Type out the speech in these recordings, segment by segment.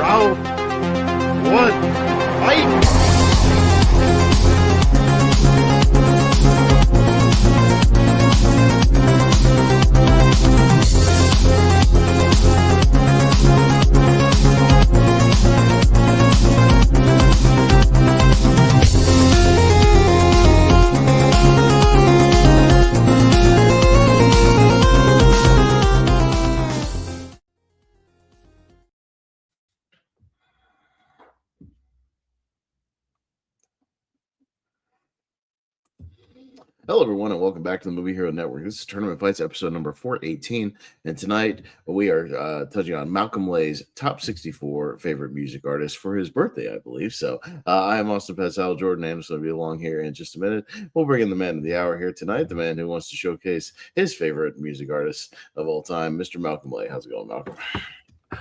Round one, fight! Hello, everyone, and welcome back to the Movie Hero Network. This is Tournament Fights, episode number 418, and tonight we are touching on Malcolm Lay's top 64 favorite music artists for his birthday, I believe. So I am Austin Petzal, Jordan Anderson will be along here in just a minute. We'll bring in the man of the hour here tonight, the man who wants to showcase his favorite music artist of all time, Mr. Malcolm Lay. How's it going, Malcolm?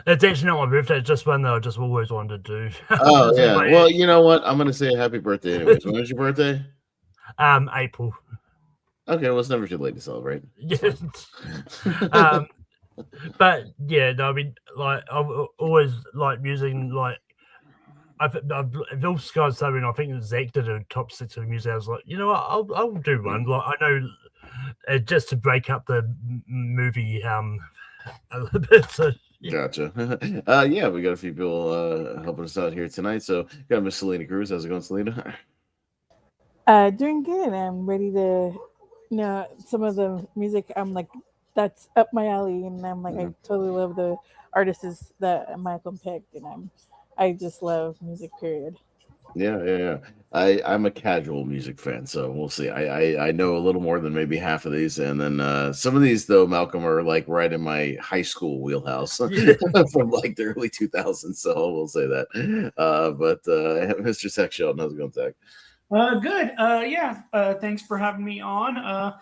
It's actually not my birthday. It's just one that I just always wanted to do. Oh, yeah. Well, you know what? I'm going to say happy birthday anyways. When is your birthday? April. Okay, well, it's never too late to celebrate. Yes. But yeah, no, I mean, like I've always liked music. And, like I've Bill Sky's something. I think Zach did a top 6 of music. I was like, you know what, I'll do one. Like I know, just to break up the movie a little bit. So, yeah. Gotcha. Yeah, we got a few people helping us out here tonight. So got Miss Selena Cruz. How's it going, Selena? Doing good. I'm ready to, some of the music. I'm like, that's up my alley, and I'm like, I totally love the artists that Michael picked, and I just love music. Period. Yeah. I'm a casual music fan, so we'll see. I know a little more than maybe half of these, and then some of these, though, Malcolm, are like right in my high school wheelhouse from like the early 2000s. So we'll say that. But Mr. Tech Shelton, how's it going, Tech? Good. Thanks for having me on.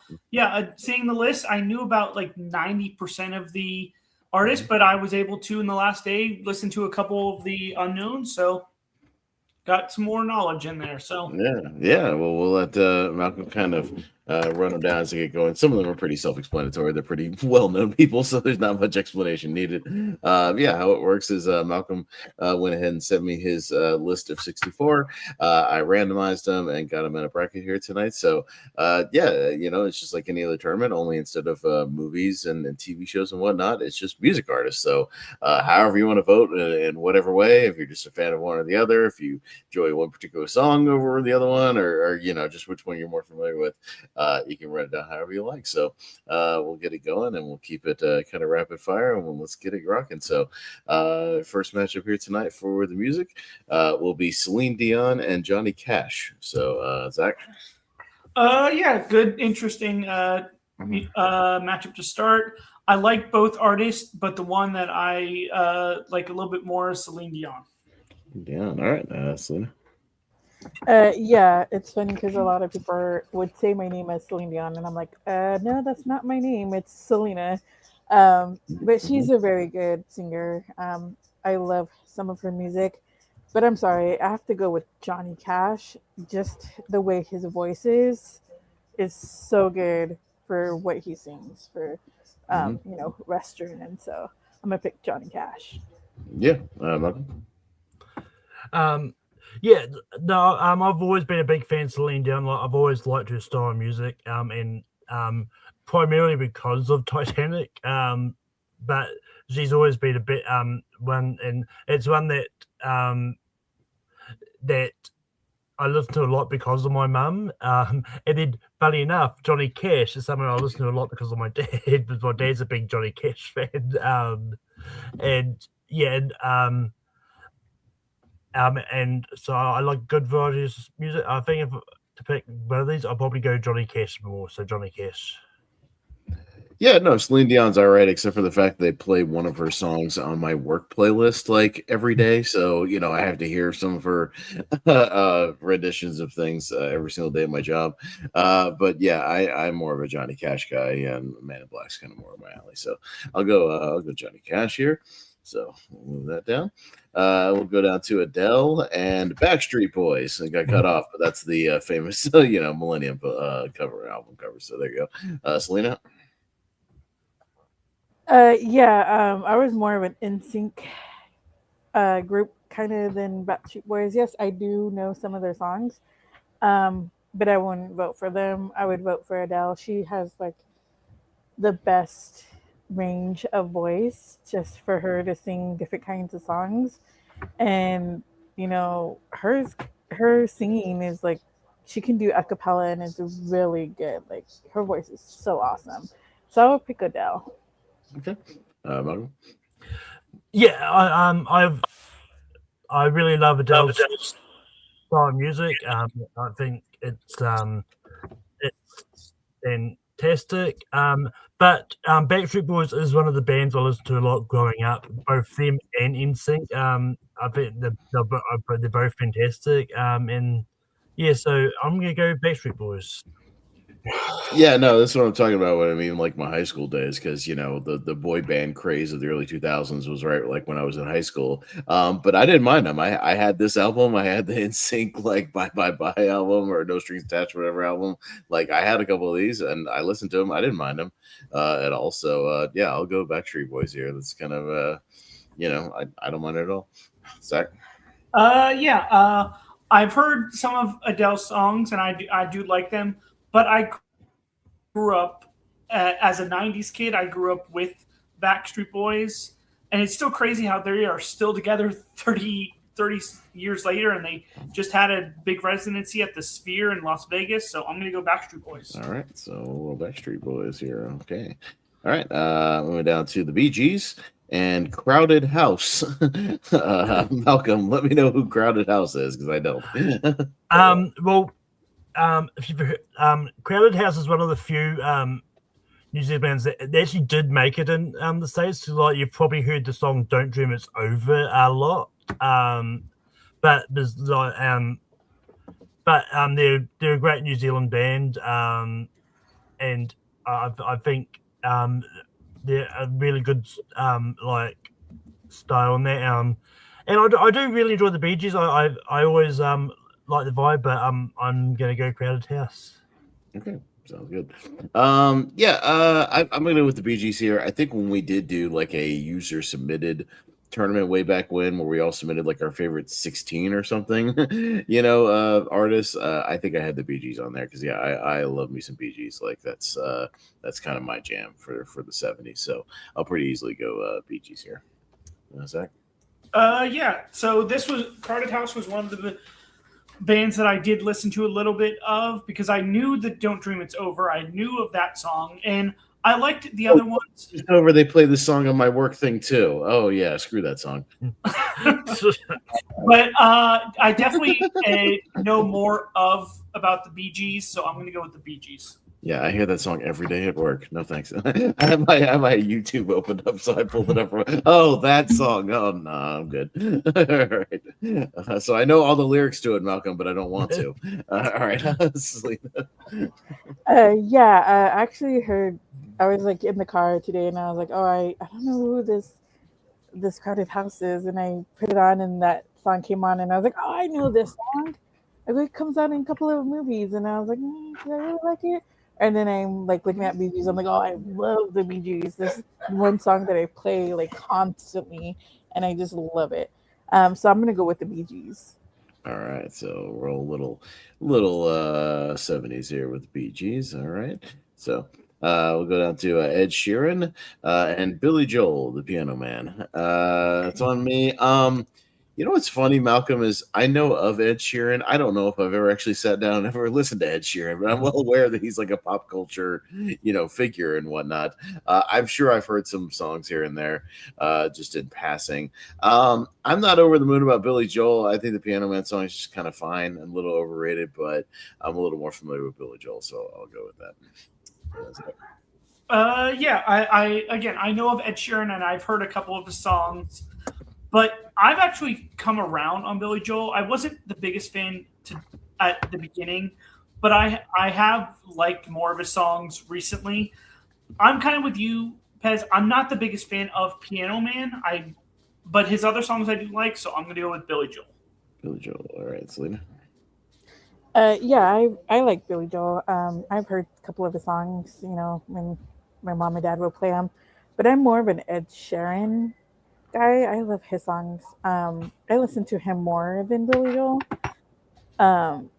Seeing the list, I knew about like 90% of the artists, but I was able to, in the last day, listen to a couple of the unknowns. So got some more knowledge in there. So yeah. Well, we'll let Malcolm kind of run them down as they get going. Some of them are pretty self-explanatory. They're pretty well-known people, so there's not much explanation needed. How it works is Malcolm went ahead and sent me his list of 64. I randomized them and got them in a bracket here tonight. So it's just like any other tournament, only instead of movies and TV shows and whatnot, it's just music artists. So however you want to vote in whatever way, if you're just a fan of one or the other, if you enjoy one particular song over the other one, or just which one you're more familiar with, you can run it down however you like. So we'll get it going, and we'll keep it kind of rapid fire, and let's get it rocking. So first matchup here tonight for the music will be Celine Dion and Johnny Cash. So Zach? Good, interesting matchup to start. I like both artists, but the one that I like a little bit more is Celine Dion. All right, Selena. It's funny because a lot of people would say my name as Celine Dion, and I'm like, no, that's not my name. It's Selena. But she's a very good singer. I love some of her music, but I'm sorry, I have to go with Johnny Cash. Just the way his voice is so good for what he sings for, Western, and so I'm gonna pick Johnny Cash. Yeah, I've always been a big fan of Celine Dion. Like, I've always liked her style of music, and primarily because of Titanic. But she's always been a bit one, and it's one that that I listen to a lot because of my mum. And then, funny enough, Johnny Cash is someone I listen to a lot because of my dad. Because my dad's a big Johnny Cash fan, and so I like good varieties of music. I think if to pick one of these, I'll probably go Johnny Cash more. So Johnny Cash. Yeah, no, Celine Dion's all right, except for the fact that they play one of her songs on my work playlist like every day. So, I have to hear some of her renditions of things every single day of my job. But yeah, I'm more of a Johnny Cash guy, and Man in Black's kind of more of my alley. So I'll go Johnny Cash here. So we'll move that down. We'll go down to Adele and Backstreet Boys. It got cut off, but that's the famous, Millennium album cover. So there you go. Selena? I was more of an NSYNC group kind of than Backstreet Boys. Yes, I do know some of their songs, but I wouldn't vote for them. I would vote for Adele. She has like the best range of voice just for her to sing different kinds of songs. And her singing is like she can do a cappella and it's really good. Like her voice is so awesome. So I would pick Adele. Okay. Malcolm? Yeah, I really love Adele's style of music. I think it's fantastic. But Backstreet Boys is one of the bands I listened to a lot growing up. Both them and NSYNC. I think they're both fantastic. And yeah, so I'm gonna go Backstreet Boys. Yeah, no, that's what I'm talking about when I mean like my high school days, because the boy band craze of the early 2000s was right like when I was in high school. But I didn't mind them. I had this album, I had the NSYNC like Bye Bye Bye album or No Strings Attached, whatever album. Like I had a couple of these and I listened to them. I didn't mind them at all. So yeah, I'll go Backstreet Boys here. That's kind of I don't mind it at all. Zach? Yeah. I've heard some of Adele's songs, and I do like them. But I grew up as a '90s kid. I grew up with Backstreet Boys, and it's still crazy how they are still together 30 years later, and they just had a big residency at the Sphere in Las Vegas. So I'm going to go Backstreet Boys. All right, so Backstreet Boys here. Okay. All right, moving down to the Bee Gees and Crowded House. Malcolm, let me know who Crowded House is because I don't. Well, if you've Crowded House is one of the few New Zealand bands that they actually did make it in the States. So, like you've probably heard the song "Don't Dream It's Over" a lot, but there's like they're a great New Zealand band, and I think they're a really good like style in that. And I do really enjoy the Bee Gees. I always like the vibe, but I'm gonna go Crowded House. Okay, sounds good. Yeah, I'm gonna go with the Bee Gees here. I think when we did do like a user submitted tournament way back when, where we all submitted like our favorite 16 or something, artists. I think I had the Bee Gees on there because yeah, I love me some Bee Gees. Like that's kind of my jam for the 70s. So I'll pretty easily go Bee Gees here. Zach? Yeah. So this was Crowded House was one of the bands that I did listen to a little bit of because I knew that "Don't Dream It's Over." I knew of that song, and I liked the other ones. It's over. They play this song on my work thing too. Oh yeah, screw that song. But I definitely know more about the Bee Gees, so I'm going to go with the Bee Gees. Yeah, I hear that song every day at work. No thanks. I have my YouTube opened up, so I pulled it up. Oh, that song. Oh no, I'm good. All right. So I know all the lyrics to it, Malcolm, but I don't want to. All right, Selena. Yeah, I actually heard. I was like in the car today, and I was like, "Oh, I don't know who this Crowded House is," and I put it on, and that song came on, and I was like, "Oh, I know this song." It comes out in a couple of movies, and I was like, "Do I really like it?" And then I'm like looking at Bee Gees. I'm like, "Oh, I love the Bee Gees." This one song that I play like constantly, and I just love it. So I'm gonna go with the Bee Gees. All right, so roll little 70s here with the Bee Gees. All right, so we'll go down to Ed Sheeran and Billy Joel, the Piano Man. It's on me. You know what's funny, Malcolm, is I know of Ed Sheeran. I don't know if I've ever actually sat down and ever listened to Ed Sheeran, but I'm well aware that he's like a pop culture, figure and whatnot. I'm sure I've heard some songs here and there, just in passing. I'm not over the moon about Billy Joel. I think the Piano Man song is just kind of fine and a little overrated, but I'm a little more familiar with Billy Joel, so I'll go with that. Yeah, I know of Ed Sheeran and I've heard a couple of his songs. But I've actually come around on Billy Joel. I wasn't the biggest fan at the beginning, but I have liked more of his songs recently. I'm kind of with you, Pez. I'm not the biggest fan of Piano Man. But his other songs I do like, so I'm going to go with Billy Joel. Billy Joel. All right, Selena. Yeah, I like Billy Joel. I've heard a couple of his songs. When my mom and dad will play them, but I'm more of an Ed Sheeran guy. I love his songs. I listen to him more than Billy Joel. Um,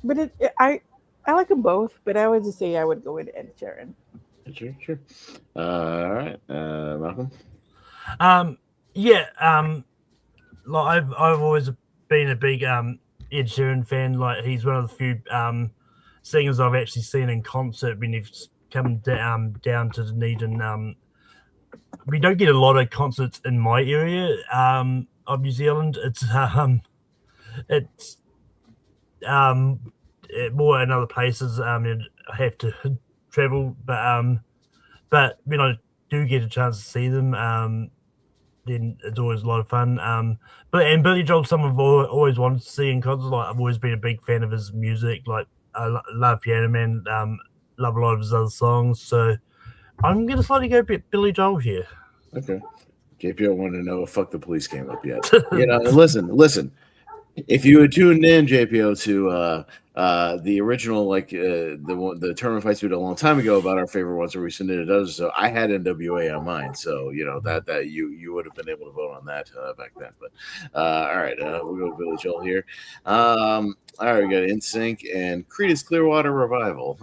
but I like them both. But I would just say I would go with Ed Sheeran. Sure, sure. All right, Malcolm. Yeah, like I've always been a big Ed Sheeran fan. Like he's one of the few singers I've actually seen in concert when he's come down to Dunedin. We don't get a lot of concerts in my area of New Zealand. It's more in other places. I have to travel, but when I do get a chance to see them, then it's always a lot of fun. But Billy Joel, someone I've always wanted to see in concert. Like I've always been a big fan of his music. Like I love Piano Man. Love a lot of his other songs. So I'm gonna slightly go Billy Joel here. Okay. JPO wanted to know if "Fuck the Police" came up yet. Listen. If you had tuned in, JPO, to the original, like the tournament fights we did a long time ago about our favorite ones where we submitted others, so I had NWA on mine, so that you would have been able to vote on that back then. But all right, we'll go with Billy Joel here. All right, we got NSYNC and Creedence Clearwater Revival.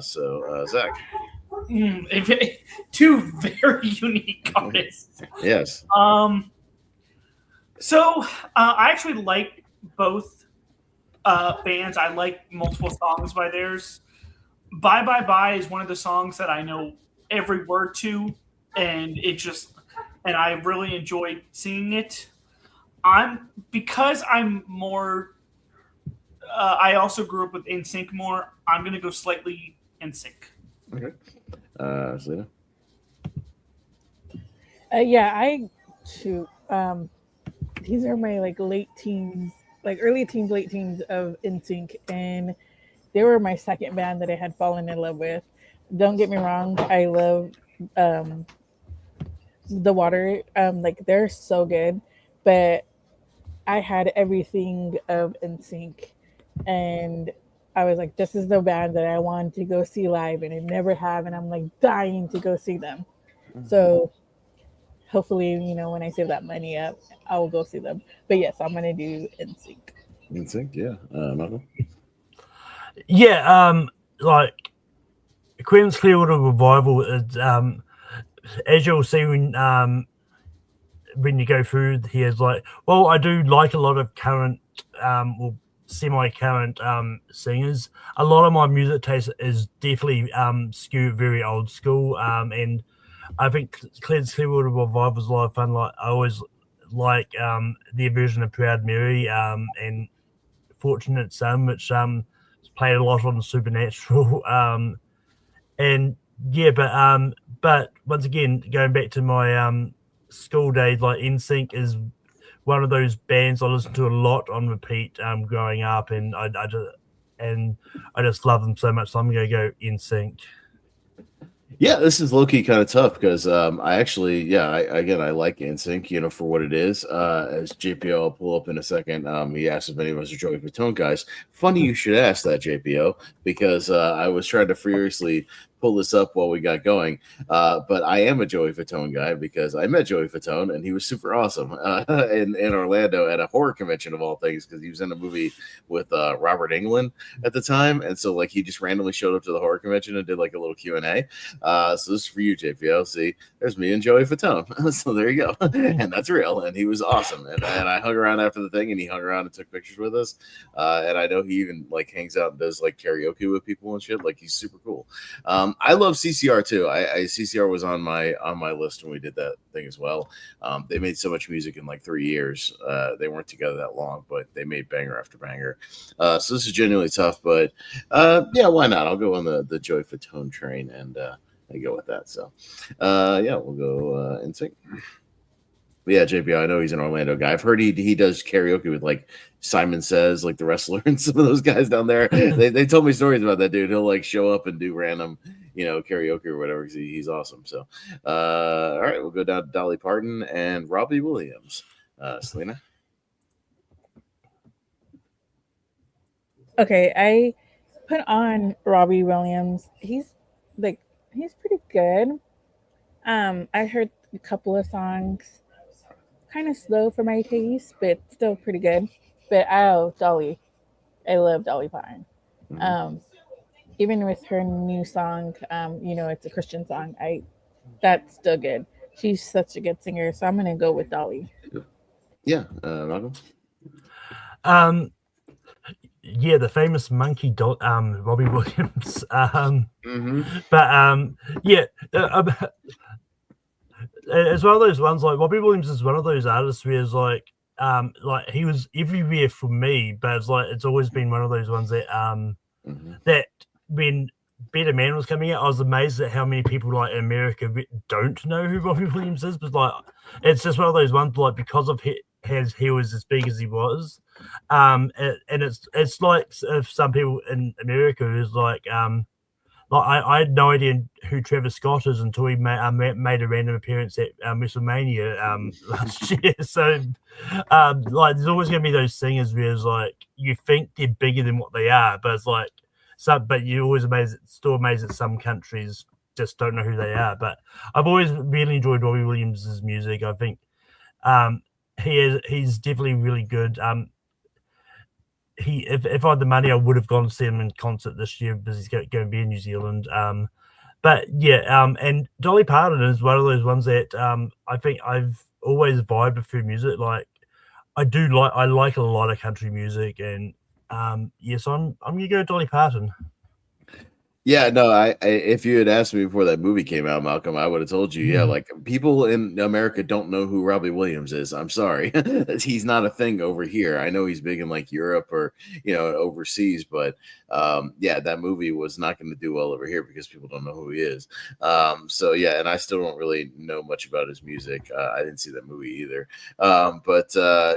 So Zach. Two very unique artists. Yes. So I actually like both bands. I like multiple songs by theirs. Bye Bye Bye is one of the songs that I know every word to, and I really enjoy singing it. Because I'm more. I also grew up with NSYNC more. I'm gonna go slightly NSYNC. Okay. Selena. Yeah, I too. These are my like late teens, like early teens, late teens of NSYNC, and they were my second band that I had fallen in love with. Don't get me wrong, I love The Water. Like they're so good, but I had everything of NSYNC, and I was like, this is the band that I wanted to go see live, and I never have, and I'm like dying to go see them. So hopefully, when I save that money up, I will go see them. But yes, I'm gonna do NSYNC. NSYNC, yeah. Malcolm. Yeah, like Queen's Clearwater Revival is as you'll see when you go through here, like, well, I do like a lot of current or semi-current singers. A lot of my music taste is definitely skewed very old school, and I think Clearwater Revival was a lot of fun. Like I always like their version of Proud Mary and Fortunate Son, which played a lot on Supernatural. And yeah, but once again, going back to my school days, like NSYNC is one of those bands I listened to a lot on repeat growing up, and I just love them so much. So I'm gonna go NSYNC. Yeah, this is low key kind of tough because I actually, I like NSYNC, for what it is. As JPO, I'll pull up in a second. He asked if any of us are Joey Fatone guys. Funny you should ask that, JPO, because I was trying to furiously pull this up while we got going. But I am a Joey Fatone guy because I met Joey Fatone and he was super awesome in Orlando at a horror convention of all things because he was in a movie with Robert Englund at the time, and so like he just randomly showed up to the horror convention and did like a little Q&A. So this is for you, JPO. See, there's me and Joey Fatone. So there you go. And that's real. And he was awesome. And I hung around after the thing and he hung around and took pictures with us. And I know he even like hangs out and does like karaoke with people and shit. Like he's super cool. I love CCR too. CCR was on my list when we did that thing as well. They made so much music in like 3 years. They weren't together that long, but they made banger after banger. So this is genuinely tough, but yeah, why not? I'll go on the Joey Fatone train and I go with that. So yeah, we'll go NSYNC. But yeah, JP, I know he's an Orlando guy. I've heard he does karaoke with like Simon Says, like the wrestler, and some of those guys down there. They told me stories about that dude. He'll like show up and do random, karaoke or whatever. Cause he's awesome. So all right, we'll go down to Dolly Parton and Robbie Williams. Selena. Okay, I put on Robbie Williams. He's pretty good. I heard a couple of songs. kind of slow for my taste, but still pretty good. But oh, Dolly, I love Dolly Parton. Mhm. Even with her new song, it's a Christian song. That's still good. She's such a good singer, so I'm gonna go with Dolly. Yeah, Malcolm. Yeah, the famous monkey Robbie Williams. Mm-hmm. But yeah, it's one of those ones. Like Robbie Williams is one of those artists where it's like he was everywhere for me, but it's always been one of those ones that that when Better Man was coming out, I was amazed at how many people like in America don't know who Robbie Williams is. But like, it's just one of those ones like because of he was as big as he was, and it's like if some people in America is like I had no idea who Travis Scott is until he made a random appearance at WrestleMania last year. So, like, there's always going to be those singers where it's like you think they're bigger than what they are, but it's like but you're always still amazed that some countries just don't know who they are. But I've always really enjoyed Robbie Williams' music. I think he's definitely really good. If I had the money, I would have gone to see him in concert this year because he's going to be in New Zealand. But yeah, and Dolly Parton is one of those ones that I think I've always vibed with her music. Like I like a lot of country music, and yes, I'm gonna go Dolly Parton. Yeah, no, I if you had asked me before that movie came out, Malcolm, I would have told you, yeah, like people in America don't know who Robbie Williams is. I'm sorry. He's not a thing over here. I know he's big in like Europe or, overseas, but yeah, that movie was not going to do well over here because people don't know who he is. So yeah, and I still don't really know much about his music. I didn't see that movie either. But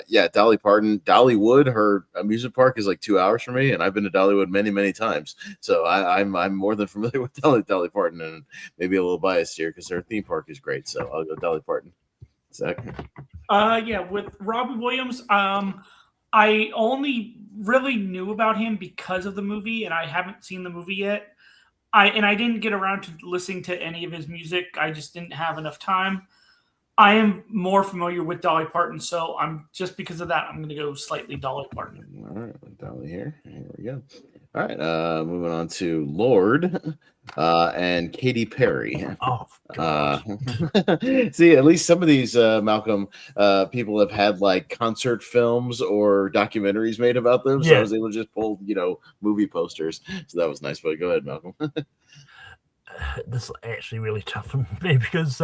yeah, Dolly Parton, Dollywood, her amusement park is like 2 hours from me, and I've been to Dollywood many, many times. So I'm more than familiar with Dolly Parton, and maybe a little biased here because her theme park is great. So I'll go Dolly Parton. Zach? Yeah, with Robbie Williams, I only really knew about him because of the movie, and I haven't seen the movie yet. I didn't get around to listening to any of his music. I just didn't have enough time. I am more familiar with Dolly Parton, so I'm just because of that, I'm going to go slightly Dolly Parton. All right, Dolly here. Here we go. All right, moving on to Lord and Katy Perry. Oh, God. See, at least some of these, Malcolm, people have had like concert films or documentaries made about them. So I was able to just pull, movie posters. So that was nice. But go ahead, Malcolm. This is actually really tough for me because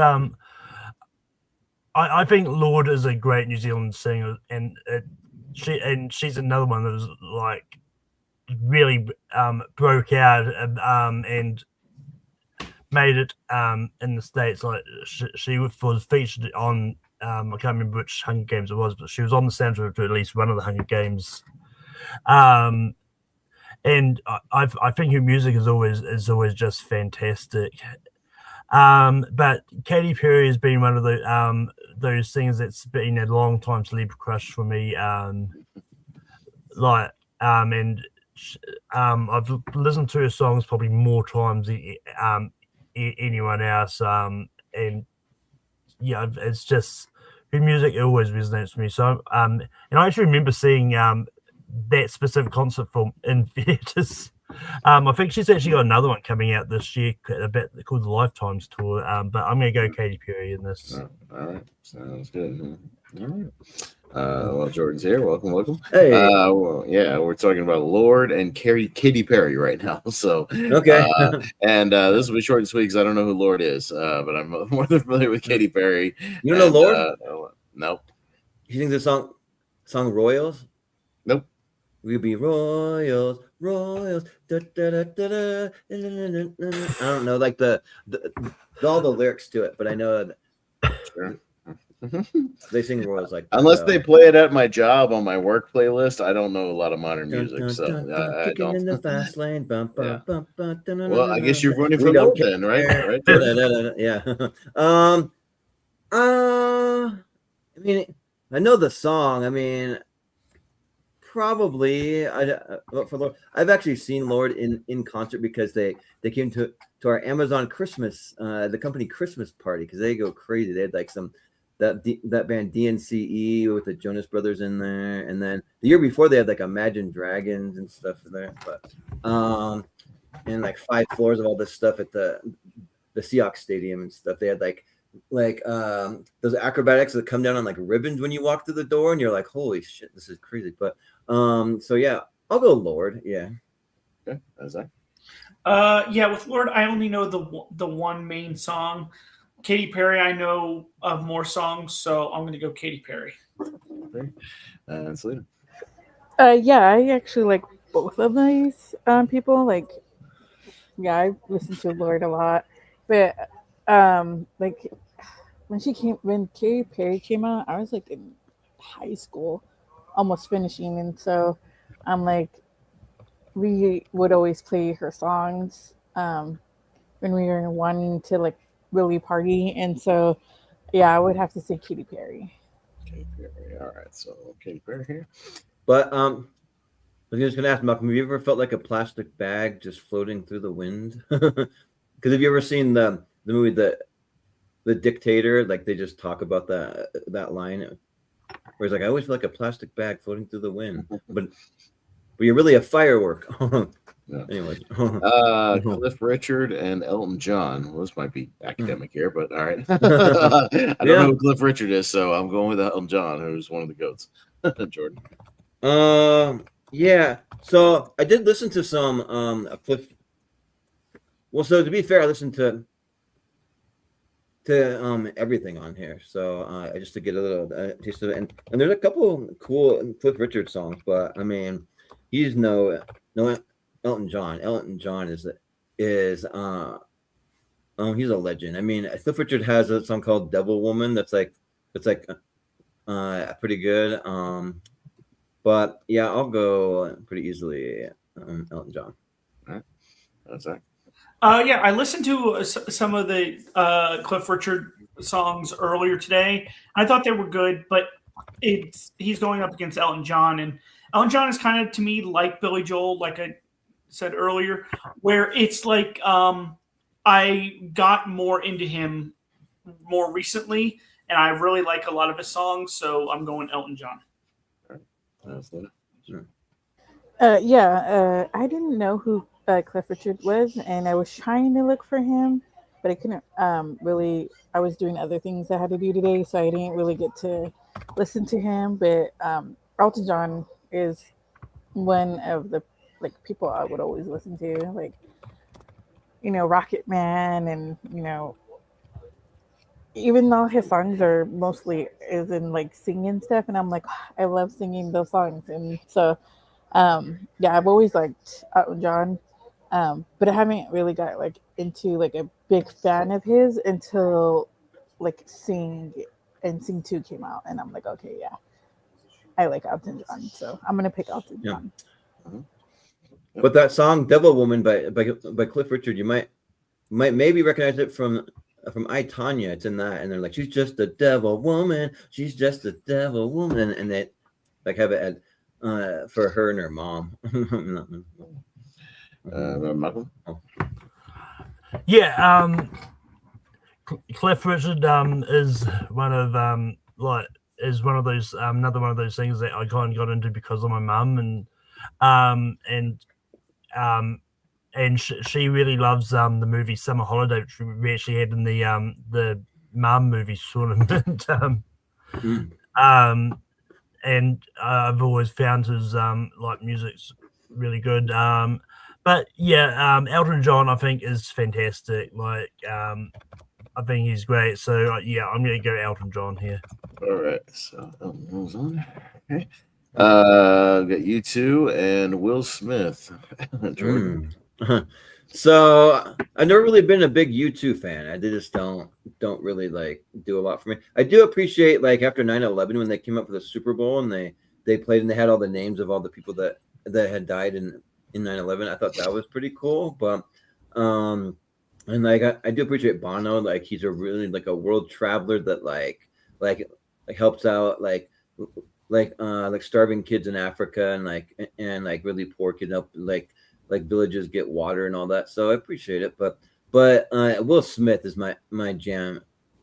I think Lord is a great New Zealand singer, and she's another one that was like really broke out and made it in the States. Like she was featured on I can't remember which Hunger Games it was, but she was on the soundtrack to at least one of the Hunger Games. And I think her music is always just fantastic. But Katy Perry has been one of those singers that's been a long time celebrity crush for me. And I've listened to her songs probably more times than anyone else. And yeah, it's just her music always resonates with me. So and I actually remember seeing that specific concert film in theaters. I think she's actually got another one coming out this year, a bit called the Lifetimes Tour. But I'm going to go Katy Perry in this. All right, sounds good. All right. Well, Jordan's here. Welcome. Hey. Yeah, we're talking about Lord and Katy Perry right now. So okay. And this will be short and sweet because I don't know who Lord is, but I'm more than familiar with Katy Perry. You don't know Lord? Nope. You think the song Royals? Nope. We'll be Royals. Da, da, da, da, da. I don't know, like all the lyrics to it, but I know that. Sure. They sing Royals like unless they play it at my job on my work playlist. I don't know a lot of modern music, so I don't. In the fast lane. Well, I guess you're running for Lord then, right? Yeah. I mean, I know the song. I mean, probably for Lord. I've actually seen Lord in concert because they came to our Amazon Christmas, the company Christmas party, because they go crazy. They had like some that band DNCE with the Jonas Brothers in there, and then the year before they had like Imagine Dragons and stuff in there, but and like 5 floors of all this stuff at the Seahawks Stadium and stuff. They had like those acrobatics that come down on like ribbons when you walk through the door, and you're like, holy shit, this is crazy. But so yeah, I'll go Lord. Yeah. Okay, that's that. Yeah, with Lord, I only know the one main song. Katy Perry, I know of more songs, so I'm going to go Katy Perry. Okay. And Selena. Yeah, I actually like both of these people. Like, yeah, I listen to Lord a lot, but like when Katy Perry came out, I was like in high school, almost finishing, and so I'm like, we would always play her songs when we were wanting to like really party, and so yeah, I would have to say Katy Perry. Katy Perry. All right, so Katy Perry here. But I was just gonna ask Malcolm, have you ever felt like a plastic bag just floating through the wind? Because have you ever seen the movie the Dictator? Like they just talk about that line where it's like, I always feel like a plastic bag floating through the wind, but you're really a firework. Yeah. Anyway, Cliff Richard and Elton John. Well, this might be academic here, but all right. I don't know who Cliff Richard is, so I'm going with Elton John, who's one of the goats. Jordan. Yeah. So I did listen to some Cliff. Well, so to be fair, I listened to everything on here. So just to get a little taste of it, and there's a couple cool Cliff Richard songs, but I mean, he's no Elton John. Elton John is he's a legend. I mean, Cliff Richard has a song called "Devil Woman" that's pretty good. But yeah, I'll go pretty easily Elton John. All right, that's that. Yeah, I listened to some of the Cliff Richard songs earlier today. I thought they were good, but he's going up against Elton John, and Elton John is kind of to me like Billy Joel, like I said earlier, where it's like I got more into him more recently, and I really like a lot of his songs, so I'm going Elton John. I didn't know who Cliff Richard was, and I was trying to look for him, but I couldn't really. I was doing other things I had to do today, so I didn't really get to listen to him. But Elton John is one of the people I would always listen to, like, you know, Rocket Man, and you know, even though his songs are mostly is in like singing stuff, and I'm like, I love singing those songs, and so yeah, I've always liked Elton John, but I haven't really got like into like a big fan of his until like Sing 2 came out, and I'm like, okay, yeah, I like Elton John, so I'm gonna pick Elton John. But that song "Devil Woman" by Cliff Richard, you might maybe recognize it from I, Tanya. It's in that, and they're like, she's just a devil woman, she's just a devil woman, and they like have it at for her and her mom. Michael? Yeah, Cliff Richard is one of those another one of those things that I kind of got into because of my mum, and she really loves the movie Summer Holiday, which we actually had in the mum movie tournament. And I've always found his like music's really good. But yeah, Elton John I think is fantastic. Like I think he's great. So yeah, I'm gonna go Elton John here. All right, so Elton John's on. Okay. Got U2 and Will Smith. Jordan. So I've never really been a big U2 fan. I just don't really like do a lot for me. I do appreciate like after 9/11 when they came up for the Super Bowl and they played and they had all the names of all the people that had died in 9/11. I thought that was pretty cool. But and like I do appreciate Bono. Like he's a really like a world traveler that like helps out like starving kids in Africa and like really poor kids up like villages get water and all that. So I appreciate it. But Will Smith is my jam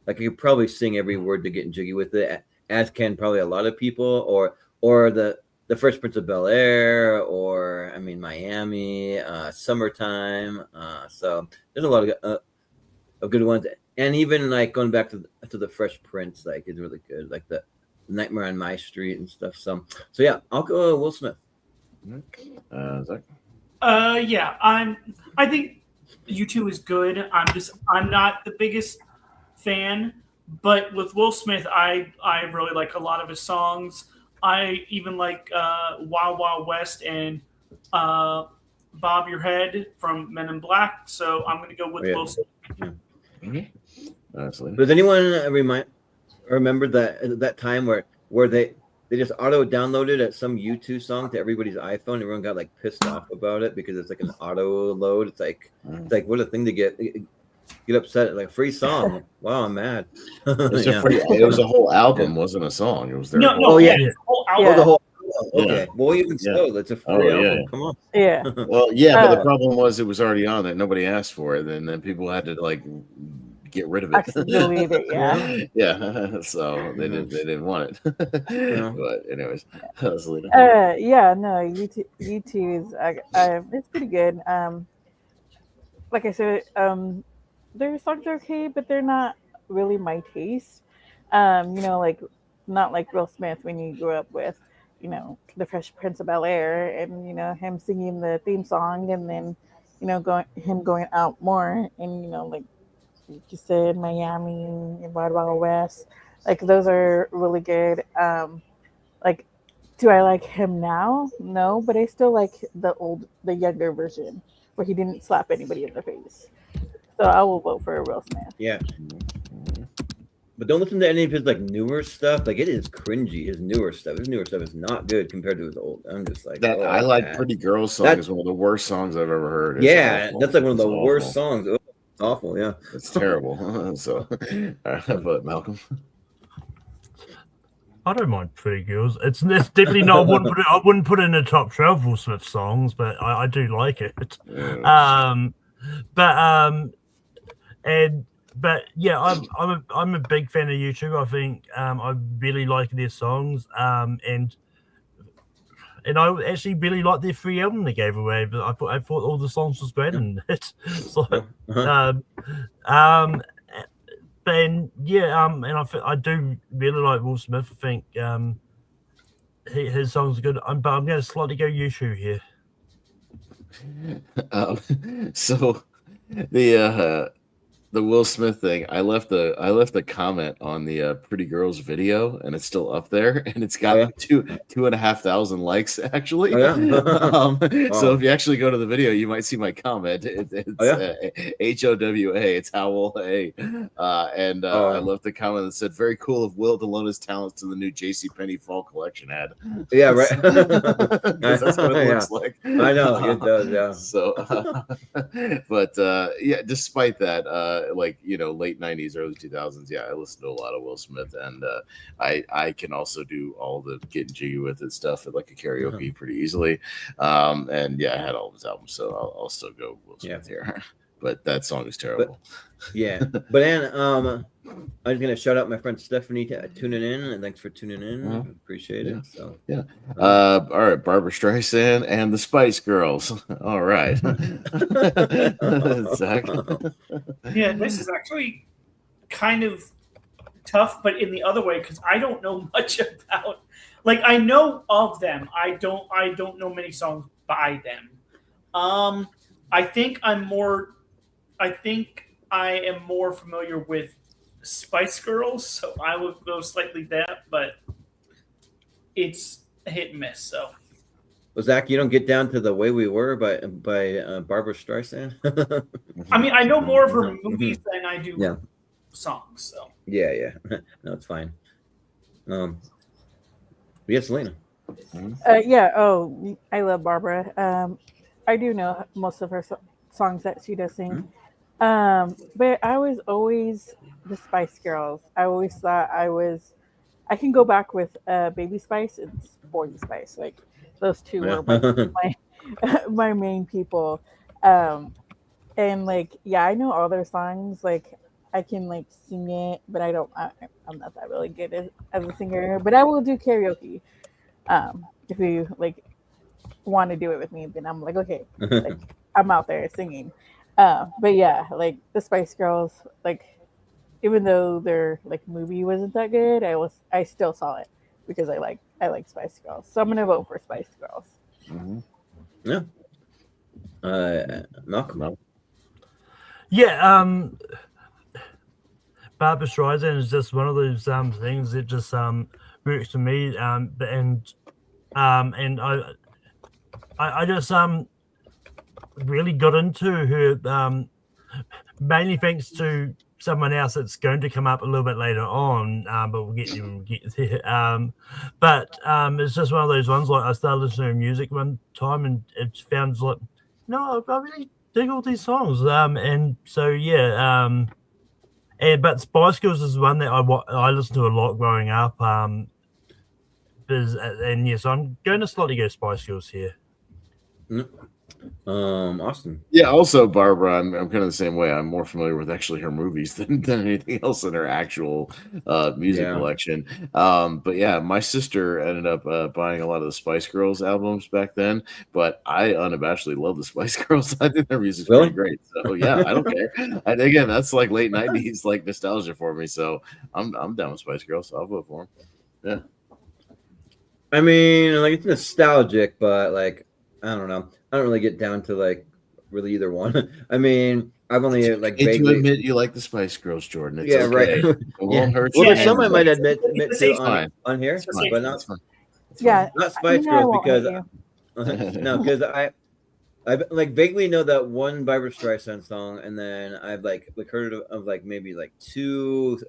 Like I could probably sing every word to Getting Jiggy with it, as can probably a lot of people, or the Fresh Prince of Bel-Air, or I mean Miami, Summertime. So there's a lot of good ones, and even like going back to the Fresh Prince, like is really good, like the Nightmare on My Street and stuff. So yeah, I'll go Will Smith. Zach? Yeah, I think U2 is good. I'm not the biggest fan, but with Will Smith, I really like a lot of his songs. I even like Wild Wild West and Bob Your Head from Men in Black. So I'm going to go with Will Smith. Absolutely. Does anyone remember that time where they just auto downloaded some U2 song to everybody's iPhone? Everyone got like pissed off about it because it's like an auto load. It's like what a thing to get upset. Like free song. Wow, I'm mad. It was a whole album, wasn't a song. It was their whole album. Yeah. The whole okay. Yeah. Well, even so, it's a free album. Come on. Yeah. Well, yeah, but the problem was it was already on there. Nobody asked for it, and then people had to like get rid of it. Actually delete it, yeah. Yeah. So they didn't want it. But anyways, yeah, no, U2 is it's pretty good. Like I said, their songs are okay, but they're not really my taste. Like not like Will Smith when you grew up with, the Fresh Prince of Bel-Air and him singing the theme song, and then going out more, and like you said, Miami and Wild Wild West, like those are really good. Like, do I like him now? No, but I still like the younger version where he didn't slap anybody in the face. So I will vote for Will Smith. Yeah. But don't listen to any of his like newer stuff. Like it is cringy. His newer stuff is not good compared to his old. I'm just like that. I like Pretty Girls song is one of the worst songs I've ever heard. It's that's like one of the worst songs. It's awful. Yeah, it's terrible. So, but Malcolm. I don't mind Pretty Girls. It's definitely not. I wouldn't put it in the top 12 Will Smith songs, but I do like it. But yeah, I'm a big fan of U2. I think I really like their songs, and I actually really like their free album they gave away. But I thought all the songs was great in it. So, and I do really like Will Smith. I think his songs are good. But I'm going to slightly go U2 here. So the Will Smith thing, I left a comment on the Pretty Girls video, and it's still up there, and it's got 2,500 likes actually. So if you actually go to the video, you might see my comment. It's HOWA. It's Howell A. I left the comment that said, "Very cool of Will to loan his talents to the new JCPenney fall collection ad." Yeah, right. That's what it looks like. I know it does. Yeah. So, but despite that, late 90s, early 2000s, I listened to a lot of Will Smith, and I can also do all the Getting Jiggy with it stuff at like a karaoke pretty easily. I had all of his albums, so I'll still go Will Smith here. But that song is terrible. But Ann, I'm gonna shout out my friend Stephanie tuning in, and thanks for tuning in. Appreciate it. So all right, Barbara Streisand and the Spice Girls. All right. Zach. Yeah, this is actually kind of tough, but in the other way, because I don't know much about. Like, I know of them. I don't know many songs by them. I think I am more familiar with Spice Girls, so I would go slightly that, but it's a hit and miss. So, well, Zach, you don't get down to The Way We Were by Barbara Streisand. I mean, I know more of her movies than I do songs. So yeah, no, it's fine. Selena. I love Barbara. I do know most of her songs that she does sing. But I was always the Spice Girls. I always thought I can go back with Baby Spice and Sporty Spice. Like those two were my main people. And I know all their songs. Like I can like sing it, but I'm not that really good as a singer. But I will do karaoke. If you like want to do it with me, then I'm like, okay, like I'm out there singing. But yeah, like the Spice Girls, like even though their like movie wasn't that good, I still saw it because I like Spice Girls. So I'm gonna vote for Spice Girls. Mhm. Yeah. Malcolm. No. Yeah, Barbara Streisand is just one of those things that just works for me. And I just really got into her mainly thanks to someone else that's going to come up a little bit later on, but we'll get there. But it's just one of those ones like I started listening to music one time and it sounds like, no, I really dig all these songs. And so yeah, but Spice Girls is one that I listened to a lot growing up. And yes, I'm going to slightly go Spice Girls here. Austin. Yeah, also Barbara, I'm kind of the same way. I'm more familiar with actually her movies than anything else in her actual music collection. But yeah, my sister ended up buying a lot of the Spice Girls albums back then, but I unabashedly love the Spice Girls. I think their music's pretty great. So yeah, I don't care. And again, that's like late 90s like nostalgia for me. So I'm down with Spice Girls. So I'll vote for them. Yeah. I mean, like it's nostalgic, but like I don't know. I don't really get down to like really either one. I mean, I've only like vaguely admit you like the Spice Girls, Jordan. It's okay. Right. It won't hurt well, you. there's some I might admit to on here, but not not Spice Girls because no, because I like vaguely know that one Barbra Streisand song, and then I've like heard of like maybe like 2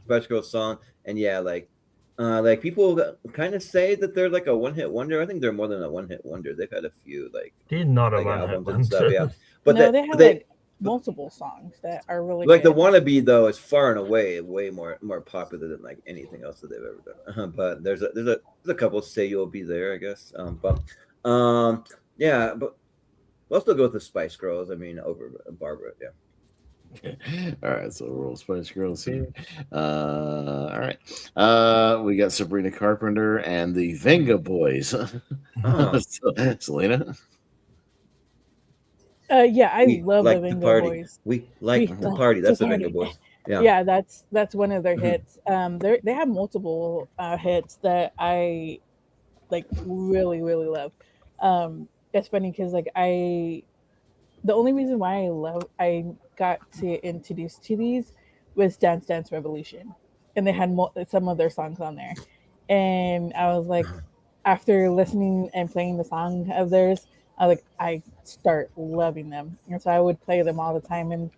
Spice Girls song, and yeah, like people kind of say that they're like a one-hit wonder. I think they're more than a one-hit wonder. They've had a few like they're not like, a one-hit albums wonder. and stuff. Yeah, but no, they have like multiple songs that are really like good. The Wannabe though is far and away way more popular than like anything else that they've ever done. But there's a couple say you'll be there, I guess. Yeah, but we'll still go with the Spice Girls. I mean, over Barbara. Yeah. All right, so we'll roll Spice Girls here. All right, we got Sabrina Carpenter and the Venga Boys. Selena. Yeah, I love the Venga Boys. We like the party. That's the Venga Boys. Yeah, yeah, that's one of their hits. They have multiple hits that I like really love. It's funny because like the only reason why I got to introduced to these was Dance Dance Revolution, and they had some of their songs on there, and I was like, after listening and playing the song of theirs, I start loving them, and so I would play them all the time, and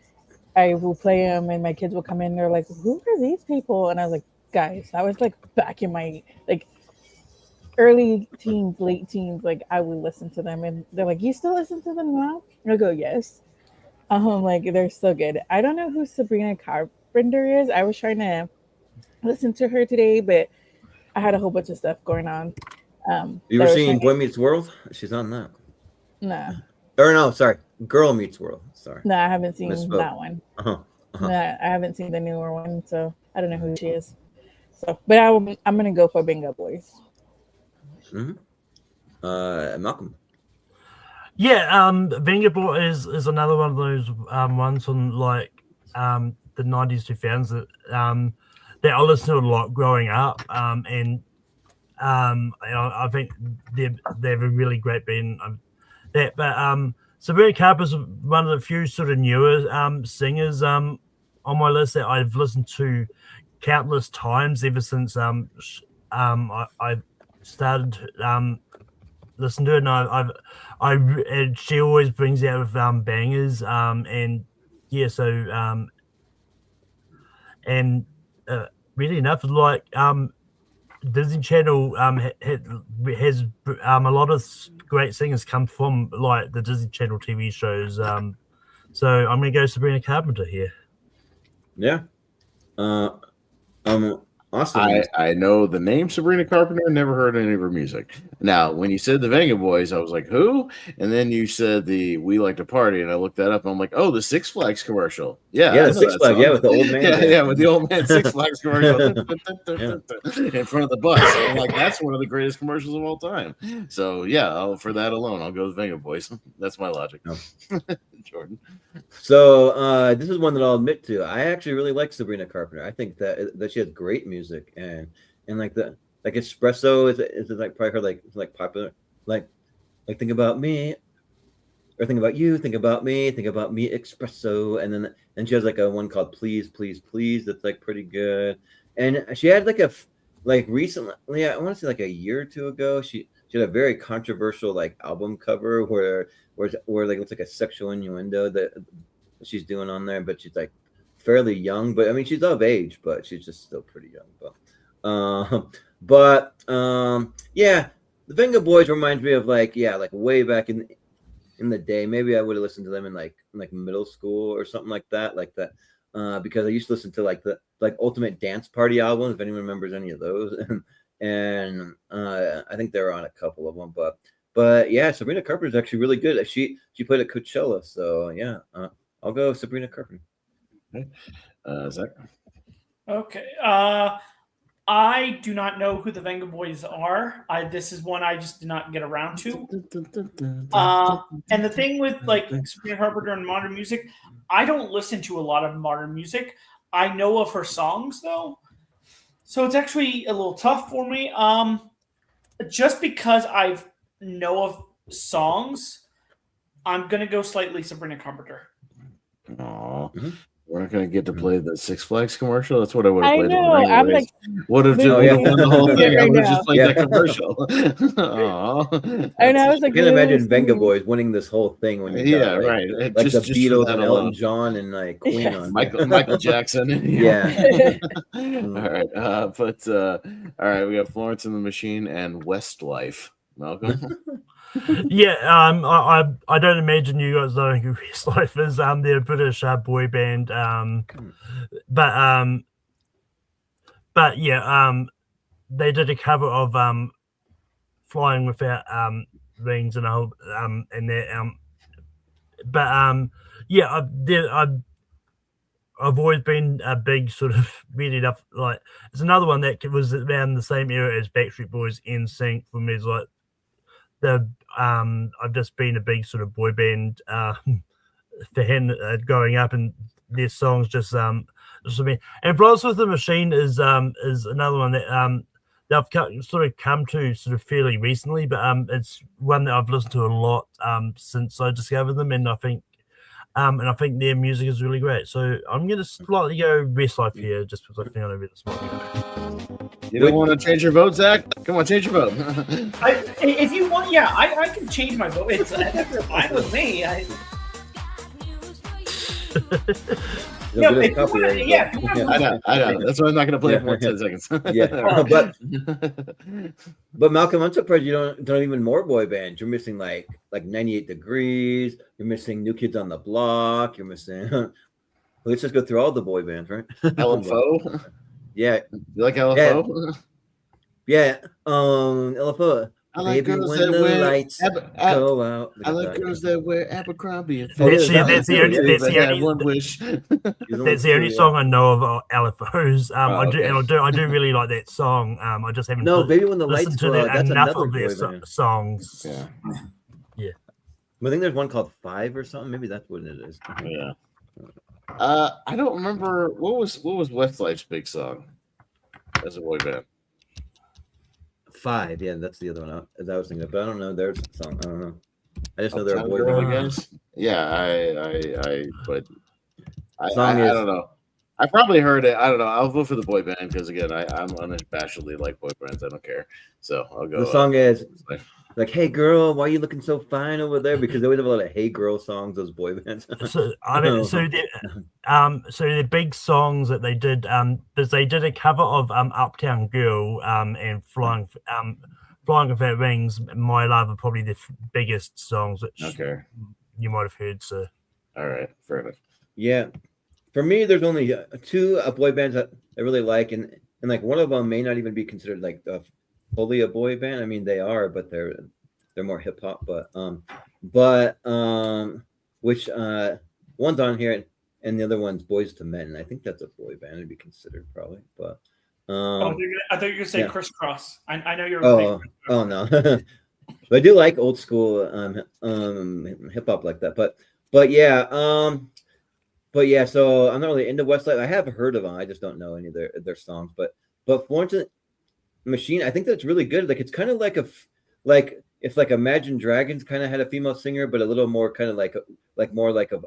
I will play them, and my kids will come in, and they're like, "Who are these people?" And I was like, "Guys, that was like back in my like." Early teens, late teens, like I would listen to them, and they're like, "You still listen to them now?" And I go, "Yes." Like they're so good. I don't know who Sabrina Carpenter is. I was trying to listen to her today, but I had a whole bunch of stuff going on. You were seeing Boy Meets World? She's on that. No. Or no, sorry, Girl Meets World. Sorry. No, I haven't seen that one. No, I haven't seen the newer one, so I don't know who she is. So, but I'm gonna go for Venga Boys. Malcolm. Yeah, Venga Boy is another one of those ones from like the 90s, 2000s that I listened to a lot growing up, and I think they've a really great band. But Sabrina Carpenter's one of the few sort of newer singers on my list that I've listened to countless times ever since I started listen to it, and and she always brings out bangers, and yeah, so and really enough, like Disney Channel has a lot of great singers come from like the Disney Channel TV shows, so I'm gonna go Sabrina Carpenter here. Yeah. Austin. I know the name Sabrina Carpenter, never heard any of her music. Now, when you said the Venga Boys, I was like, who? And then you said the We Like to Party, and I looked that up, and I'm like, oh, the Six Flags commercial. Yeah, Yeah, I the know Six that Flags, song. yeah, with the old man. Yeah, with the old man Six Flags commercial Yeah. in front of the bus. And I'm like, that's one of the greatest commercials of all time. So yeah, for that alone, I'll go with Venga Boys. That's my logic. Oh. Jordan. So this is one that I'll admit to. I actually really like Sabrina Carpenter. I think that she has great music and like Espresso is like probably her like popular like think about me or think about you, think about me Espresso, and then she has like a one called Please Please Please that's like pretty good. And she had like recently, I want to say like a year or two ago, she had a very controversial like album cover where like it's like a sexual innuendo that she's doing on there, but she's like fairly young. But I mean, she's of age, but she's just still pretty young. Yeah, the Venga Boys reminds me of like way back in the day. Maybe I would have listened to them in like middle school or something like that, because I used to listen to like the Ultimate Dance Party albums, if anyone remembers any of those. And I think they were on a couple of them, but yeah, Sabrina Carpenter is actually really good. She played at Coachella, so yeah, I'll go Sabrina Carpenter. Okay. Zach. Okay. I do not know who the Venga Boys are. This is one I just did not get around to. And the thing with like Sabrina Carpenter and modern music, I don't listen to a lot of modern music. I know of her songs though, so it's actually a little tough for me. Just because I know of songs, I'm gonna go slightly Sabrina Carpenter. Aww. Mm-hmm. We're not going to get to play the Six Flags commercial. That's what I would have played. I know. I'm like, would have won the whole thing. I would have just played that commercial. I know. I was like, I can imagine Venga Boys winning this whole thing when you got, right. Like just the Beatles and Elton John and like Queen on Michael Jackson. Yeah. All right. All right. We got Florence and the Machine and Westlife. Malcolm. Yeah, I don't imagine you guys knowing who Westlife is. They're a British boy band. But yeah, they did a cover of "Flying Without Wings" and a whole and that yeah, I've always been a big sort of really enough like it's another one that was around the same era as Backstreet Boys. NSYNC for me is like I've just been a big sort of boy band for him growing up, and their songs just I mean, and Florence with the Machine is another one that they've sort of come to sort of fairly recently, but it's one that I've listened to a lot since I discovered them, and I think their music is really great. So I'm going to slightly go Westlife here, just because I think I know where this might go. You don't want to change your vote, Zach? Come on, change your vote. If you want, yeah, I can change my vote. It's fine with me. I know. That's why I'm not going to play it for 10 seconds. Yeah, but Malcolm, I'm surprised you don't even more boy bands. You're missing like 98 Degrees. You're missing New Kids on the Block. You're missing. Let's just go through all the boy bands, right? LFO. Yeah, you like LFO? Yeah. LFO. I like Baby, girls when that the wear lights go out. I like girls that wear Abercrombie. That's the only song I know of LFOs. I do really like that song. I just haven't. Baby, when the lights go out. That's enough another of their songs. Yeah. I think there's one called 5 or something. Maybe that's what it is. Yeah. I don't remember what was Westlife's big song as a boy band. 5, yeah, that's the other one I was thinking of, but I don't know their song. I don't know. I just know they're a boy band. Guys. Yeah, I don't know. I probably heard it. I don't know. I'll vote for the boy band because again, I'm unabashedly like boy bands. I don't care. So I'll go. The song is like, "Hey girl, why are you looking so fine over there?" Because they always have a lot of "Hey girl" songs. Those boy bands. So the big songs that they did, because they did a cover of "Uptown Girl" and "Flying Without Wings." "My Love" are probably the biggest songs which you might have heard. So, all right, fair enough. Yeah, for me, there's only 2 boy bands that I really like, and and like one of them may not even be considered like fully a boy band. I mean, they are, but they're more hip hop. But which one's on here, and the other one's Boys to Men. I think that's a boy band to be considered probably. But I thought you were gonna say yeah. Crisscross. I know you're. Oh no, but I do like old school hip hop like that. But yeah. But yeah, so I'm not really into Westlife. I have heard of them. I just don't know any of their songs. But Florence and the Machine, I think that's really good. Like it's kind of like if like Imagine Dragons kind of had a female singer, but a little more kind of like more like a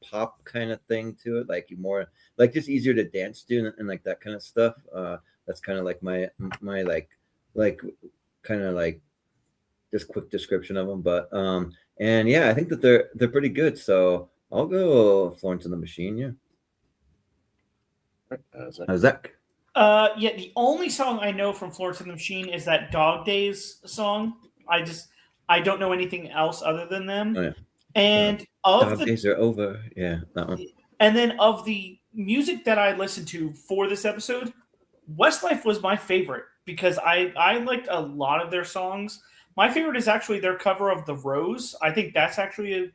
pop kind of thing to it. Like more like just easier to dance to and like that kind of stuff. That's kind of like my like kind of like just quick description of them. But and yeah, I think that they're pretty good. So I'll go Florence and the Machine. Yeah. How's that? Yeah, the only song I know from Florence and the Machine is that Dog Days song. I don't know anything else other than them. Oh, yeah. And Dog Days are over. Yeah, that one. And then of the music that I listened to for this episode, Westlife was my favorite because I liked a lot of their songs. My favorite is actually their cover of The Rose. I think that's actually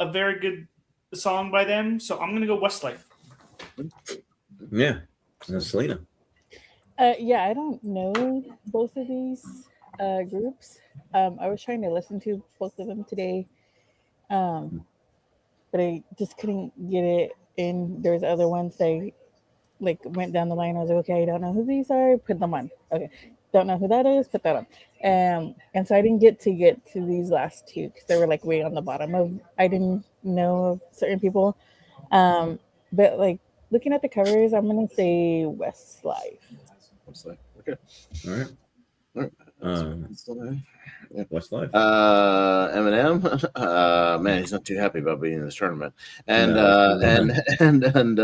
a very good song by them. So I'm going to go Westlife. Yeah. And Selena. Yeah, I don't know both of these groups. I was trying to listen to both of them today, but I just couldn't get it in. There's other ones that like went down the line. I was like, okay, I don't know who these are. Put them on. Okay, don't know who that is. Put that on. And so I didn't get to these last two because they were like way on the bottom of. I didn't know of certain people, but like looking at the covers, I'm gonna say Westlife. Okay. All right. Yeah. Westlife. Eminem. Man, he's not too happy about being in this tournament. And No, and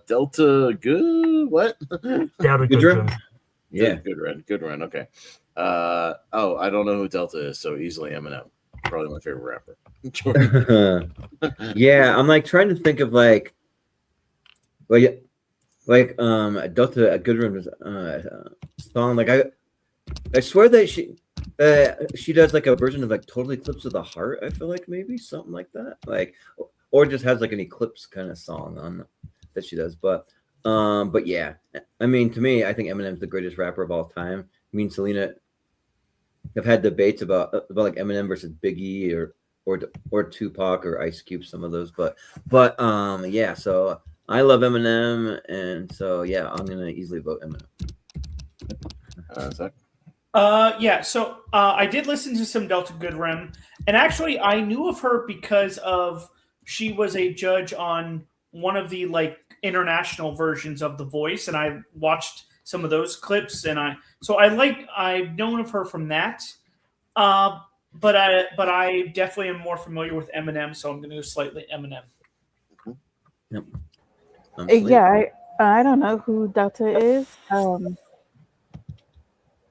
Delta Good what? Delta Good Drum? Goodrum. Yeah. Good run. Okay. I don't know who Delta is, so easily Eminem. Probably my favorite rapper. Yeah, I'm like trying to think of like Delta Goodrum's song. Like I swear that she does like a version of like Total Eclipse of the Heart. I feel like maybe something like that. Like or just has like an Eclipse kind of song on that she does. But yeah, I mean to me, I think Eminem's the greatest rapper of all time. I mean Selena. I've had debates about like Eminem versus Biggie or Tupac or Ice Cube, some of those, but yeah. So I love Eminem, and so yeah, I'm gonna easily vote Eminem. Zach? Yeah. So I did listen to some Delta Goodrum, and actually I knew of her because of she was a judge on one of the like international versions of The Voice, and I watched some of those clips, and I've known of her from that. But I definitely am more familiar with Eminem, so I'm going to go slightly Eminem. Yep. Yeah, I don't know who Delta is.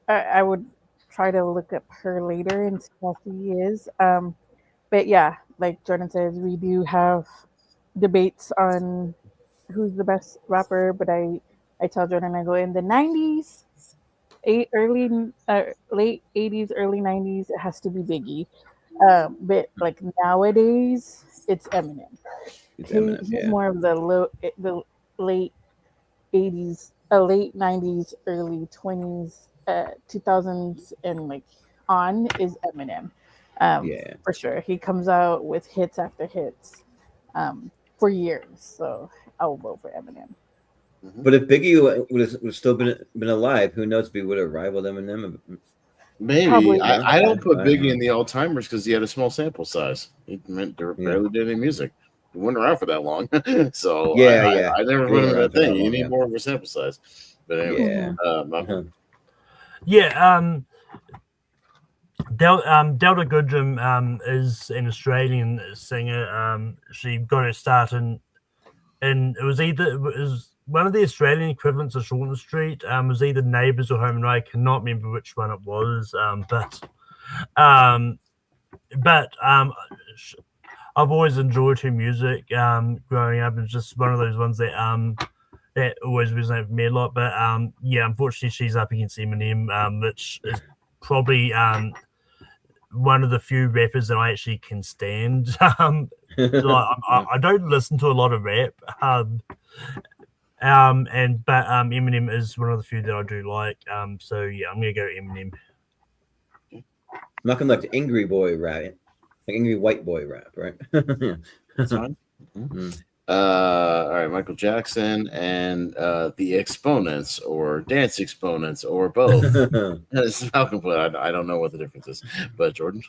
I would try to look up her later and see how she is. But yeah, like Jordan says, we do have debates on who's the best rapper. But I tell Jordan I go in the 90s, late 80s, early 90s. It has to be Biggie. But like nowadays, it's Eminem. He's more of the late 80s, late 90s, early 20s, 2000s, and like on is Eminem. Yeah, for sure. He comes out with hits after hits for years. So I'll vote for Eminem. But if Biggie would have still been alive, who knows if he would have rivaled Eminem? Maybe. I don't put Biggie in the all timers because he had a small sample size. He barely did any music. He wasn't around for that long. So yeah, I never put him in that thing. You need more of a sample size. But anyway, Delta Goodrum is an Australian singer. She got her start in it was one of the Australian equivalents of Shorten Street. Was either Neighbours or Home and Away. I cannot remember which one it was. But I've always enjoyed her music growing up. It's just one of those ones that that always resonated with me a lot. But yeah, unfortunately, she's up against Eminem, which is probably one of the few rappers that I actually can stand. I don't listen to a lot of rap, but Eminem is one of the few that I do like. So yeah, I'm gonna go Eminem. Malcolm like the angry boy rap, like angry white boy rap, right? Yeah. That's fine. All right, Michael Jackson and the Exponents, or Dance Exponents, or both. This is Malcolm, but I don't know what the difference is. But Jordan,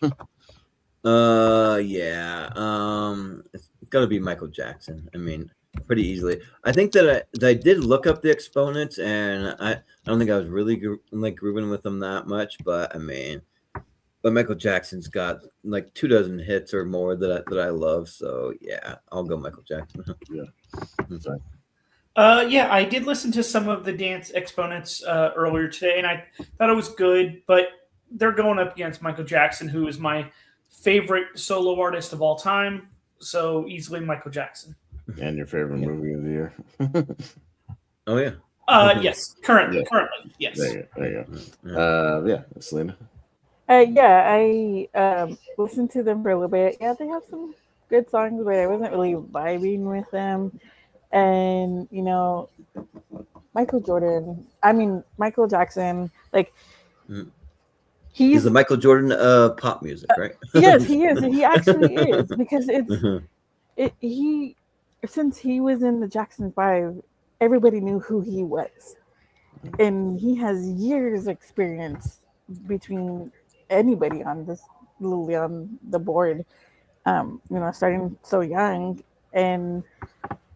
Yeah, it's got to be Michael Jackson. I mean, pretty easily. I think that I did look up the Exponents, and I don't think I was really grooving with them that much. But I mean, but Michael Jackson's got like 24 hits or more that I love. So yeah, I'll go Michael Jackson. yeah, that's right. Yeah, I did listen to some of the Dance Exponents earlier today, and I thought it was good, but they're going up against Michael Jackson, who is my favorite solo artist of all time. So easily Michael Jackson. And your favorite movie of the year? Oh yeah. Yes, currently, yes. There you go. Yeah, Selena. Yeah, I listened to them for a little bit. Yeah, they have some good songs, but I wasn't really vibing with them. And Michael Jackson, like he's the Michael Jordan of pop music, right? Yes, he is. He actually is, because since he was in the Jackson 5, everybody knew who he was, and he has years experience between anybody on the board, starting so young, and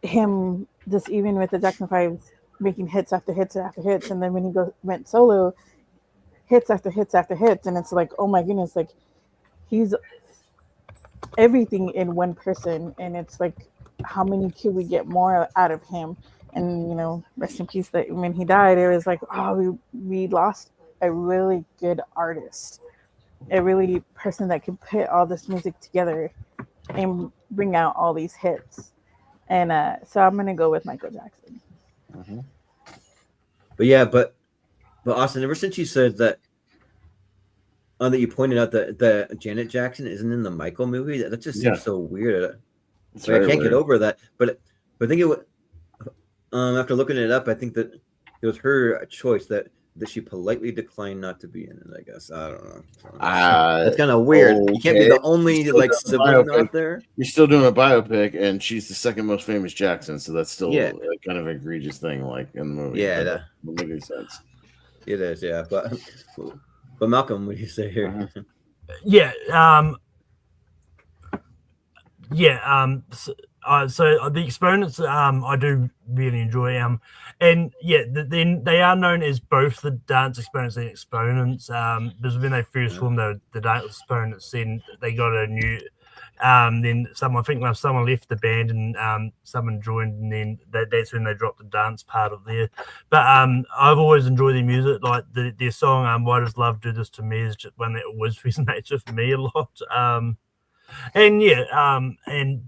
him just even with the Jackson 5 making hits after hits after hits, and then when he went solo, hits after hits after hits, and it's like, oh my goodness, like he's everything in one person, and it's like, how many could we get more out of him? And rest in peace, that when he died, it was like, oh, we lost a really good artist, a really person that could put all this music together and bring out all these hits. And so I'm gonna go with Michael Jackson. Mm-hmm. But Austin, ever since you said that that you pointed out that Janet Jackson isn't in the Michael movie, that just seems so weird. I can't get over that. But I think it was after looking it up, I think that it was her choice that she politely declined not to be in it. I guess I don't know. That's kind of weird. Okay. You can't be the only sibling out there. You're still doing a biopic, and she's the second most famous Jackson, so that's still kind of an egregious thing, like in the movie. Yeah, that doesn't make sense. It is, yeah. But Malcolm, what do you say here? So the Exponents, I do really enjoy. And then they are known as both the Dance Exponents and Exponents. Because when they first formed the Dance Exponents, then they got a new. Then someone left the band and someone joined, and then that's when they dropped the dance part of there. But I've always enjoyed their music. Like their song "Why Does Love Do This to Me" is just one that always resonates with me a lot.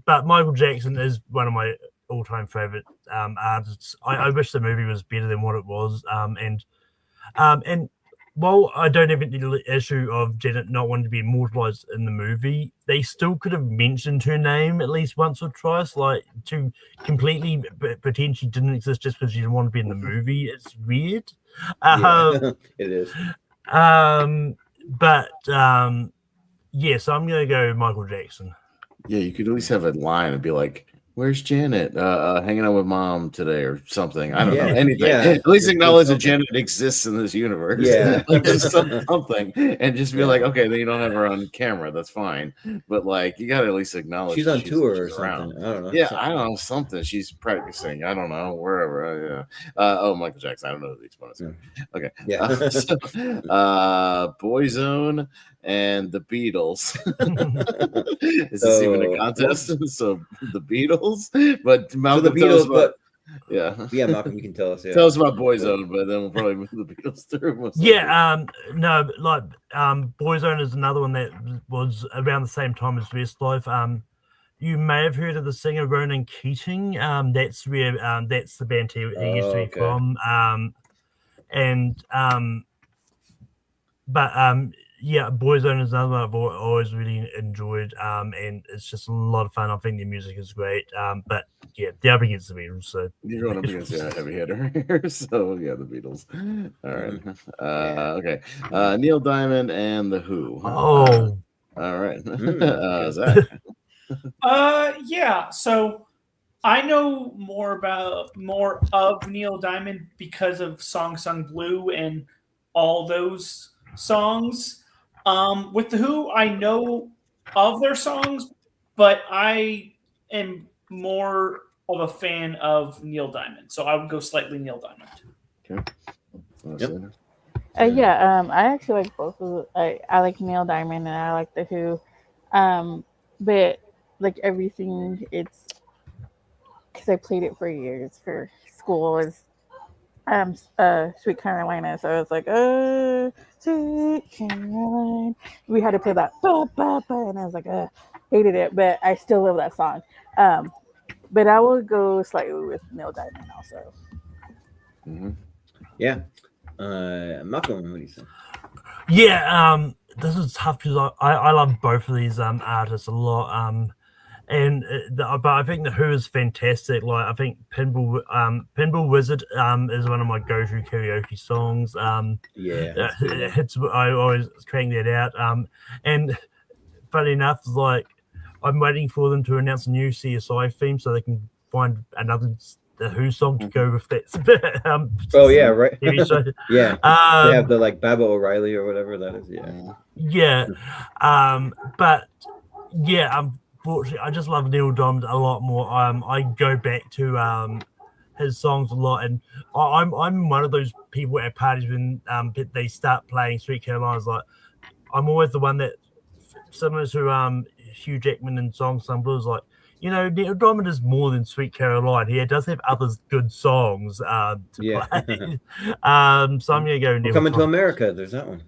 But Michael Jackson is one of my all-time favorite artists. I wish the movie was better than what it was. And while I don't have the issue of Janet not wanting to be immortalized in the movie, they still could have mentioned her name at least once or twice, like to completely pretend she didn't exist just because she didn't want to be in the movie. It's weird. It is. So I'm gonna go Michael Jackson. Yeah, you could at least have a line and be like, "Where's Janet? Hanging out with mom today," or something. I don't know, anything. Yeah. At least acknowledge that Janet exists in this universe. Yeah, like just something, and just be like, okay, then you don't have her on camera. That's fine. But like, you got to at least acknowledge she's on tour or something. I don't know. Yeah, I don't know, something. She's practicing. I don't know, wherever. Michael Jackson. I don't know who the Exponents are. Okay. Yeah. Boyzone and the Beatles. Is this even a contest? So the Beatles, but Malcolm, the Beatles, Malcolm, you can tell us. Yeah. Tell us about Boyzone, but then we'll probably move the Beatles through. Boyzone is another one that was around the same time as Westlife. you may have heard of the singer Ronan Keating. That's the band he used to be okay. from. Yeah, Boyzone is another one I've always really enjoyed, and it's just a lot of fun. I think their music is great, but yeah, they're up against the Beatles, so You're going up against a heavy hitter here. So yeah, the Beatles. All right. Okay. Neil Diamond and the Who. Oh, all right. Okay. Zach. Yeah. So I know more of Neil Diamond because of Song Sung Blue and all those songs. With the Who, I know of their songs, but I am more of a fan of Neil Diamond, so I would go slightly Neil Diamond. Okay. I actually like both of the, I like Neil Diamond and I like the Who, but like everything, it's because I played it for years for school is Sweet Carolina, so I was like Sweet Caroline. We had to play that ba, ba, ba, and I was like hated it, but I still love that song. But I will go slightly with Neil Diamond also. Yeah. Malcolm, what do you say? yeah. This is tough because I love both of these artists a lot. But I think the Who is fantastic. Like I think Pinball Wizard is one of my go-to karaoke songs. Yeah, I always crank that out. And funny enough, like I'm waiting for them to announce a new CSI theme so they can find another the Who song to go with that. Oh yeah, right. TV show. Yeah, they have the like Baba O'Reilly or whatever that is. Yeah. But yeah, unfortunately, I just love Neil Diamond a lot more. I go back to his songs a lot, and I'm one of those people at parties when they start playing Sweet Carolina's. Like I'm always the one that, similar to Hugh Jackman in Song Sung Blues, like Neil Diamond is more than Sweet Caroline. He does have other good songs to play. So I'm gonna go Neil. Coming to America, there's that one.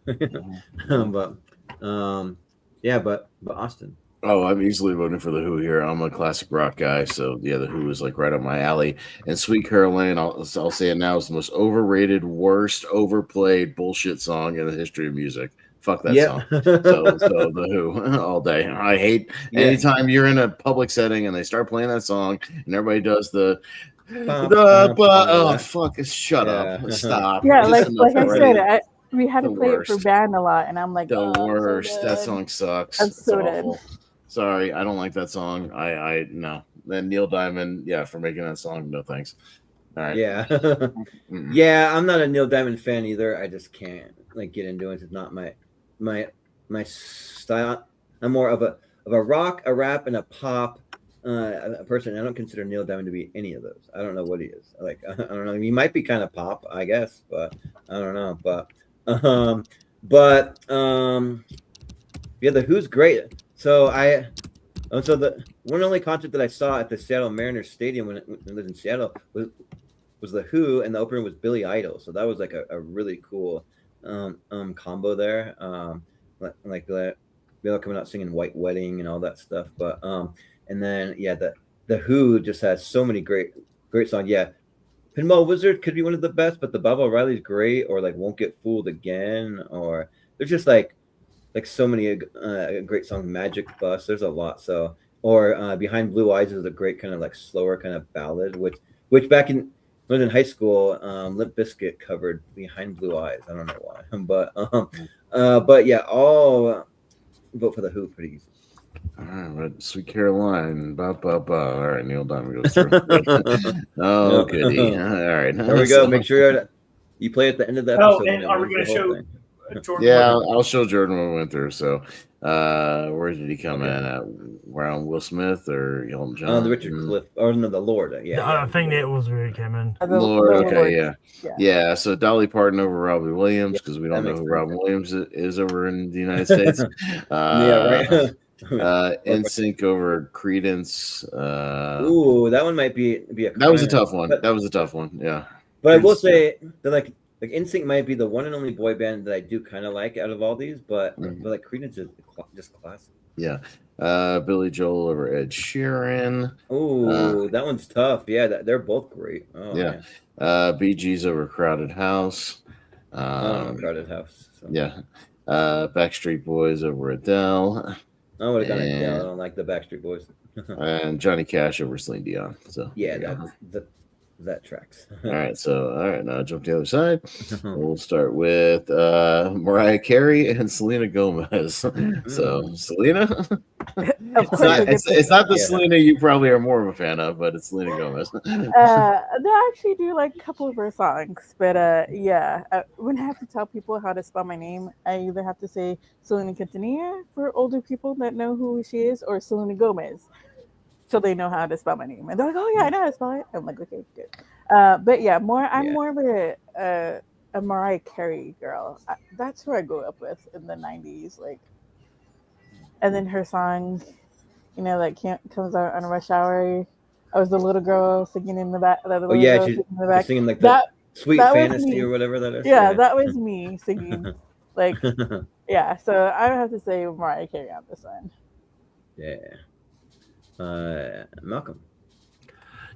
but Austin. Oh, I'm easily voting for the Who here. I'm a classic rock guy, so yeah, the Who is like right up my alley. And Sweet Caroline, I'll say it now, is the most overrated, worst, overplayed bullshit song in the history of music. Fuck that song. So the Who all day. I hate anytime you're in a public setting and they start playing that song and everybody does the fuck, shut up, stop. Yeah, like I said, we had to play it for band a lot, and I'm like, the worst. That song sucks. I'm so dead. Sorry, I don't like that song. I no. Then Neil Diamond, for making that song, no thanks. All right. Yeah. Yeah, I'm not a Neil Diamond fan either. I just can't like get into it. It's not my style. I'm more of a rock, a rap, and a pop a person. I don't consider Neil Diamond to be any of those. I don't know what he is. Like I don't know. He might be kind of pop, I guess, but I don't know. Yeah, the Who's great. So the one only concert that I saw at the Seattle Mariners Stadium when I lived in Seattle was the Who, and the opener was Billy Idol. So that was like a really cool combo there. Like the Bill coming out singing White Wedding and all that stuff. But and then the Who just has so many great songs. Yeah, Pinball Wizard could be one of the best, but the Baba O'Reilly's great, or like Won't Get Fooled Again, or there's just like so many great songs. Magic Bus, there's a lot. So or Behind Blue Eyes is a great kind of like slower kind of ballad, which back in when I was in high school, Limp Bizkit covered Behind Blue Eyes. I don't know why, but yeah, all vote for the Who pretty easy. All right, but Sweet Caroline, All right, Neil Diamond goes through. Oh, goody. All right, there we go. Make sure you play at the end of the episode. And are we going to show Jordan? Yeah, I'll show Jordan what we went through. So, where did he come in at? Around Will Smith or Elton John? The Richard Cliff, or no, the Lord. I think that was where he came in. Lord, okay, yeah. So Dolly Parton over Robbie Williams because we don't know who Robin Williams is over in the United States. Right. NSYNC over Credence. Ooh, that one might be a. That was a tough one. That was a tough one. Yeah. But I will say that like NSYNC might be the one and only boy band that I do kind of like out of all these, but like Credence is just classic. Yeah. Billy Joel over Ed Sheeran. Oh, that one's tough. Yeah, they're both great. Oh, Yeah. man. Bee Gees over Crowded House. Crowded House. So. Yeah. Backstreet Boys over Adele. I would have gone Adele. I And, don't like the Backstreet Boys. and Johnny Cash over Celine Dion. So Yeah, there you go. that tracks. All right, now jump to the other side. We'll start with Mariah Carey and Selena Gomez. So Selena, Of course, it's not the Yeah. Selena you probably are more of a fan of, but it's Selena Gomez. I actually do like a couple of her songs, but yeah, when I have to tell people how to spell my name, I either have to say Selena Quintanilla for older people that know who she is, or Selena Gomez, so they know how to spell my name. And they're like, "Oh yeah, I know how to spell it." I'm like, "Okay, good." But yeah, I'm more of a Mariah Carey girl. That's who I grew up with in the '90s, like. And then her song, like comes out on Rush Hour. I was the little girl singing in the back. Oh yeah, she's singing like that. Sweet that was Fantasy me. or whatever that is. Yeah, that was me singing. Like, yeah. So I would have to say Mariah Carey on this one. Yeah. Malcolm.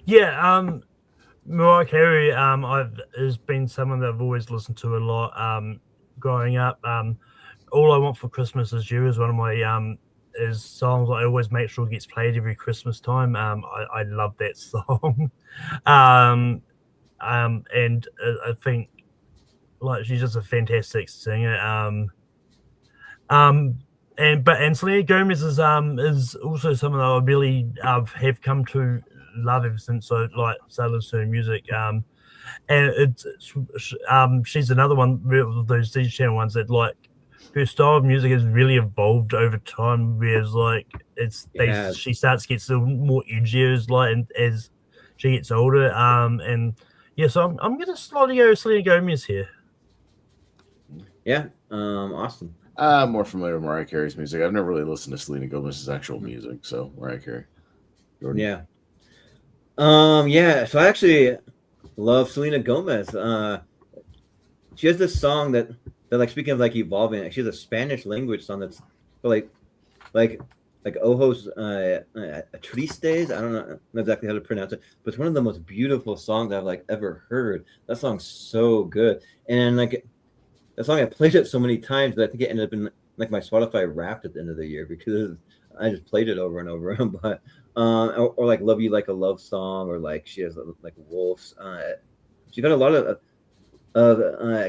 Yeah, Mariah Carey, has been someone that I've always listened to a lot. Growing up, All I Want for Christmas Is You is one of my is songs I always make sure gets played every Christmas time. I love that song. And I think like she's just a fantastic singer. And Selena Gomez is also someone that I really have come to love ever since I started listening to music. And she's another one of those DJ channel ones that her style of music has really evolved over time. Whereas she starts to get still more edgier as she gets older. And yeah, so I'm gonna slightly go Selena Gomez here. Yeah, Austin. I'm more familiar with Mariah Carey's music. I've never really listened to Selena Gomez's actual music, so Mariah Carey. Jordan? Yeah. Yeah. So I actually love Selena Gomez. She has this song that like speaking of like evolving. She has a Spanish language song that's like Ojos Tristes. I don't know exactly how to pronounce it, but it's one of the most beautiful songs I've ever heard. That song's so good, and that song I played it so many times that I think it ended up in my Spotify Wrapped at the end of the year because I just played it over and over. But or like Love You Like a Love Song, or she has Wolves. She got a lot of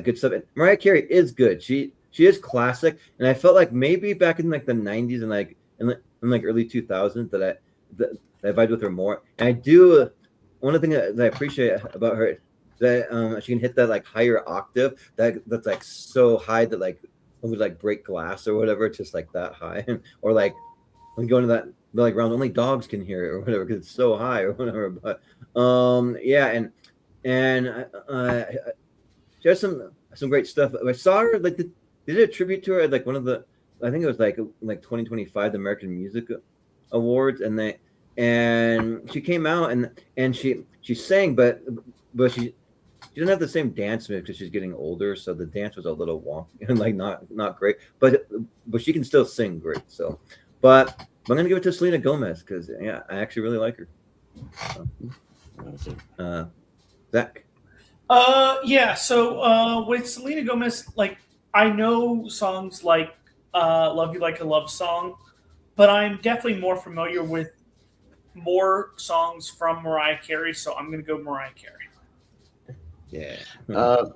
good stuff. And Mariah Carey is good. She is classic, and I felt like maybe back in the 90s and in early 2000s that I vibed with her more. And I do one of the things that I appreciate about her that she can hit that higher octave that's so high that it would break glass or whatever. It's just that high, or when going to that round only dogs can hear it or whatever because it's so high or whatever. But yeah, and she has some great stuff. I saw her they did a tribute to her at one of the, I think it was like 2025 the American Music Awards, and she came out and she sang, but she didn't have the same dance move because she's getting older, so the dance was a little wonky and not great. But she can still sing great. So, but I'm gonna give it to Selena Gomez because I actually really like her. So, Zach. Yeah. So with Selena Gomez, I know songs like "Love You Like a Love Song," but I'm definitely more familiar with more songs from Mariah Carey. So I'm gonna go Mariah Carey. Yeah.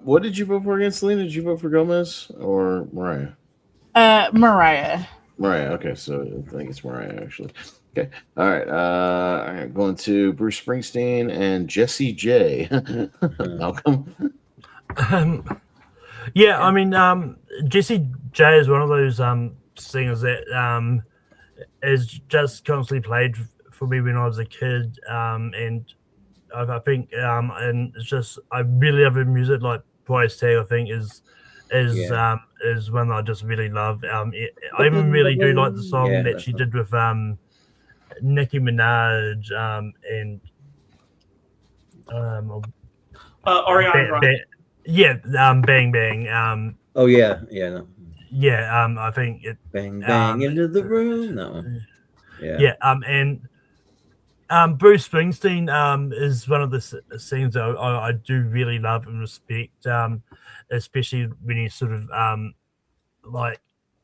What did you vote for against Selena? Did you vote for Gomez or Mariah? Mariah. Mariah. Okay, so I think it's Mariah actually. Okay. All right. All right. Going to Bruce Springsteen and Jessie J. Malcolm. Yeah, I mean, Jessie J is one of those singers that is just constantly played for me when I was a kid, and I think and it's just I really love her music. Like Price Tag, I think is one that I just really love. I even really do like the song that she did with Nicki Minaj and Ariana Grande. Bang Bang. Oh yeah, yeah. No. yeah, I think it. Bang bang into the room. No. Yeah. Yeah, and Bruce Springsteen is one of the singers I do really love and respect, especially when he sort of like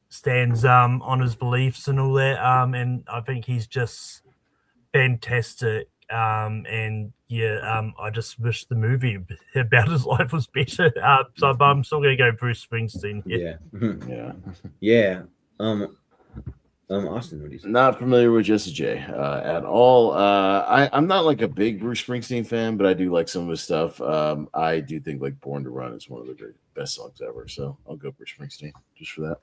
stands on his beliefs and all that. And I think he's just fantastic. And yeah, I just wish the movie about his life was better. So but I'm still gonna go Bruce Springsteen. Yeah. Yeah. Yeah. Austin, what do you say? Not familiar with Jesse J at all. I'm not like a big Bruce Springsteen fan, but I do like some of his stuff. I do think like Born to Run is one of the best songs ever. So I'll go Bruce Springsteen just for that.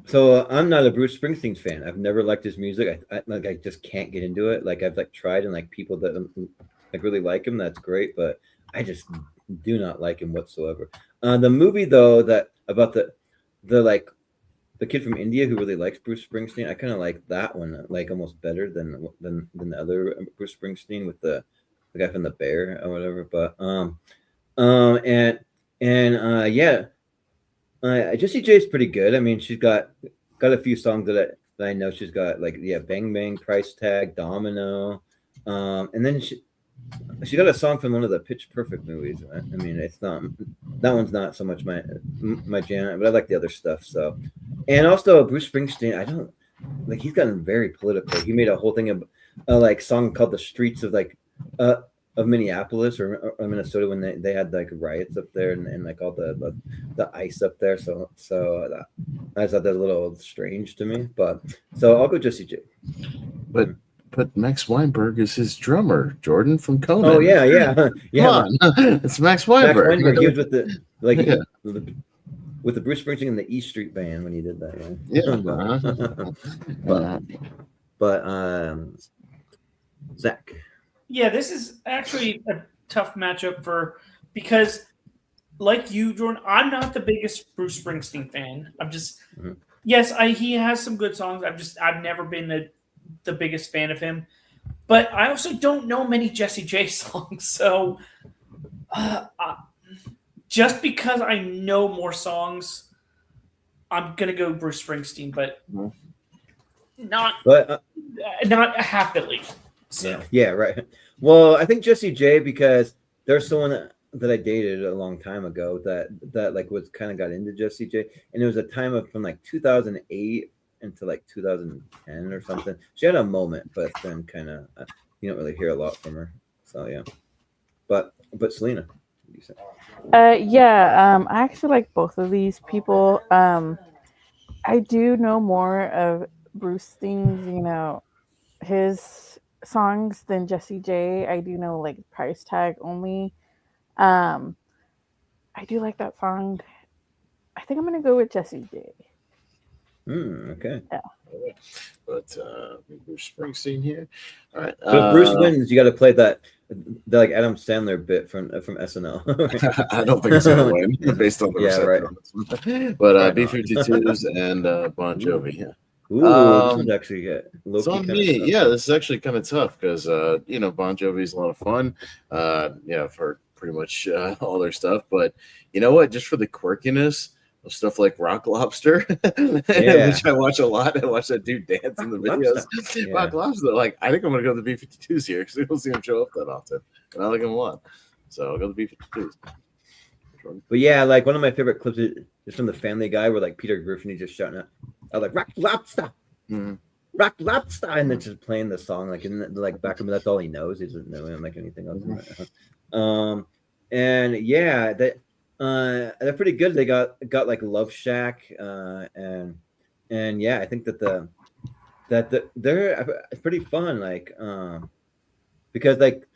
So I'm not a Bruce Springsteen fan. I've never liked his music. I just can't get into it. Like I've like tried, and like people that like really like him, that's great, but I just do not like him whatsoever. The movie though, that about the like the kid from India who really likes Bruce Springsteen, I kind of like that one, like almost better than the other Bruce Springsteen with the guy from the Bear or whatever. But yeah. Jessie J is pretty good. I mean, she's got a few songs that I know. She's got like Bang Bang, Price Tag, Domino, and then she got a song from one of the Pitch Perfect movies. I mean, it's not that one's not so much my jam, but I like the other stuff. So, and also Bruce Springsteen, I don't like. He's gotten very political. He made a whole thing of like song called "The Streets of of Minneapolis or Minnesota" when they had like riots up there and like all the ice up there. So I thought that was a little strange to me. But so I'll go Jessie J. But Max Weinberg is his drummer, Jordan from Conan. Oh yeah. Come on. It's Max Weinberg. Max Weinberg. He was with the with the Bruce Springsteen and the E Street Band when he did that. Yeah. But Zach. Yeah, this is actually a tough matchup because, like you, Jordan, I'm not the biggest Bruce Springsteen fan. I'm just, yes, he has some good songs. I've never been the biggest fan of him, but I also don't know many Jessie J songs. So, just because I know more songs, I'm gonna go Bruce Springsteen, but not happily. So. Yeah, right. Well, I think Jessie J, because there's someone that I dated a long time ago that like was kind of got into Jessie J, and it was a time of from like 2008 until like 2010 or something. She had a moment, but then kind of you don't really hear a lot from her. So yeah, but Selena, what do you say? I actually like both of these people. I do know more of Bruce Springsteen's, his songs than Jessie J. I do know like Price Tag only. I do like that song. I think I'm gonna go with Jessie J. Okay. Yeah. But Bruce Springsteen here. All right. So if Bruce wins, you got to play the like Adam Sandler bit from SNL. I don't think it's gonna win based on the reception right. on this one. But B-52s and Bon Jovi. Yeah. Ooh, this one's actually it's on me. Yeah, this is actually kind of tough because Bon Jovi is a lot of fun. I've heard pretty much all their stuff, but you know what? Just for the quirkiness of stuff like Rock Lobster, which I watch a lot. I watch that dude dance in the videos. Yeah. Rock Lobster, like I think I'm gonna go to the B-52s here because we don't see him show up that often, and I like him a lot. So I'll go to the B-52s. But yeah, like one of my favorite clips is from the Family Guy where like Peter Griffin is just shouting out, I was like Rock Lobster, Rock Lobster, and then just playing the song like in the, like back of him. That's all he knows. He doesn't know him like anything else. And yeah, they're pretty good. They got like Love Shack, and yeah, I think that they're pretty fun. Like because like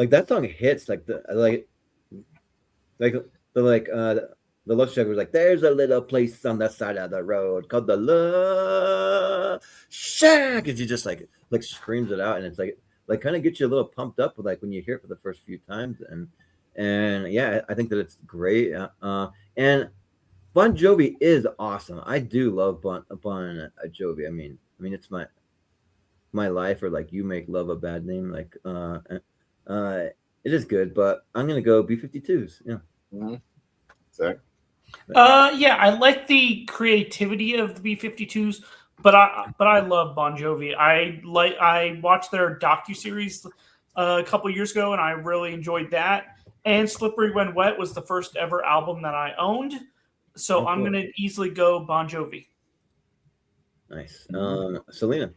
that song hits the Love Shack was like, there's a little place on the side of the road called the Love Shack, and she just like screams it out, and it's like kind of gets you a little pumped up with like when you hear it for the first few times, and yeah, I think that it's great. And Bon Jovi is awesome. I do love Bon Jovi. I mean it's my life, or like You Make Love a Bad Name. Like it is good, but I'm gonna go B-52s. Yeah. Zach? Yeah, I like the creativity of the B-52s, but I love Bon Jovi. I watched their docuseries a couple years ago, and I really enjoyed that. And Slippery When Wet was the first ever album that I owned, so I'm cool. gonna easily go Bon Jovi. Nice. Selena.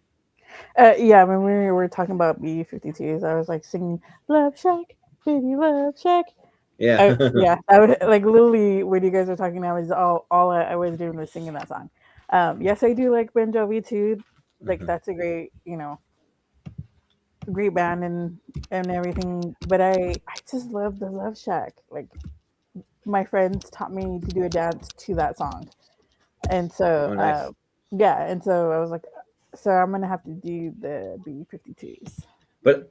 Yeah, when we were talking about B-52s, I was like singing "Love Shack, Baby Love Shack." Yeah. Yeah, I would like literally when you guys were talking, I was all I was doing was singing that song. Yes, I do like Bon Jovi too. Like Mhm. that's a great, great band and everything. But I just love the Love Shack. Like my friends taught me to do a dance to that song, and so Oh, nice. yeah, and so I was like, so I'm gonna have to do the B-52s. But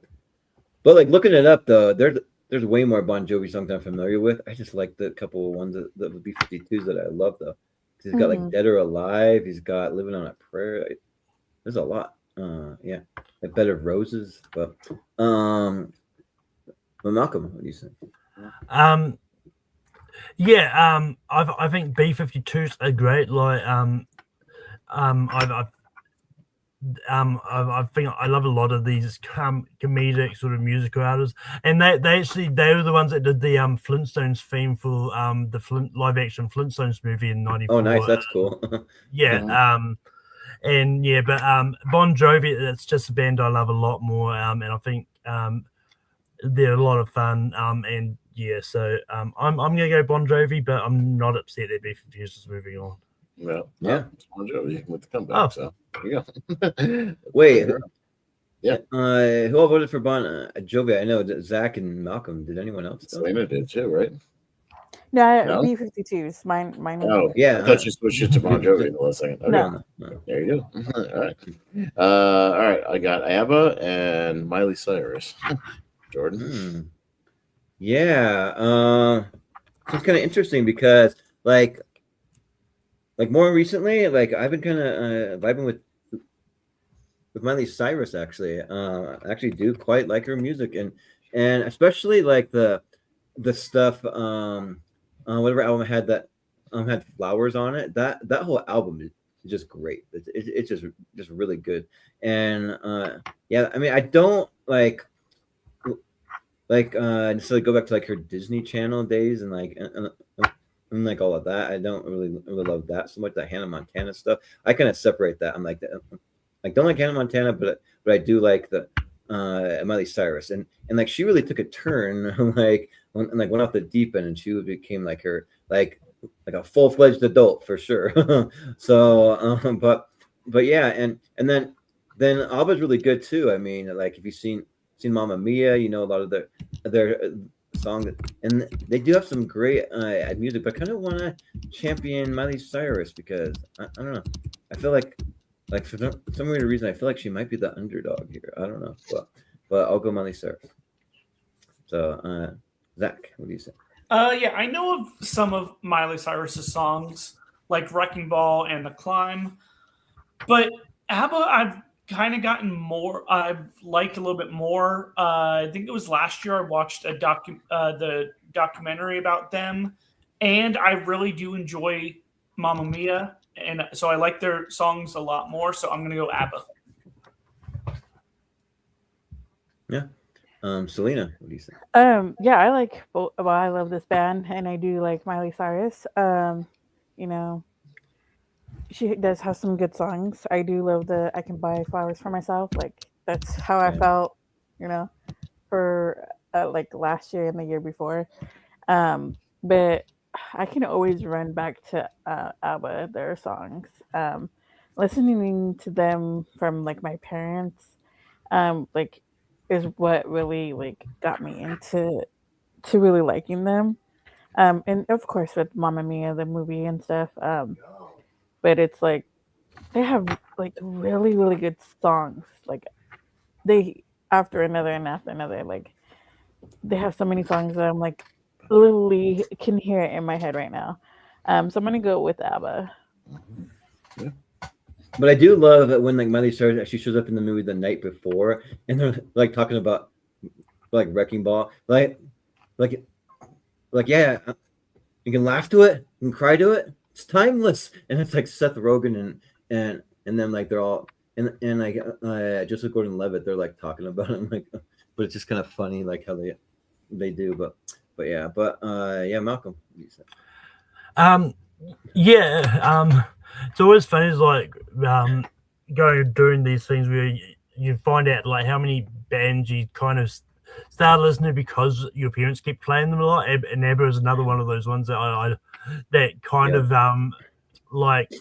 like looking it up though, there's way more Bon Jovi songs I'm familiar with. I just like the couple of ones that would be 52s that I love though. He's got like Dead or Alive. He's got Living on a Prayer. There's a lot. Yeah, a Bed of Roses. But well, Malcolm, what do you think? Yeah, I think B-52s are great. Like, I think I love a lot of these comedic sort of musical artists, and they were the ones that did the Flintstones theme for the live action Flintstones movie in '94. Oh, nice, that's cool. Yeah, and yeah, but Bon Jovi, it's just a band I love a lot more, and I think they're a lot of fun, and yeah, so I'm gonna go Bon Jovi, but I'm not upset that B-52s is moving on. Well, Yeah. it's Bon Jovi with the comeback. Oh. So there you go. Wait, Yeah. who all voted for Bon Jovi? I know Zach and Malcolm. Did anyone else? Selena did too, right? No, B-52s. Mine. Oh, Yeah, I thought you switched it to Bon Jovi in the last second. Okay. No. There you go. All right. I got ABBA and Miley Cyrus. Jordan. Yeah. It's kind of interesting because like more recently, like I've been kind of vibing with Miley Cyrus actually. I actually do quite like her music and especially like the stuff whatever album had that had flowers on it. That whole album is just great. It's just really good. And yeah, I mean I don't like necessarily go back to like her Disney Channel days and like and like all of that. I don't really love that so much. That Hannah Montana stuff. I kind of separate that. I'm like don't like Hannah Montana, but I do like the Miley Cyrus and like she really took a turn like went off the deep end and she became like her like a full-fledged adult for sure. So but yeah, and then ABBA's really good too. I mean, like if you've seen Mamma Mia, you know a lot of their songs, and they do have some great music. But I kind of want to champion Miley Cyrus because I don't know. I feel like for some weird reason, I feel like she might be the underdog here. I don't know, but I'll go Miley Cyrus. So Zach, what do you say? Yeah, I know of some of Miley Cyrus's songs like Wrecking Ball and The Climb, but ABBA I've kind of gotten more. I've liked a little bit more. I think it was last year I watched the documentary about them, and I really do enjoy Mamma Mia, and so I like their songs a lot more. So I'm gonna go ABBA. Yeah. Selena, what do you think? Yeah, I like both. Well, I love this band, and I do like Miley Cyrus. You know, she does have some good songs. I do love the "I Can Buy Flowers for Myself." Like that's how I felt, for like last year and the year before. But I can always run back to ABBA, their songs. Listening to them from like my parents, like is what really like got me into really liking them. And of course with Mamma Mia, the movie and stuff. But it's like they have like really, really good songs. Like they after another and after another. Like they have so many songs that I'm like literally can hear it in my head right now. So I'm gonna go with ABBA. Yeah. But I do love that when like Miley Cyrus actually shows up in the movie the night before, and they're like talking about like Wrecking Ball, like yeah, You can laugh to it, you can cry to it. It's timeless. And it's like Seth Rogen and then like they're all and like Joseph Gordon-Levitt, they're like talking about it. I'm like, but it's just kind of funny like how they do. But yeah, Malcolm. What do you say? It's always funny. Is like going doing these things where you find out like how many bands you kind of started listening to because your parents keep playing them a lot. And ABBA is another one of those ones that I that kind of like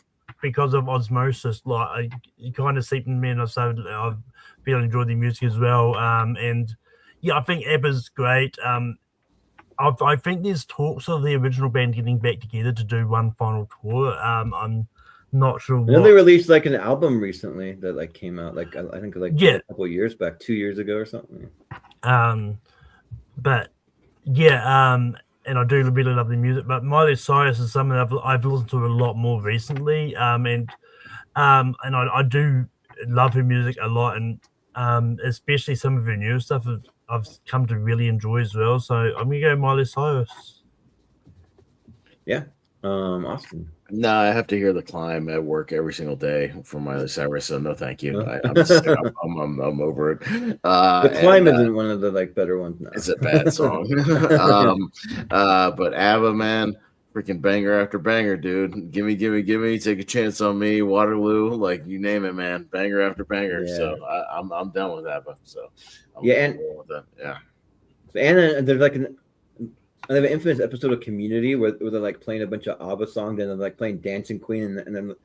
because of osmosis, like it kind of seeped in me, and I've been enjoying the music as well. And yeah, I think ABBA's great. I think there's talks of the original band getting back together to do one final tour. I'm not sure. I know they released like an album recently that like came out like I think like a couple of years back, 2 years ago or something. But yeah, and I do really love the music. But Miley Cyrus is something I've listened to a lot more recently. And I do love her music a lot, and especially some of her new stuff I've come to really enjoy as well. So I'm gonna go Miley Cyrus. Yeah. Austin. No, I have to hear The Climb at work every single day from Miley Cyrus, so no thank you. I'm over it. The Climb isn't one of the like better ones. No. It's a bad song. But ABBA, man, freaking banger after banger, dude. Gimme, take a chance on me, Waterloo, like you name it, man. Banger after banger. Yeah. So I'm done with ABBA. So and there's like they have an infamous episode of Community where they're like playing a bunch of ABBA songs and they're like playing Dancing Queen and then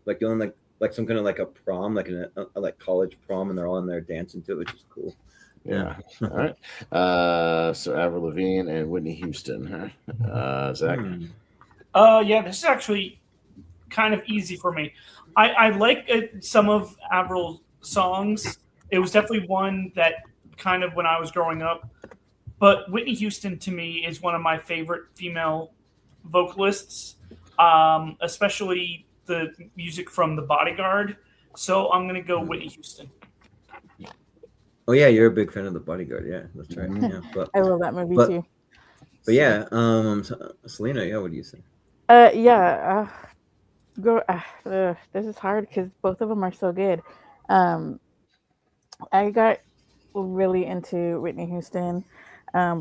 like doing like some kind of like a prom, like a like college prom, and they're all in there dancing to it, which is cool. Yeah. All right. So Avril Lavigne and Whitney Houston, huh? Zach. Yeah, this is actually kind of easy for me. I like some of Avril's songs. It was definitely one that kind of when I was growing up. But Whitney Houston, to me, is one of my favorite female vocalists, especially the music from The Bodyguard. So I'm going to go Whitney Houston. Oh, yeah, you're a big fan of The Bodyguard. Yeah, that's right. Yeah, I love that movie, too. But yeah, Selena, yeah, what do you say? This is hard because both of them are so good. I got really into Whitney Houston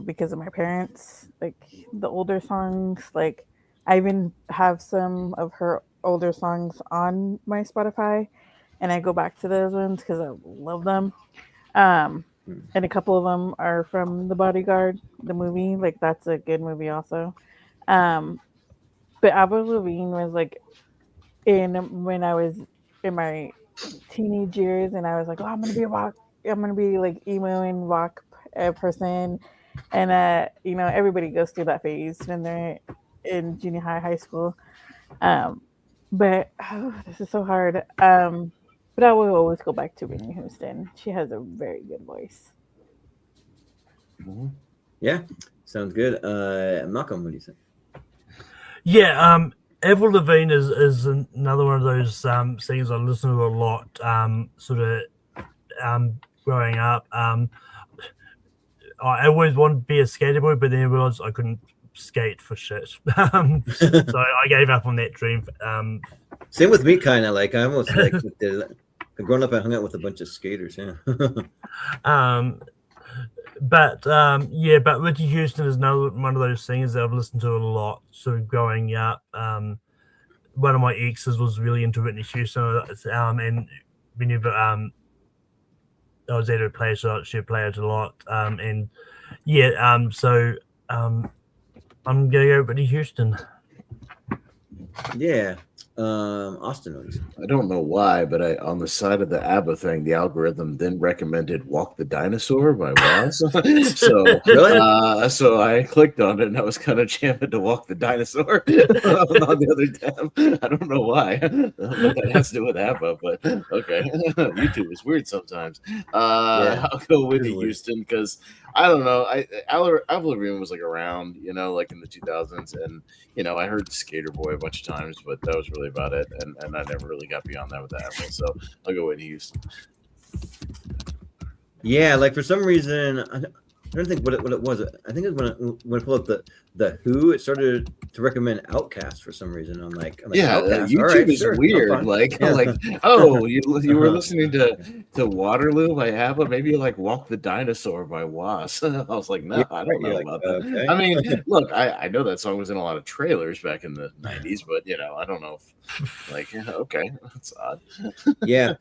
because of my parents, like the older songs. Like I even have some of her older songs on my Spotify, and I go back to those ones because I love them. And a couple of them are from The Bodyguard, the movie. Like that's a good movie also. But Avril Lavigne was like when I was in my teenage years, and I was like, oh, I'm gonna be like emo and rock person, and everybody goes through that phase when they're in junior high school. But this is so hard. But I will always go back to Whitney Houston. She has a very good voice. Yeah, sounds good. Malcolm, what do you say? Yeah, Avril Lavigne is another one of those singers I listen to a lot. Growing up, I always wanted to be a skater boy, but then I realized I couldn't skate for shit. So I gave up on that dream. Same with me, kind of like I almost like growing up, I hung out with a bunch of skaters. Yeah. But Whitney Houston is another one of those singers that I've listened to a lot. Sort of growing up, one of my exes was really into Whitney Houston, and whenever I was at her place, she'd play it a lot. I'm gonna go Whitney Houston. Yeah. Austin. I don't know why, but on the side of the ABBA thing, the algorithm then recommended "Walk the Dinosaur" by Waz. So I clicked on it, and I was kind of jamming to "Walk the Dinosaur" on the other tab. I don't know why. I don't know what that has to do with ABBA, but okay. YouTube is weird sometimes. I'll go with Houston because I don't know. Avril Lavigne was like around, like in the 2000s, and I heard Skater Boy a bunch of times, but that was really about it, and I never really got beyond that with Avril. So I'll go with Houston. Yeah, like for some reason, I don't think what it was. I think it was when I pulled up the Who, it started to recommend Outkast for some reason. I'm like Yeah, Outkast. YouTube All right, is sure, no weird. problem. Like, Yeah. like, oh, you were Uh-huh. listening to Waterloo by ABBA. Maybe you like Walk the Dinosaur by Was. I was like, no, Yeah, I right. don't You're know like, about that. okay. I mean, look, I know that song was in a lot of trailers back in the '90s, but I don't know if like, okay, that's odd. Yeah.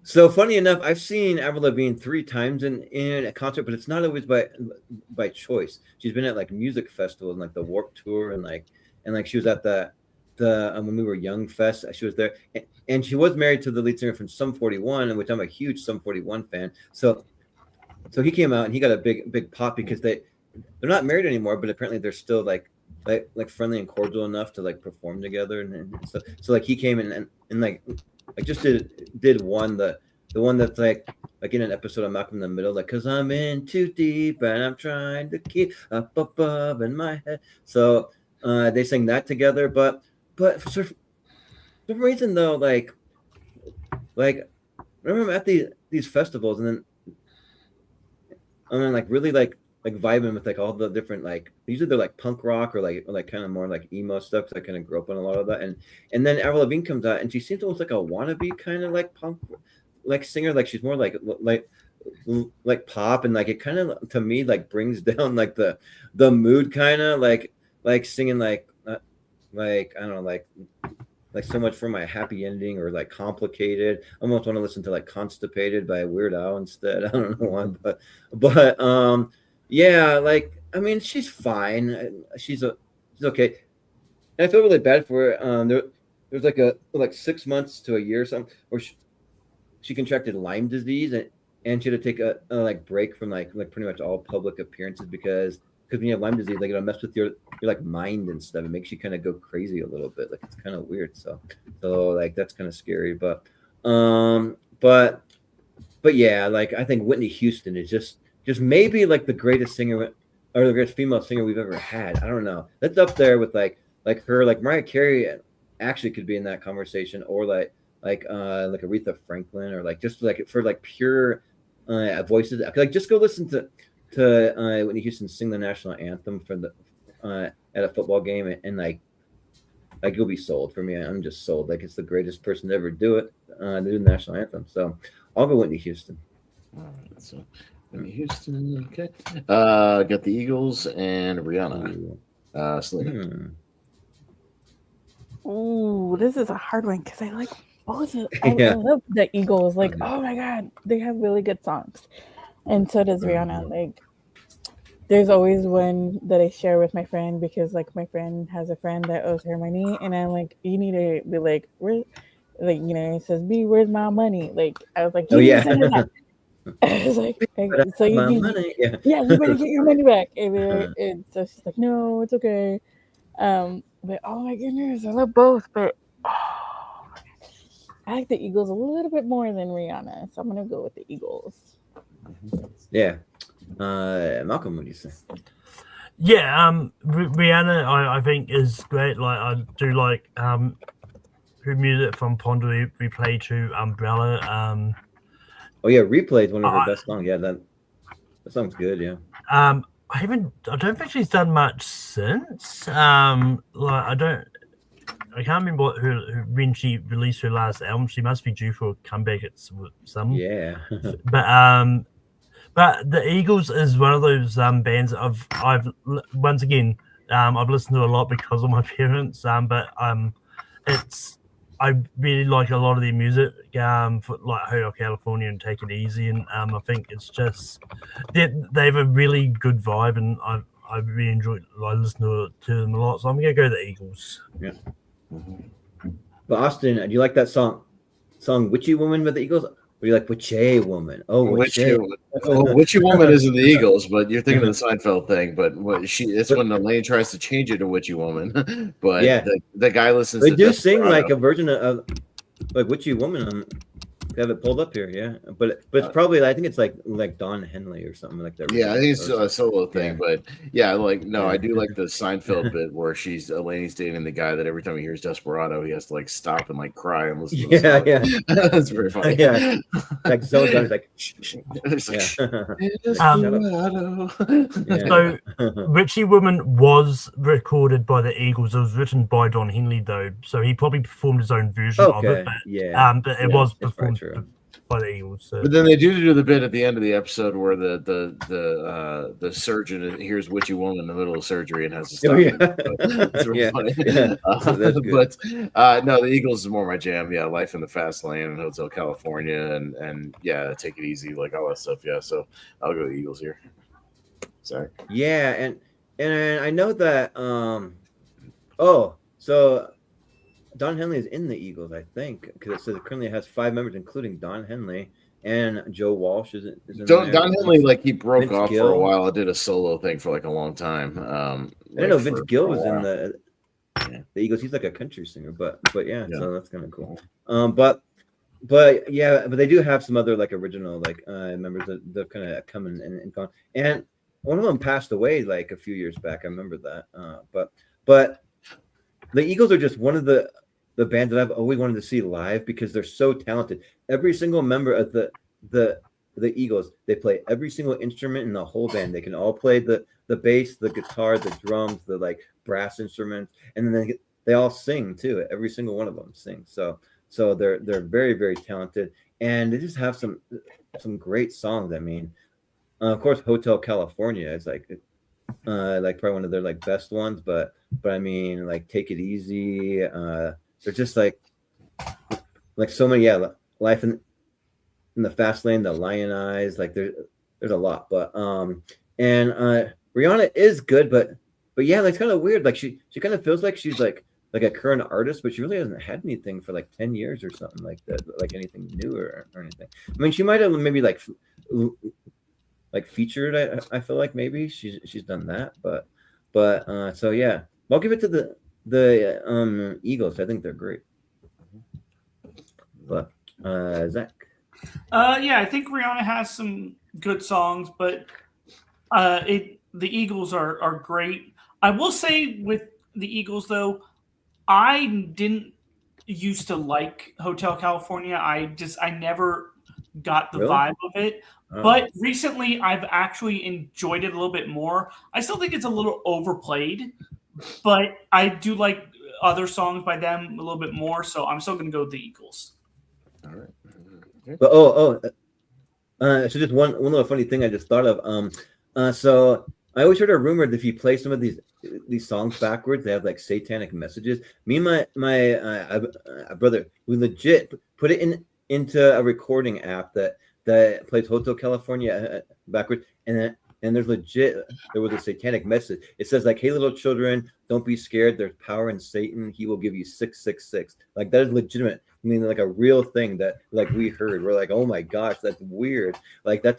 So funny enough, I've seen Avril Lavigne 3 times in a concert, but it's not always by choice. She's been at like music festivals and like the Warped Tour and like she was at the when we were young fest. She was there, and she was married to the lead singer from Sum 41, which I'm a huge Sum 41 fan. So he came out and he got a big pop because they're not married anymore, but apparently they're still like friendly and cordial enough to like perform together and stuff. So like he came in and like just did one the one that's like in an episode of Malcolm in the Middle, like, cause I'm in too deep and I'm trying to keep up above in my head. So they sang that together, but for some reason though, like I remember at these festivals and then like really like vibing with like all the different like usually they're like punk rock or like kind of more like emo stuff because I kind of grew up on a lot of that and then Avril Lavigne comes out and she seems almost like a wannabe kind of like punk like singer, like she's more like pop and like it kind of to me like brings down like the mood kind of like singing like I don't know like so much for my happy ending or like complicated. I almost want to listen to like Constipated by Weird Al instead. I don't know why, but yeah, like I mean she's fine. She's okay. And I feel really bad for her. There's like 6 months to a year or something where she contracted Lyme disease and she had to take a like break from like pretty much all public appearances because when you have Lyme disease, like it'll mess with your like mind and stuff. It makes you kind of go crazy a little bit. Like it's kind of weird. So like that's kind of scary. But yeah, like I think Whitney Houston is just maybe like the greatest singer or the greatest female singer we've ever had. I don't know. That's up there with like her, like Mariah Carey actually could be in that conversation, or like Aretha Franklin, or like just like for like pure voices. Like just go listen to Whitney Houston sing the national anthem for the at a football game, and like you'll be sold. For me, I'm just sold. Like it's the greatest person to ever do it, to do the national anthem. So I'll go Whitney Houston. All right, so Whitney Houston, okay. Got the Eagles and Rihanna. Selena. Ooh, this is a hard one because I like both. I love the Eagles. Like, oh my god, they have really good songs, and so does Rihanna. Like, there's always one that I share with my friend because like my friend has a friend that owes her money, and I'm like, you need to be like, where, like it says, "B, where's my money?" Like, I was like, you need to send it back. I was like, so you need, money. Yeah, you better get your money back. And so she's like, no, it's okay. But oh my goodness, I love both, but I like the Eagles a little bit more than Rihanna, so I'm gonna go with the Eagles. Yeah. Malcolm, what do you say? Yeah, Rihanna, I think is great. Like I do like her music from Ponder Replay to Umbrella. Oh yeah, Replay is one of her best songs. Yeah, that song's good. Yeah. I don't think she's done much since. Like I can't remember when she released her last album. She must be due for a comeback at some. Yeah. But the Eagles is one of those bands I've once again I've listened to a lot because of my parents. I really like a lot of their music, for like Hotel California and Take It Easy, and I think it's just they have a really good vibe, and I really enjoy listening to them a lot. So I'm gonna go the Eagles. Yeah. But Austin, do you like that song "Witchy Woman" by the Eagles? Or do you like "Witchy Woman"? Oh, Witchy Woman is in the Eagles, but you're thinking of the Seinfeld thing. But it's when Elaine tries to change it to Witchy Woman. But yeah, the guy listens. They to do Desperado. sing like a version of like "Witchy Woman" have it pulled up here, yeah. But it's probably, I think it's like Don Henley or something like that. Yeah, I think it's a solo thing, Yeah. but yeah, like no, Yeah. I do like the Seinfeld bit where Elaine's dating the guy that every time he hears Desperado, he has to like stop and like cry and listen to the song. Yeah. That's very funny. Yeah. Like Zoe's always like, It's like, Desperado. So Richie Woman was recorded by the Eagles. It was written by Don Henley though, so he probably performed his own version of it. But, but it was performed by the Eagles. So. But then they do the bit at the end of the episode where the surgeon hears Witchy Woman in the middle of surgery and has to stop. That's really funny. That's good. But no, the Eagles is more my jam. Yeah, Life in the Fast Lane and Hotel California and yeah, Take It Easy, like all that stuff. Yeah, so I'll go the Eagles here. Sorry. Yeah, and I know that. So Don Henley is in the Eagles, I think, because it says it currently has 5 members, including Don Henley and Joe Walsh. Is in Don there. Henley, like he broke Vince off Gill. for a while. I did a solo thing for like a long time. I don't know. Vince Gill was in the Eagles. He's like a country singer, but yeah. So that's kind of cool. But they do have some other like original like members that kind of come and gone. And one of them passed away like a few years back. I remember that. But the Eagles are just one of the bands that I've always wanted to see live because they're so talented. Every single member of the Eagles, they play every single instrument in the whole band. They can all play the bass, the guitar, the drums, the like brass instruments, and then they all sing too. Every single one of them sings. So they're very, very talented, and they just have some great songs. I mean, of course, Hotel California is like probably one of their like best ones, but I mean, like Take It Easy. They're just like so many. Yeah, Life in the Fast Lane, the Lion Eyes. Like there's a lot, but Rihanna is good, but yeah, like it's kind of weird. Like she kind of feels like she's like a current artist, but she really hasn't had anything for like 10 years or something like that, like anything new or anything. I mean, she might have maybe like featured. I feel like maybe she's done that, but so yeah, I'll give it to the Eagles. I think they're great. But Zach. Yeah, I think Rihanna has some good songs, but the Eagles are great. I will say with the Eagles though, I didn't used to like Hotel California. I never got the vibe of it. But recently I've actually enjoyed it a little bit more. I still think it's a little overplayed, but I do like other songs by them a little bit more. So I'm still going to go with the Eagles. All right. But so just one little funny thing I just thought of. So I always heard a rumor that if you play some of these songs backwards, they have like satanic messages. Me and my brother, we legit put it into a recording app that plays Hotel California backwards, and there was a satanic message. It says like, "Hey little children, don't be scared. There's power in Satan. He will give you 666." Like that is legitimate. I mean, like a real thing that like we heard. We're like, oh my gosh, that's weird. Like that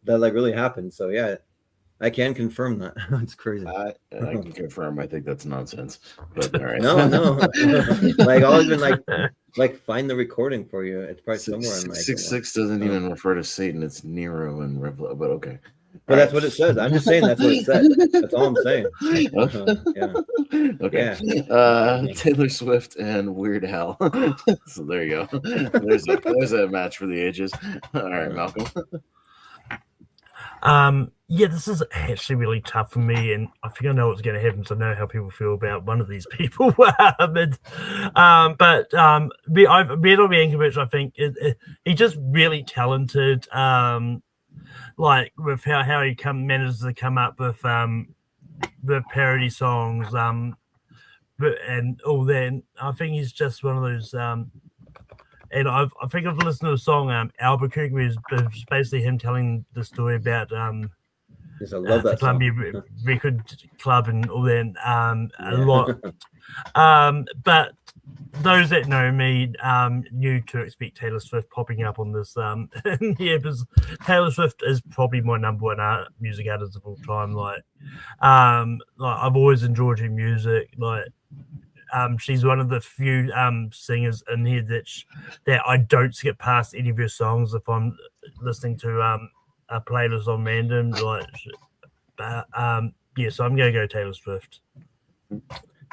like really happened. So yeah, I can confirm that. It's crazy. I can confirm. I think that's nonsense. But all right. No. Like I'll even like find the recording for you. It's probably somewhere in 666 doesn't even refer to Satan. It's Nero and Revla. But okay. But that's what it says. I'm just saying that's what it says. That's all I'm saying. Yeah. Okay. Yeah. Taylor Swift and Weird Al. So there you go. There's a match for the ages. All right, Malcolm. Yeah, this is actually really tough for me, and I think I know what's going to happen, so I know how people feel about one of these people. Beto Yankovic, I think, he's just really talented. Like with how he manages to come up with the parody songs, and all that. I think he's just one of those. And I think I've listened to a song, Albuquerque, which is basically him telling the story about yes, I love that the Columbia Record Club and all that. A lot. But those that know me knew to expect Taylor Swift popping up on this. Yeah, because Taylor Swift is probably my number one music artist of all time. Like I've always enjoyed her music. Like she's one of the few singers in here that I don't skip past any of her songs if I'm listening to a playlist on random. Yeah, so I'm gonna go Taylor Swift.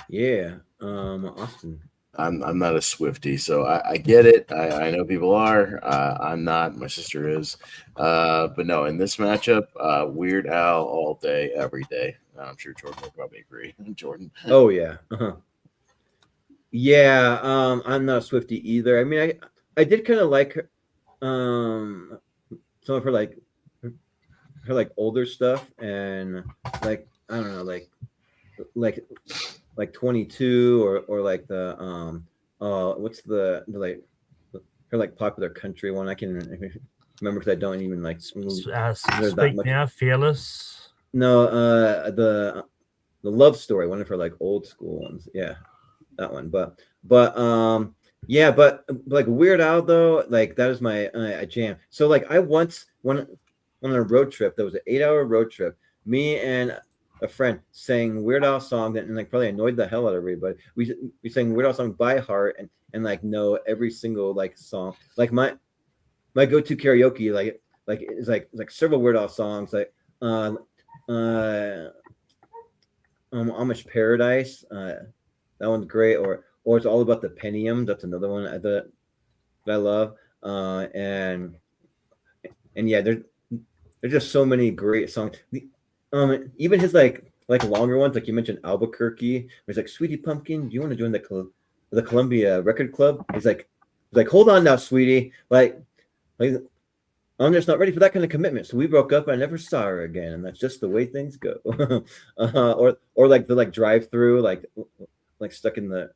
Yeah, Austin. I'm not a Swiftie, so I get it. I know people are. I'm not. My sister is. But no, in this matchup, Weird Al all day, every day. I'm sure Jordan will probably agree. Jordan. Oh yeah. Yeah, I'm not a Swiftie either. I mean, I did kind of like her, some of her like older stuff, and like I don't know, like 22 or like the what's the like her like popular country one. I can remember because I don't even like Speak Now, Fearless. No, the Love Story, one of her like old school ones. Yeah, that one. But yeah, but like Weird Al though, like that is my jam. So like I once went on a road trip. That was an 8-hour road trip. Me and a friend sang Weird Al song and like probably annoyed the hell out of everybody. We sang Weird Al song by heart and like know every single like song. Like my go-to karaoke like is like several Weird Al songs like Amish Paradise. That one's great. Or it's All About the Pentium. That's another one that I love. And yeah, there's just so many great songs. Even his like longer ones, like you mentioned Albuquerque. There's like Sweetie Pumpkin. Do you want to join the Columbia Record Club? He's like, hold on now, sweetie. Like I'm just not ready for that kind of commitment. So we broke up. I never saw her again, and that's just the way things go. Or like the drive through, like stuck in the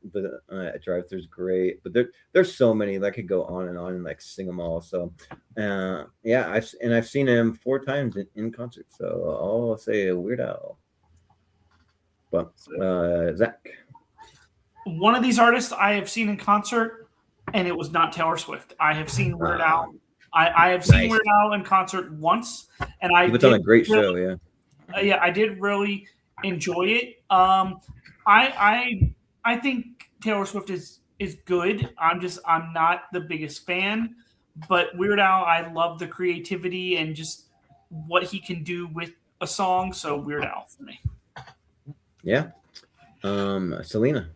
drive through is great. But there's so many that I could go on and like sing them all. So yeah, I've seen him 4 times in concert. So I'll say a Weird Al. But Zach, one of these artists I have seen in concert, and it was not Taylor Swift. I have seen Weird Al. I have seen Weird Al in concert once, and I put on a great show. Yeah, yeah, I did really enjoy it. I think Taylor Swift is good. I'm not the biggest fan, but Weird Al, I love the creativity and just what he can do with a song. So Weird Al for me. Yeah, Selena.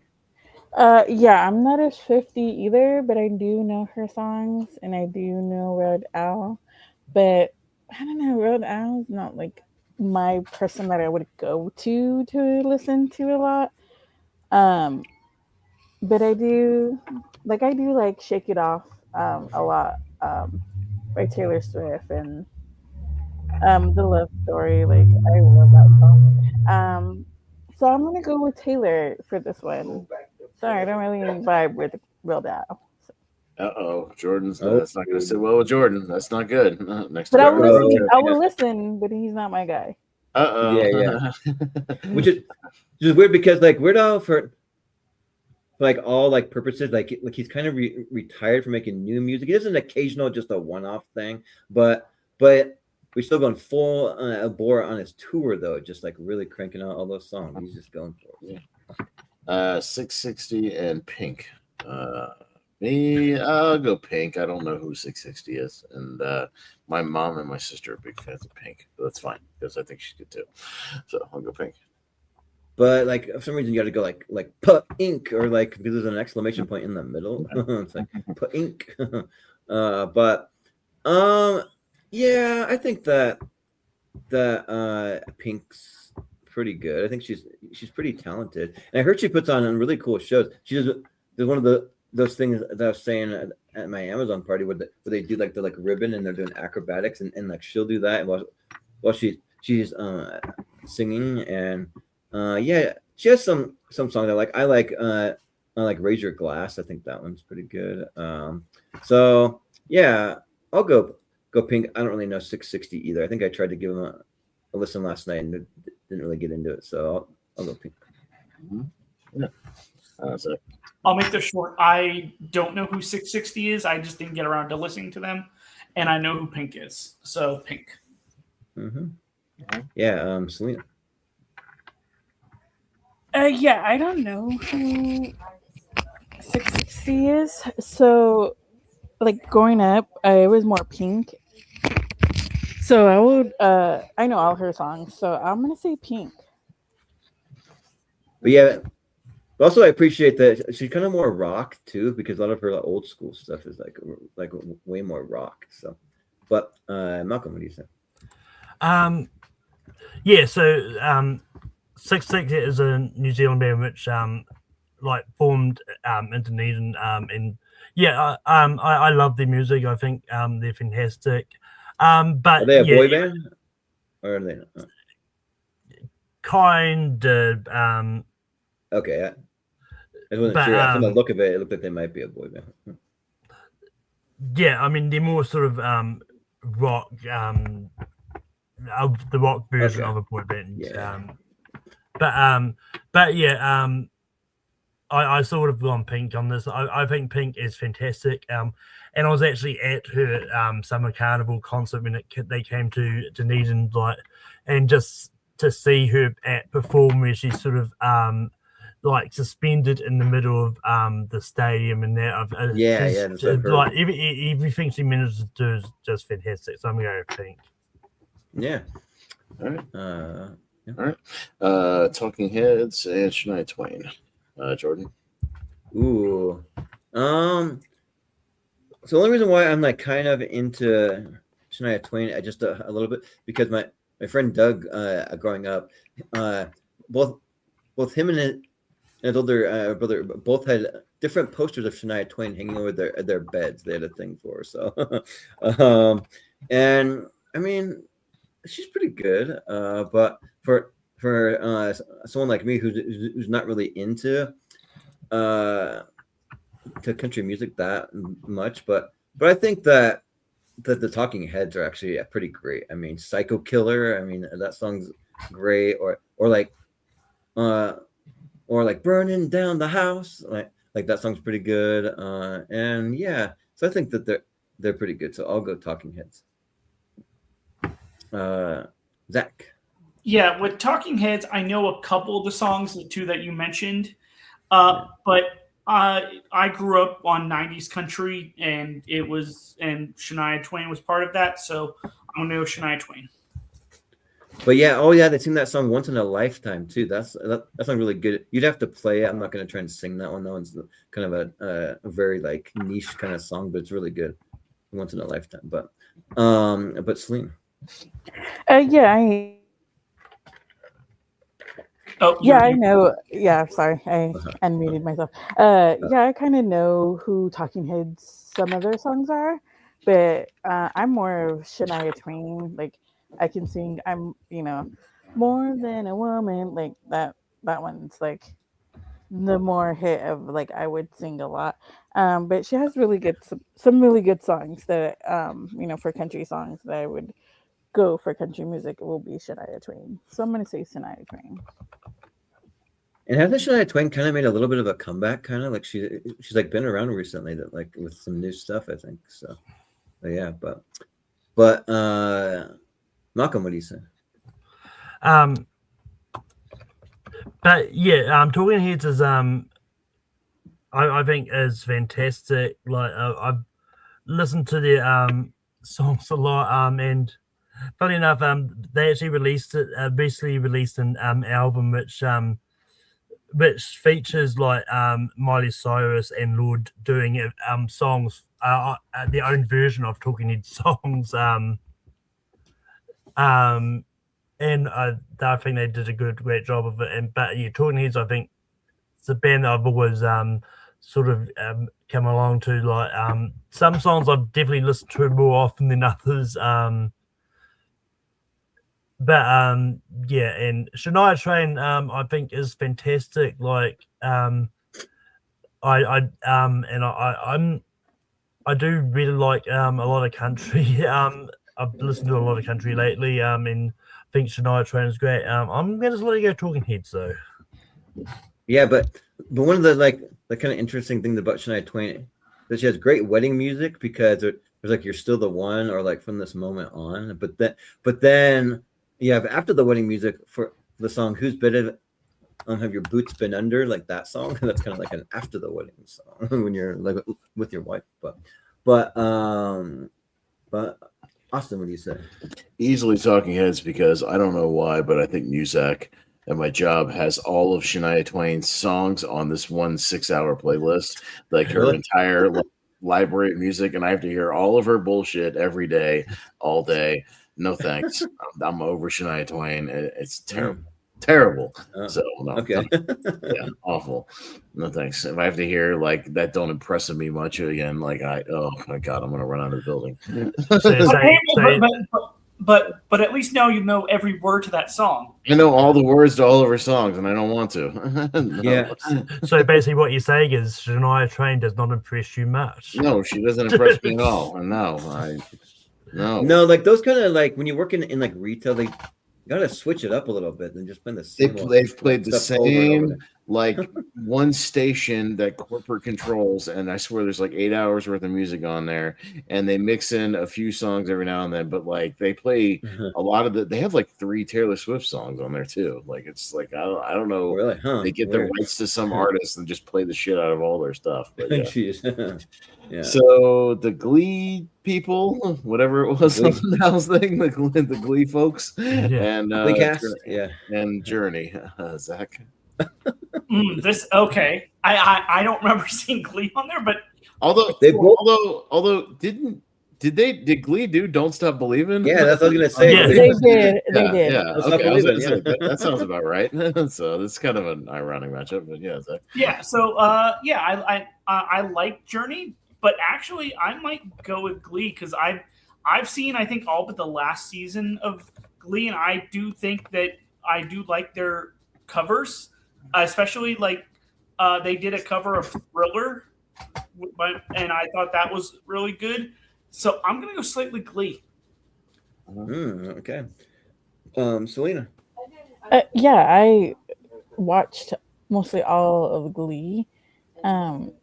Yeah, I'm not a Swiftie either, but I do know her songs and I do know Weird Al. But I don't know, Weird Al is not like my person that I would go to listen to a lot. But I do like Shake It Off a lot by Taylor Swift and the Love Story. Like I love that song. So I'm gonna go with Taylor for this one. Sorry, I don't really vibe with Weird Al. Jordan's that's not going to sit well with Jordan. That's not good. Next But to I will listen, but he's not my guy. Yeah. Which is weird because like Weird Al for like all like purposes, like he's kind of retired from making new music. He does an occasional, just a one-off thing, but we're still going full bore on his tour though, just like really cranking out all those songs. He's just going for it. Yeah. 660 and Pink. Me, I'll go Pink. I don't know who 660 is, and my mom and my sister are big fans of Pink. But that's fine because I think she's good too. So I'll go Pink. But like for some reason you got to go like Pink or like because there's an exclamation point in the middle. It's like Pink. But yeah, I think that Pink's pretty good. I think she's pretty talented, and I heard she puts on really cool shows. There's one of those things that I was saying at my Amazon party where they do like the like ribbon and they're doing acrobatics and like she'll do that while she's singing and yeah, she has some songs I like. I like Raise Your Glass. I think that one's pretty good. So yeah, I'll go Pink. I don't really know 660 either. I think I tried to give him a listen last night and didn't really get into it. So I'll go Pink. Mm-hmm. Yeah. So. I'll make this short. I don't know who 660 is. I just didn't get around to listening to them, and I know who Pink is. So Pink. Mm-hmm. Yeah, Selena. Yeah, I don't know who 660 is. So, like growing up, I was more Pink. So I would, I know all her songs. So I'm gonna say Pink. But yeah, also I appreciate that she's kind of more rock too, because a lot of her old school stuff is like way more rock. So, but Malcolm, what do you say? Yeah, so 660 is a New Zealand band which like formed in Dunedin, and yeah, I love their music. I think they're fantastic. But Are they a yeah, boy band, or are they not? kind of. Okay, I wasn't But sure. From the look of it, it looked like they might be a boy band. yeah, I mean they're more sort of rock, of the rock version Okay. of a boy band. Yeah. But yeah, I sort of gone Pink on this. I think Pink is fantastic. And I was actually at her summer carnival concert when they came to Dunedin, like, and just to see her perform where she's sort of like suspended in the middle of the stadium, and that Yeah, she's yeah, that's what I've heard. like everything she manages to do is just fantastic. So I'm going to go Pink. Yeah. All right. Yeah. All right. Talking Heads and Shania Twain. Jordan. Ooh. So the only reason why I'm like kind of into Shania Twain, just a little bit, because my friend Doug, growing up, both him and his older brother both had different posters of Shania Twain hanging over their beds. They had a thing for her, so and I mean, she's pretty good, but for someone like me who's not really into to country music that much, but I think that the Talking Heads are actually pretty great. I mean, Psycho Killer, I mean, that song's great, or like Burning Down the House, like that song's pretty good, and yeah, so I think that they're pretty good, so I'll go Talking Heads. Zach. Yeah, with Talking Heads, I know a couple of the songs, the two that you mentioned, but I grew up on 90s country, and Shania Twain was part of that, so I'm gonna go Shania Twain. But yeah, oh yeah, they sing that song Once in a Lifetime too. That song's really good. You'd have to play it. I'm not gonna try and sing that one. That one's kind of a very like niche kind of song, but it's really good. Once in a Lifetime. But Selena. Yeah, Oh, yeah, I know. Yeah, sorry, I unmuted myself. Yeah, I kind of know who Talking Heads some of their songs are, but I'm more of Shania Twain. Like, I can sing. I'm, more than a woman. Like that. That one's like the more hit of like I would sing a lot. But she has really good some really good songs that for country songs that I would go for country music. It will be Shania Twain. So I'm gonna say Shania Twain. And hasn't Shania Twain kind of made a little bit of a comeback, kind of like she's like been around recently, that like with some new stuff, I think. So yeah, but Malcolm, what do you say? But yeah, Talking Heads is I think is fantastic. Like I've listened to their songs a lot, and funny enough, they actually recently released an album which features like Miley Cyrus and Lord doing songs, their own version of Talking Heads songs. And I think they did a great job of it. But yeah, Talking Heads, I think it's a band that I've always sort of come along to. Like some songs I've definitely listened to more often than others. But yeah, and Shania Twain, I think is fantastic. Like I do really like a lot of country. I've listened to a lot of country lately. And I think Shania Twain is great. I'm gonna just let you go Talking Heads though. Yeah, but one of the kind of interesting things about Shania Twain that she has great wedding music, because there's like You're Still the One, or like From This Moment On. But then you have after the wedding music for the song Who's Better Have Your Boots Been Under, like that song. That's kind of like an after the wedding song when you're like with your wife. But Austin, what do you say? Easily Talking Heads, because I don't know why, but I think Muzak at my job has all of Shania Twain's songs on this one 6-hour playlist, like her Really? entire library of music, and I have to hear all of her bullshit every day, all day. No thanks. I'm over Shania Twain. It's terrible. Terrible. So no, Okay. yeah, awful. No thanks. If I have to hear like that, don't impress me much again. Like oh my god, I'm gonna run out of the building. But at least now you know every word to that song. I know all the words to all of her songs, and I don't want to. No. Yeah. So basically, what you're saying is Shania Twain does not impress you much. No, she doesn't impress me at all. And no. Like those kind of like when you work in like retail, they gotta switch it up a little bit and just play the same. They've played the stuff over and over same again. like one station that corporate controls, and I swear there's like 8 hours worth of music on there, and they mix in a few songs every now and then, but like they play a lot of they have like 3 Taylor Swift songs on there too. Like it's like I don't know. Really? Huh. They get Weird. the rights to some artists and just play the shit out of all their stuff. But yeah. Jeez. Yeah. So the Glee people, whatever it was, Glee. Now's thing, the Glee folks, Yeah. and Glee cast, yeah, and Journey, Zach. This okay. I don't remember seeing Glee on there, but Although did Glee do Don't Stop Believing? yeah, that's what I was gonna say. Yeah. They did. They did. Yeah. Don't Stop Okay, I was Believing, gonna say, that sounds about right. So this is kind of an ironic matchup, but yeah, Zach. yeah. So I like Journey, but actually I might go with Glee because I've seen I think all but the last season of Glee, and I do think that I do like their covers, especially like they did a cover of Thriller, and I thought that was really good. So I'm gonna go slightly Glee. Okay. Selena. Yeah, I watched mostly all of Glee, and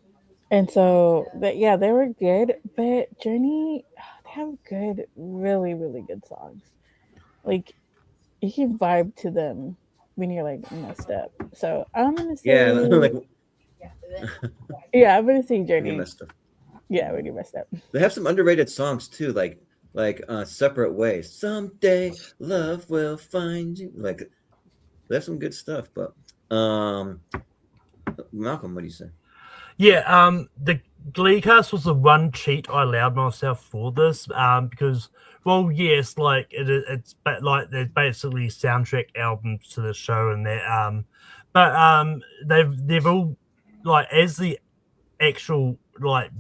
so yeah, they were good. But Journey, they have good, really, really good songs. Like you can vibe to them when you're like messed up. So I'm gonna say, Yeah, like yeah, I'm gonna say you Journey. messed up. Yeah, when you messed up. They have some underrated songs too, like Separate Ways. Someday love will find you. Like they have some good stuff, but Malcolm, what do you say? Yeah, the Glee cast was the one cheat I allowed myself for this, because, well, yes, like it's like there's basically soundtrack albums to the show, and that, but they've all like as the actual like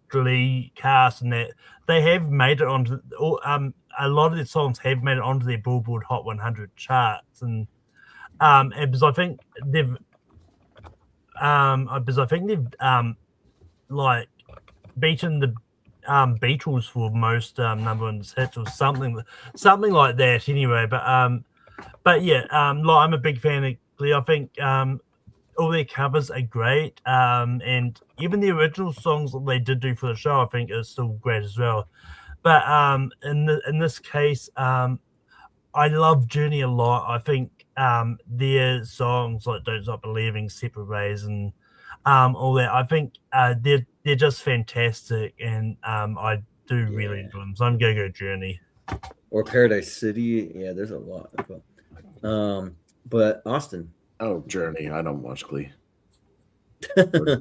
Glee cast and that they have made it onto a lot of their songs have made it onto their Billboard Hot 100 charts, and because I think they've like beaten the Beatles for most number one hits or something like that anyway. But yeah, like I'm a big fan of Glee. I think all their covers are great, and even the original songs that they did do for the show I think are still great as well. But in this case, I love Journey a lot. I think their songs like Don't Stop Believing, Separate Ways, and all that, I think they're just fantastic, and I do really enjoy them. So I'm gonna go Journey. Or Paradise City. Yeah, there's a lot. But Austin. Oh, Journey. I don't watch Glee. I want to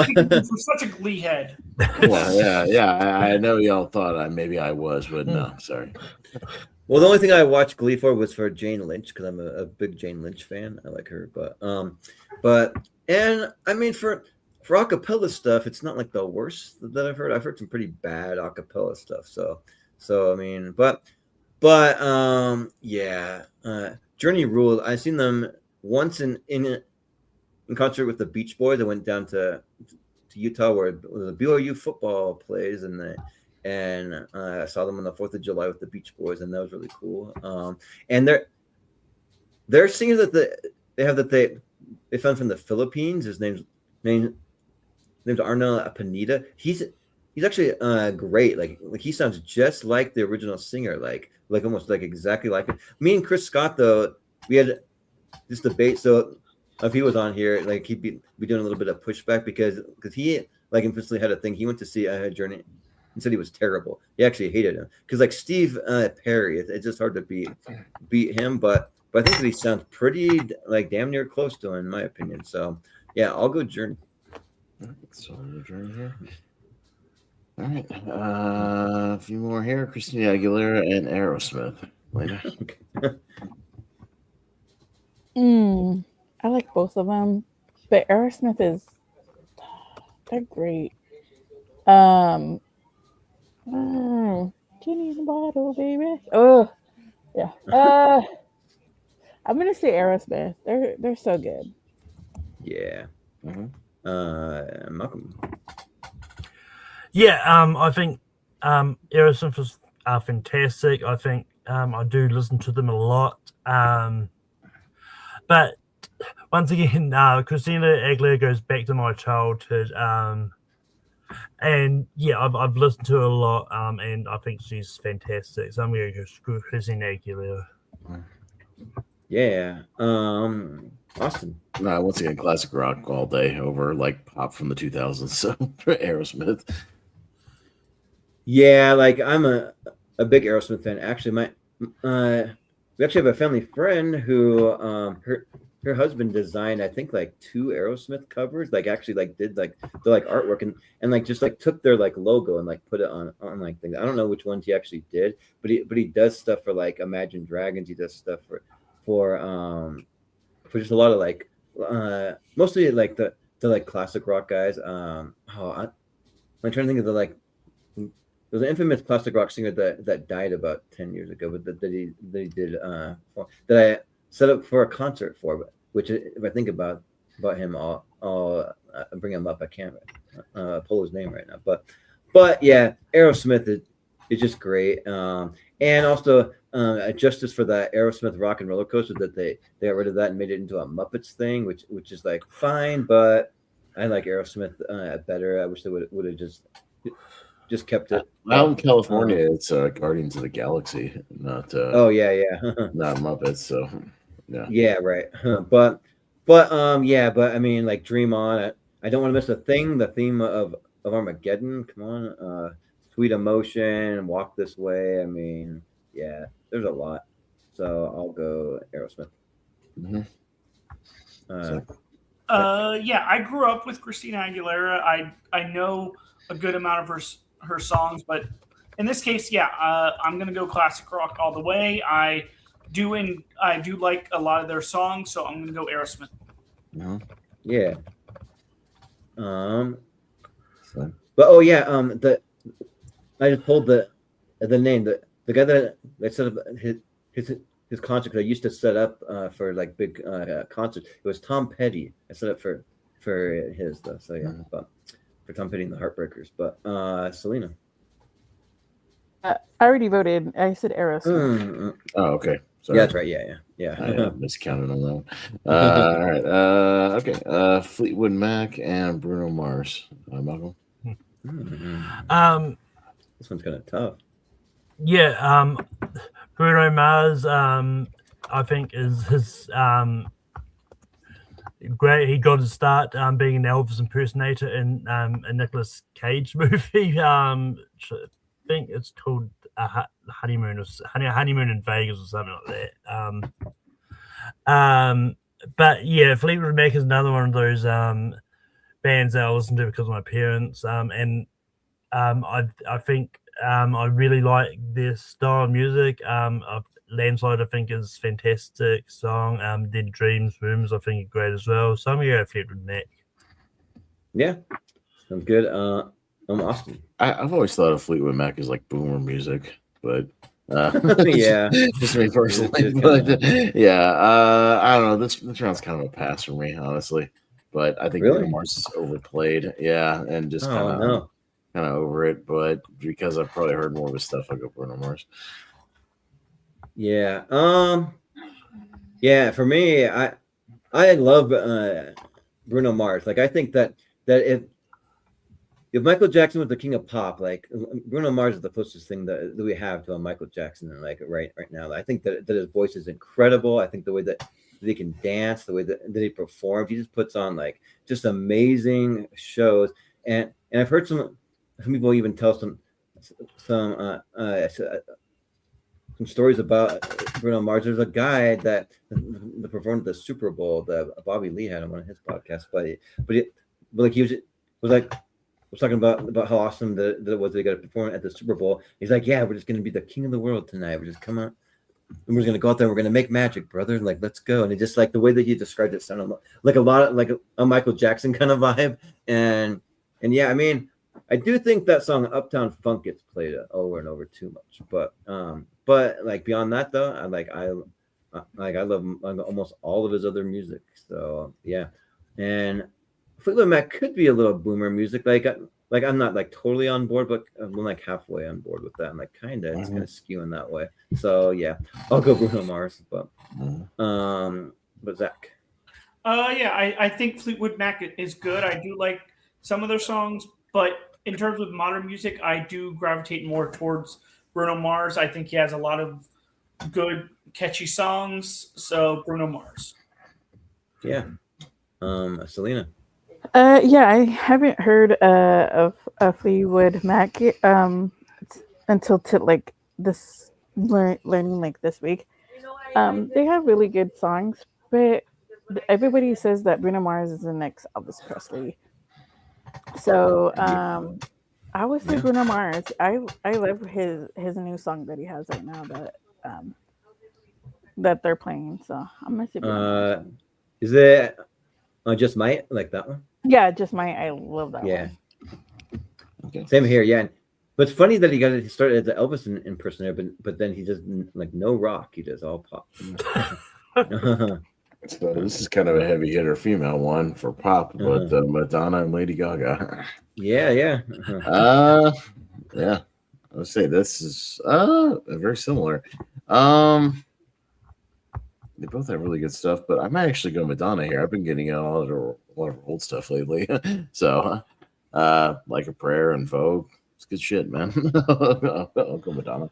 pick you for such a Glee head. Well, yeah. I know y'all thought maybe I was, but no, sorry. Well, the only thing I watched Glee for was for Jane Lynch because I'm a big Jane Lynch fan. I like her, but I mean for acapella stuff, it's not like the worst that I've heard. I've heard some pretty bad acapella stuff. So I mean, but yeah, Journey ruled. I seen them once in concert with the Beach Boys. I went down to Utah where the BYU football plays, and I saw them on the 4th of July with the Beach Boys, and that was really cool. And their singer that they found from the Philippines. His name's Arnel Pineda. He's actually great. Like he sounds just like the original singer. Like almost like exactly like it. Me and Chris Scott though, we had this debate. So if he was on here, like he'd be doing a little bit of pushback because he like implicitly had a thing. He went to see Journey and said he was terrible. He actually hated him because like Steve Perry, it's just hard to beat him. But I think that he sounds pretty like damn near close to him in my opinion. So yeah, I'll go Journey. So Journey here. All right, a few more here: Christina Aguilera and Aerosmith. Later. I like both of them, but Aerosmith they're great. Genie in the bottle, baby. Oh, yeah. I'm gonna say Aerosmith. They're so good. Yeah. Malcolm. Yeah, I think Aerosmith is fantastic. I think I do listen to them a lot. But once again, Christina Aguilera goes back to my childhood. And yeah, I've listened to her a lot, and I think she's fantastic. So I'm going to go screw Christina Aguilera. Yeah. Austin. No, once again, classic rock all day over like pop from the 2000s. So Aerosmith. Yeah, like I'm a big Aerosmith fan. Actually, we actually have a family friend who her husband designed I think like 2 Aerosmith covers, like actually like did like the like artwork and like just like took their like logo and like put it on like things. I don't know which ones he actually did, but he does stuff for like Imagine Dragons. He does stuff for just a lot of like mostly like the like classic rock guys. I'm trying to think of the like. There was an infamous classic rock singer that died about 10 years ago, but that he did that I set up for a concert for. Which if I think about him, I'll bring him up. I can't pull his name right now, but yeah, Aerosmith is just great. And also justice for the Aerosmith Rock and Roller Coaster that they got rid of that and made it into a Muppets thing, which is like fine, but I like Aerosmith better. I wish they would have just kept it. Out in California, it's Guardians of the Galaxy, not not Muppets. So yeah, right. But I mean, like Dream On. I don't want to miss a thing. The theme of Armageddon. Come on, Sweet Emotion, Walk This Way. I mean, yeah, there's a lot. So I'll go Aerosmith. Yeah, I grew up with Christina Aguilera. I know a good amount of her songs, but in this case, yeah, I'm gonna go classic rock all the way. I do like a lot of their songs, so I'm gonna go Aerosmith. Yeah. But I just pulled the name, the guy that set up his concert. I used to set up for like big concerts. It was Tom Petty. I set up for his though. So yeah, but for Tom Petty and the Heartbreakers. But Selena. I already voted. I said Aerosmith. Oh, okay. Sorry. Yeah, that's right. Yeah. I miscounted on that one. All right. Okay. Fleetwood Mac and Bruno Mars. Malcolm. This one's kind of tough. Yeah. Bruno Mars. I think is his great. He got his start being an Elvis impersonator in a Nicolas Cage movie. I think it's called Honeymoon in Vegas or something like that. But yeah, Fleetwood Mac is another one of those bands that I listen to because of my parents. And I think I really like their style of music. Landslide, I think, is a fantastic song. Dead Dreams, Rooms, I think, are great as well. So I'm going to go Fleetwood Mac. Yeah, sounds good. Austin. I've always thought of Fleetwood Mac as like boomer music, but yeah, just me personally. But yeah, I don't know. This round's kind of a pass for me, honestly. But I think Bruno Mars is overplayed. Yeah, and just kind of over it. But because I've probably heard more of his stuff, I go Bruno Mars. Yeah. Yeah. For me, I love Bruno Mars. Like I think that if Michael Jackson was the king of pop, like Bruno Mars is the closest thing that we have to a Michael Jackson, and like right now, I think that his voice is incredible. I think the way that that he can dance, the way that he performs. He just puts on like just amazing shows. And I've heard some people even tell some stories about Bruno Mars. There's a guy that performed at the Super Bowl that Bobby Lee had on one of his podcasts, but like he was talking about how awesome that it was they got to perform at the Super Bowl. He's like, yeah, we're just going to be the king of the world tonight. We're just come out and we're going to go out there. And we're going to make magic, brother. Like, let's go. And it just like the way that he described it sounded like a lot of like a Michael Jackson kind of vibe. And yeah, I mean, I do think that song Uptown Funk gets played over and over too much, but like beyond that though, I love almost all of his other music. So yeah, and Fleetwood Mac could be a little boomer music. Like I'm not like totally on board, but I'm like halfway on board with that. I'm like kind of it's kind of skewing that way. So yeah, I'll go Bruno Mars, but Zach. Yeah, I think Fleetwood Mac is good. I do like some of their songs, but in terms of modern music, I do gravitate more towards Bruno Mars. I think he has a lot of good, catchy songs. So Bruno Mars. Yeah. Selena. Yeah, I haven't heard of Fleetwood Mac until like this learning like this week. They have really good songs, but everybody says that Bruno Mars is the next Elvis Presley. So I would say Bruno Mars. I love his new song that he has right now that they're playing. So I'm gonna say Bruno Mars. Is it Just Might, like that one? Yeah, Just Might. I love that one. Okay. Same here, yeah. But it's funny that he started as an Elvis impersonator, but then he does like no rock. He does all pop. So this is kind of a heavy hitter female one for pop, but Madonna and Lady Gaga. Yeah. Yeah. I would say this is very similar. They both have really good stuff, but I might actually go Madonna here. I've been getting a lot of her old stuff lately. So Like a Prayer and Vogue. It's good shit, man. I'll go Madonna.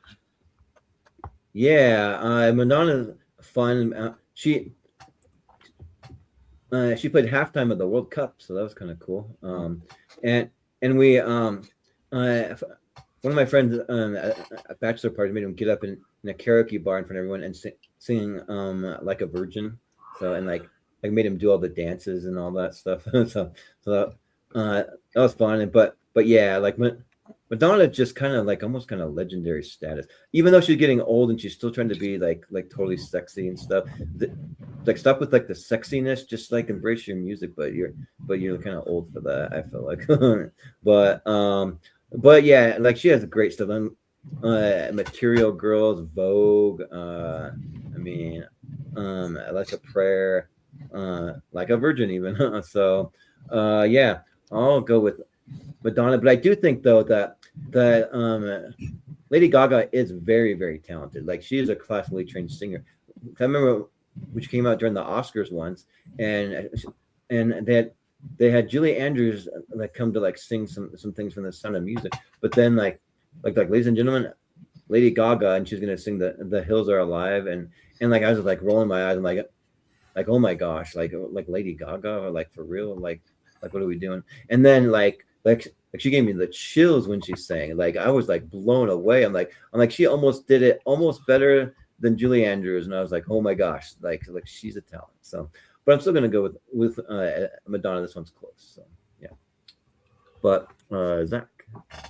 Yeah, Madonna's fun. She played halftime of the World Cup, so that was kind of cool. And we one of my friends at a bachelor party made him get up in a karaoke bar in front of everyone and sing Like a Virgin. So and like made him do all the dances and all that stuff. so that was fun. But yeah, like Madonna just kind of like almost kind of legendary status, even though she's getting old and she's still trying to be like totally sexy and stuff. Like stop with like the sexiness, just like embrace your music, but you're kind of old for that, I feel like. but yeah, like she has great stuff. Material Girls, Vogue, Like a Prayer, Like a Virgin even. So yeah, I'll go with Madonna, but I do think though that Lady Gaga is very, very talented. Like she is a classically trained singer. I remember when she came out during the Oscars once, and they had Julie Andrews like come to like sing some things from The Sound of Music, but then like ladies and gentlemen, Lady Gaga, and she's gonna sing the Hills Are Alive, and like I was like rolling my eyes and like oh my gosh, like Lady Gaga, or like for real, like what are we doing? And then like she gave me the chills when she sang. Like I was like blown away. I'm like she almost did it almost better than Julie Andrews, and I was like, oh my gosh, like she's a talent. So, but I'm still gonna go with Madonna. This one's close. So yeah. But Zach.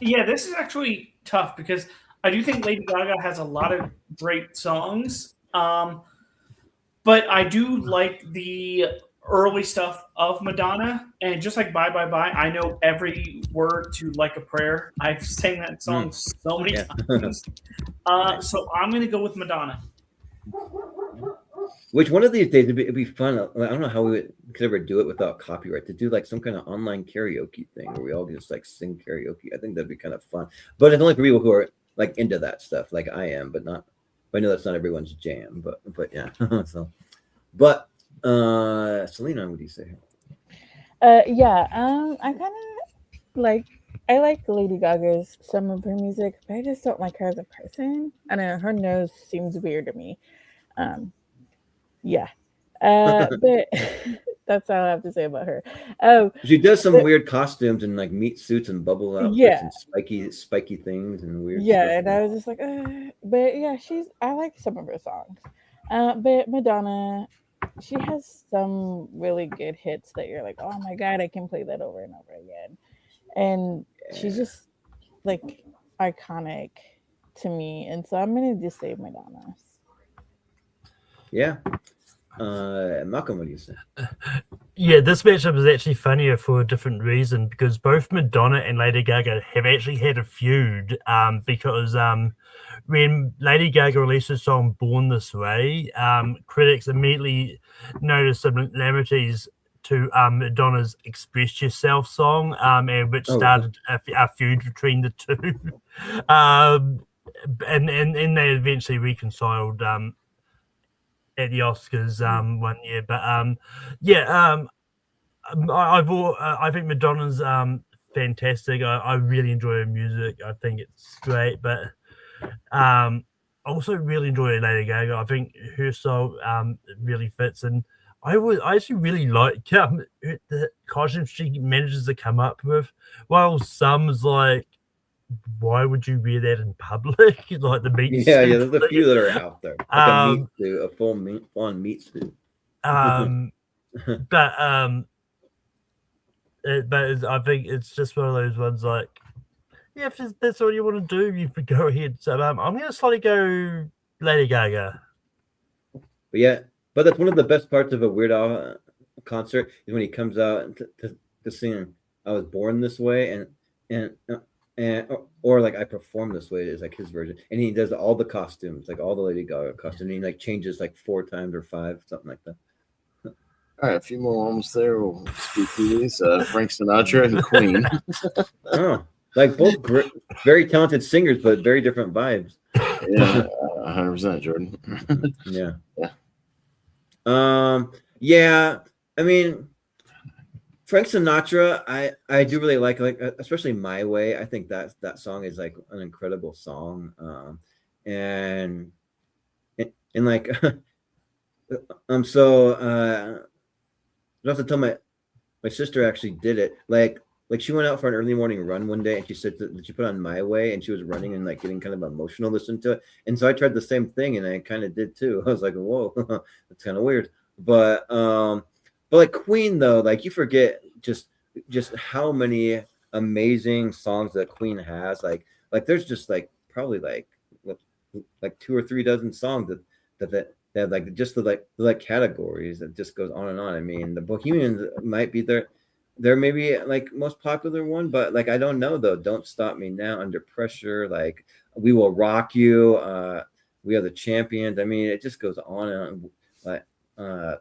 Yeah, this is actually tough because I do think Lady Gaga has a lot of great songs. But I do like the early stuff of Madonna, and just like Bye Bye Bye, I know every word to Like a Prayer. I've sang that song so many times. So I'm going to go with Madonna. Which one of these days it'd be fun. I don't know how we could ever do it without copyright, to do like some kind of online karaoke thing where we all just like sing karaoke. I think that'd be kind of fun, but it's only for people who are like into that stuff, like I am, but not. I know that's not everyone's jam, but yeah. So, but Selena, what do you say? Yeah, I kind of I like Lady Gaga's some of her music, but I just don't like her as a person. I don't know, her nose seems weird to me. Yeah. But that's all I have to say about her. Um, She does some but weird costumes and like meat suits and bubble outfits yeah, and spiky things and weird stuff. yeah, and I was just like, but yeah, I like some of her songs. But Madonna, she has some really good hits that you're like, oh my god, I can play that over and over again. And she's Yeah. just like iconic to me, and so I'm gonna just say Madonna. Yeah. Malcolm, what do you say? Yeah, this matchup is actually funnier for a different reason because both Madonna and Lady Gaga have actually had a feud. Because when Lady Gaga released her song "Born This Way," critics immediately noticed similarities to Madonna's "Express Yourself" song, and which Oh, started a feud between the two. And they eventually reconciled. At the Oscars 1 year, but yeah, I think Madonna's fantastic. I really enjoy her music. I think it's great, but I also really enjoy Lady Gaga. I think her song really fits, and I actually really like the costumes she manages to come up with. While some's like, why would you wear that in public? Like the meat yeah, suit there's a few that are out there. Like a meat suit, a full-on meat suit. But I think it's just one of those ones like, yeah, if that's all you want to do, you could go ahead. So I'm going to slightly go Lady Gaga. But yeah, but that's one of the best parts of a Weird Al concert is when he comes out to sing "I Was Born This Way" and or like "I Perform This Way" is like his version, and he does all the costumes, like all the Lady Gaga costumes. And he like changes like 4 times or 5, something like that. All right, a few more almost there. We'll speak through these. Frank Sinatra and Queen. Oh, like both very talented singers, but very different vibes. Yeah, 100%, Jordan. Yeah. Yeah. Yeah. I mean, Frank Sinatra, I do really like especially "My Way." I think that song is like an incredible song. And like so I have to tell my sister actually did it. Like she went out for an early morning run one day and she said that she put on "My Way" and she was running and like getting kind of emotional listening to it. And so I tried the same thing and I kind of did too. I was like, whoa, that's kind of weird. But like Queen though, like you forget just how many amazing songs that Queen has. Like there's just like probably like 2 or 3 dozen songs that like just the categories that just goes on and on. I mean, the Bohemians might be their maybe like most popular one, but like I don't know though. "Don't Stop Me Now," "Under Pressure," like "We Will Rock You," "We Are the Champions." I mean, it just goes on and on.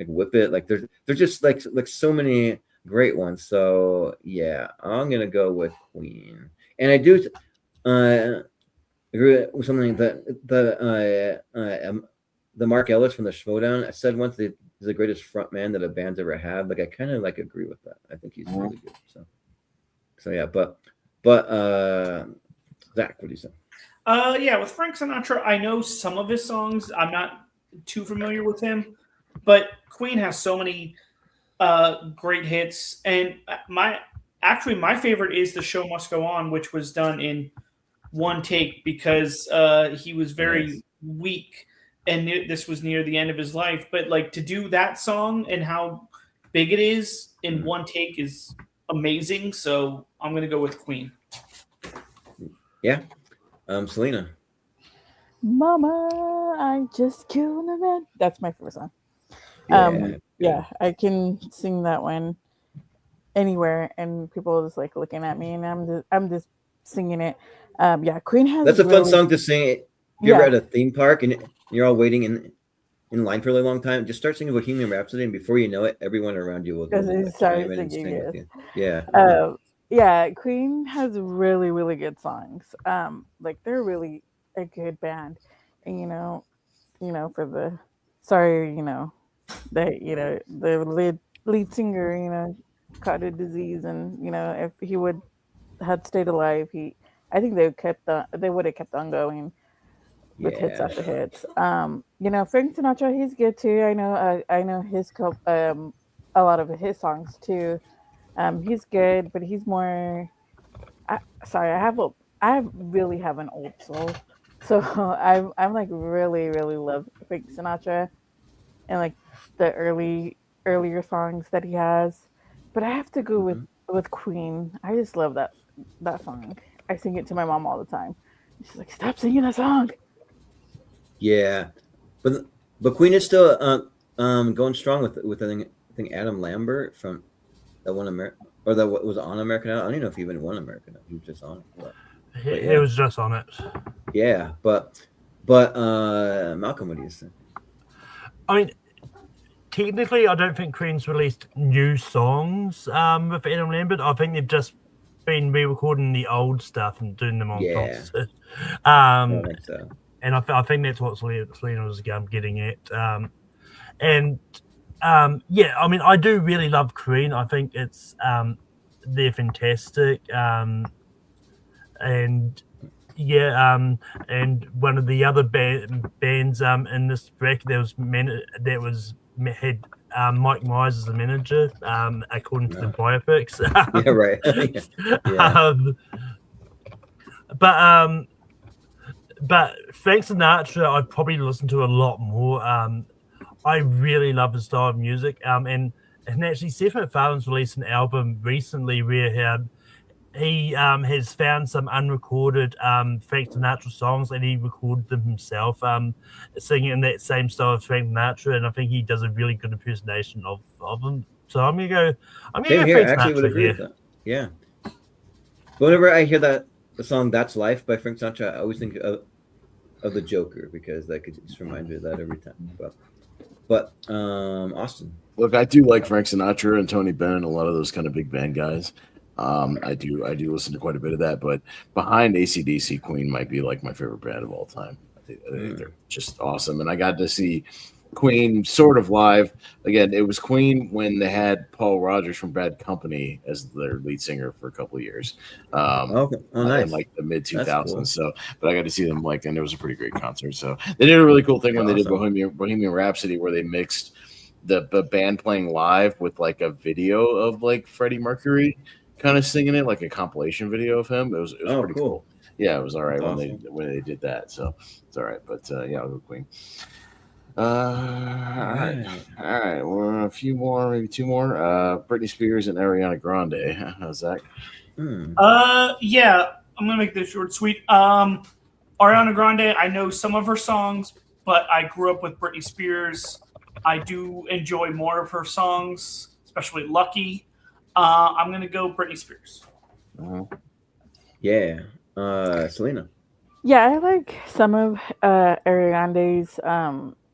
Like "Whip It," like there's just like so many great ones. So yeah, I'm gonna go with Queen, and I do agree with something that the Mark Ellis from the Schmodown I said once that he's the greatest front man that a band's ever had. Like I kind of like agree with that. I think he's really good. So yeah, but Zach, what do you say? Yeah, with Frank Sinatra, I know some of his songs. I'm not too familiar with him, but Queen has so many great hits. And my favorite is "The Show Must Go On," which was done in one take because he was very weak and this was near the end of his life. But like to do that song and how big it is in one take is amazing. So I'm going to go with Queen. Yeah. Selena. Mama, I just killed a man. That's my favorite song. Yeah, I can sing that one anywhere, and people are just like looking at me, and I'm just singing it. Yeah, Queen has. That's a fun song to sing. If you're ever at a theme park and you're all waiting in line for a really long time, just start singing Bohemian Rhapsody, and before you know it, everyone around you will go chime in and sing with you. Yeah. Yeah, Queen has really, really good songs. Like they're really a good band, and for the the lead singer, caught a disease, and if he had stayed alive, I think they would have kept on going. with hits Yeah. after hits. Frank Sinatra, he's good too. I know a lot of his songs too. He's good, but he's more. Sorry, I really have an old soul, so I'm like really love Frank Sinatra and like the earlier songs that he has. But I have to go Mhm. with Queen. I just love that song. I sing it to my mom all the time. She's like, "Stop singing that song." Yeah, but Queen is still going strong with I think Adam Lambert from that one American or that was on American Idol. I don't even know if he even won American Idol. He was just on it, but He yeah, was just on it. yeah, but Malcolm, what do you say? I mean, technically, I don't think Queen's released new songs with Adam Lambert. I think they've just been re-recording the old stuff and doing them on Yeah. concert. I don't think so. And I think that's what Selena was getting at. Yeah, I mean, I do really love Queen. I think it's they're fantastic. And yeah, and one of the other bands in this bracket had Mike Myers as the manager, according to the biopics. Yeah, right. Yeah. But Frank Sinatra, I'd probably listen to a lot more. I really love his style of music. And actually, Seth MacFarlane's released an album recently where he has found some unrecorded Frank Sinatra songs and he recorded them himself, singing in that same style as Frank Sinatra, and I think he does a really good impersonation of them. So I'm gonna go. Same here. I Frank actually would Sinatra agree here. with that. Yeah. But whenever I hear the song "That's Life" by Frank Sinatra, I always think of the Joker because that could just remind me of that every time. But Austin. Look, I do like Frank Sinatra and Tony Bennett, a lot of those kind of big band guys. I do listen to quite a bit of that, but behind AC/DC, Queen might be like my favorite band of all time. I think they're just awesome, and I got to see Queen sort of live. Again, it was Queen when they had Paul Rodgers from Bad Company as their lead singer for a couple of years. Okay. Oh, nice. In like the mid 2000s. Cool. So, but I got to see them and it was a pretty great concert. So they did a really cool thing when they did Bohemian Rhapsody, where they mixed the band playing live with like a video of like Freddie Mercury kind of singing it, like a compilation video of him. It was pretty cool. Yeah, it was all right when they did that. So it's all right. But yeah, I'll go Queen. All right. Well, a few more, maybe two more. Britney Spears and Ariana Grande. How's that? Yeah, I'm gonna make this short and sweet. Ariana Grande, I know some of her songs, but I grew up with Britney Spears. I do enjoy more of her songs, especially Lucky. I'm gonna go Britney Spears. Yeah. Selena. Yeah, I like some of Ariana's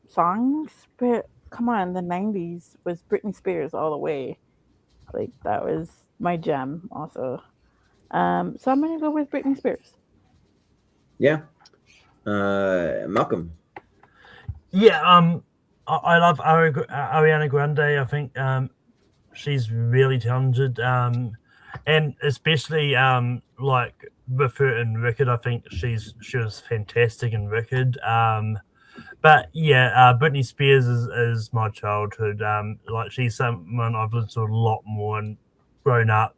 songs, but come on, the 90s was Britney Spears all the way. Like, that was my gem also. So I'm going to go with Britney Spears. Yeah. Malcolm. Yeah, I love Ariana Grande. I think she's really talented, and especially like with her in Wicked, I think she was fantastic in Wicked. But yeah, Britney Spears is my childhood. Like, she's someone I've listened to a lot more and grown up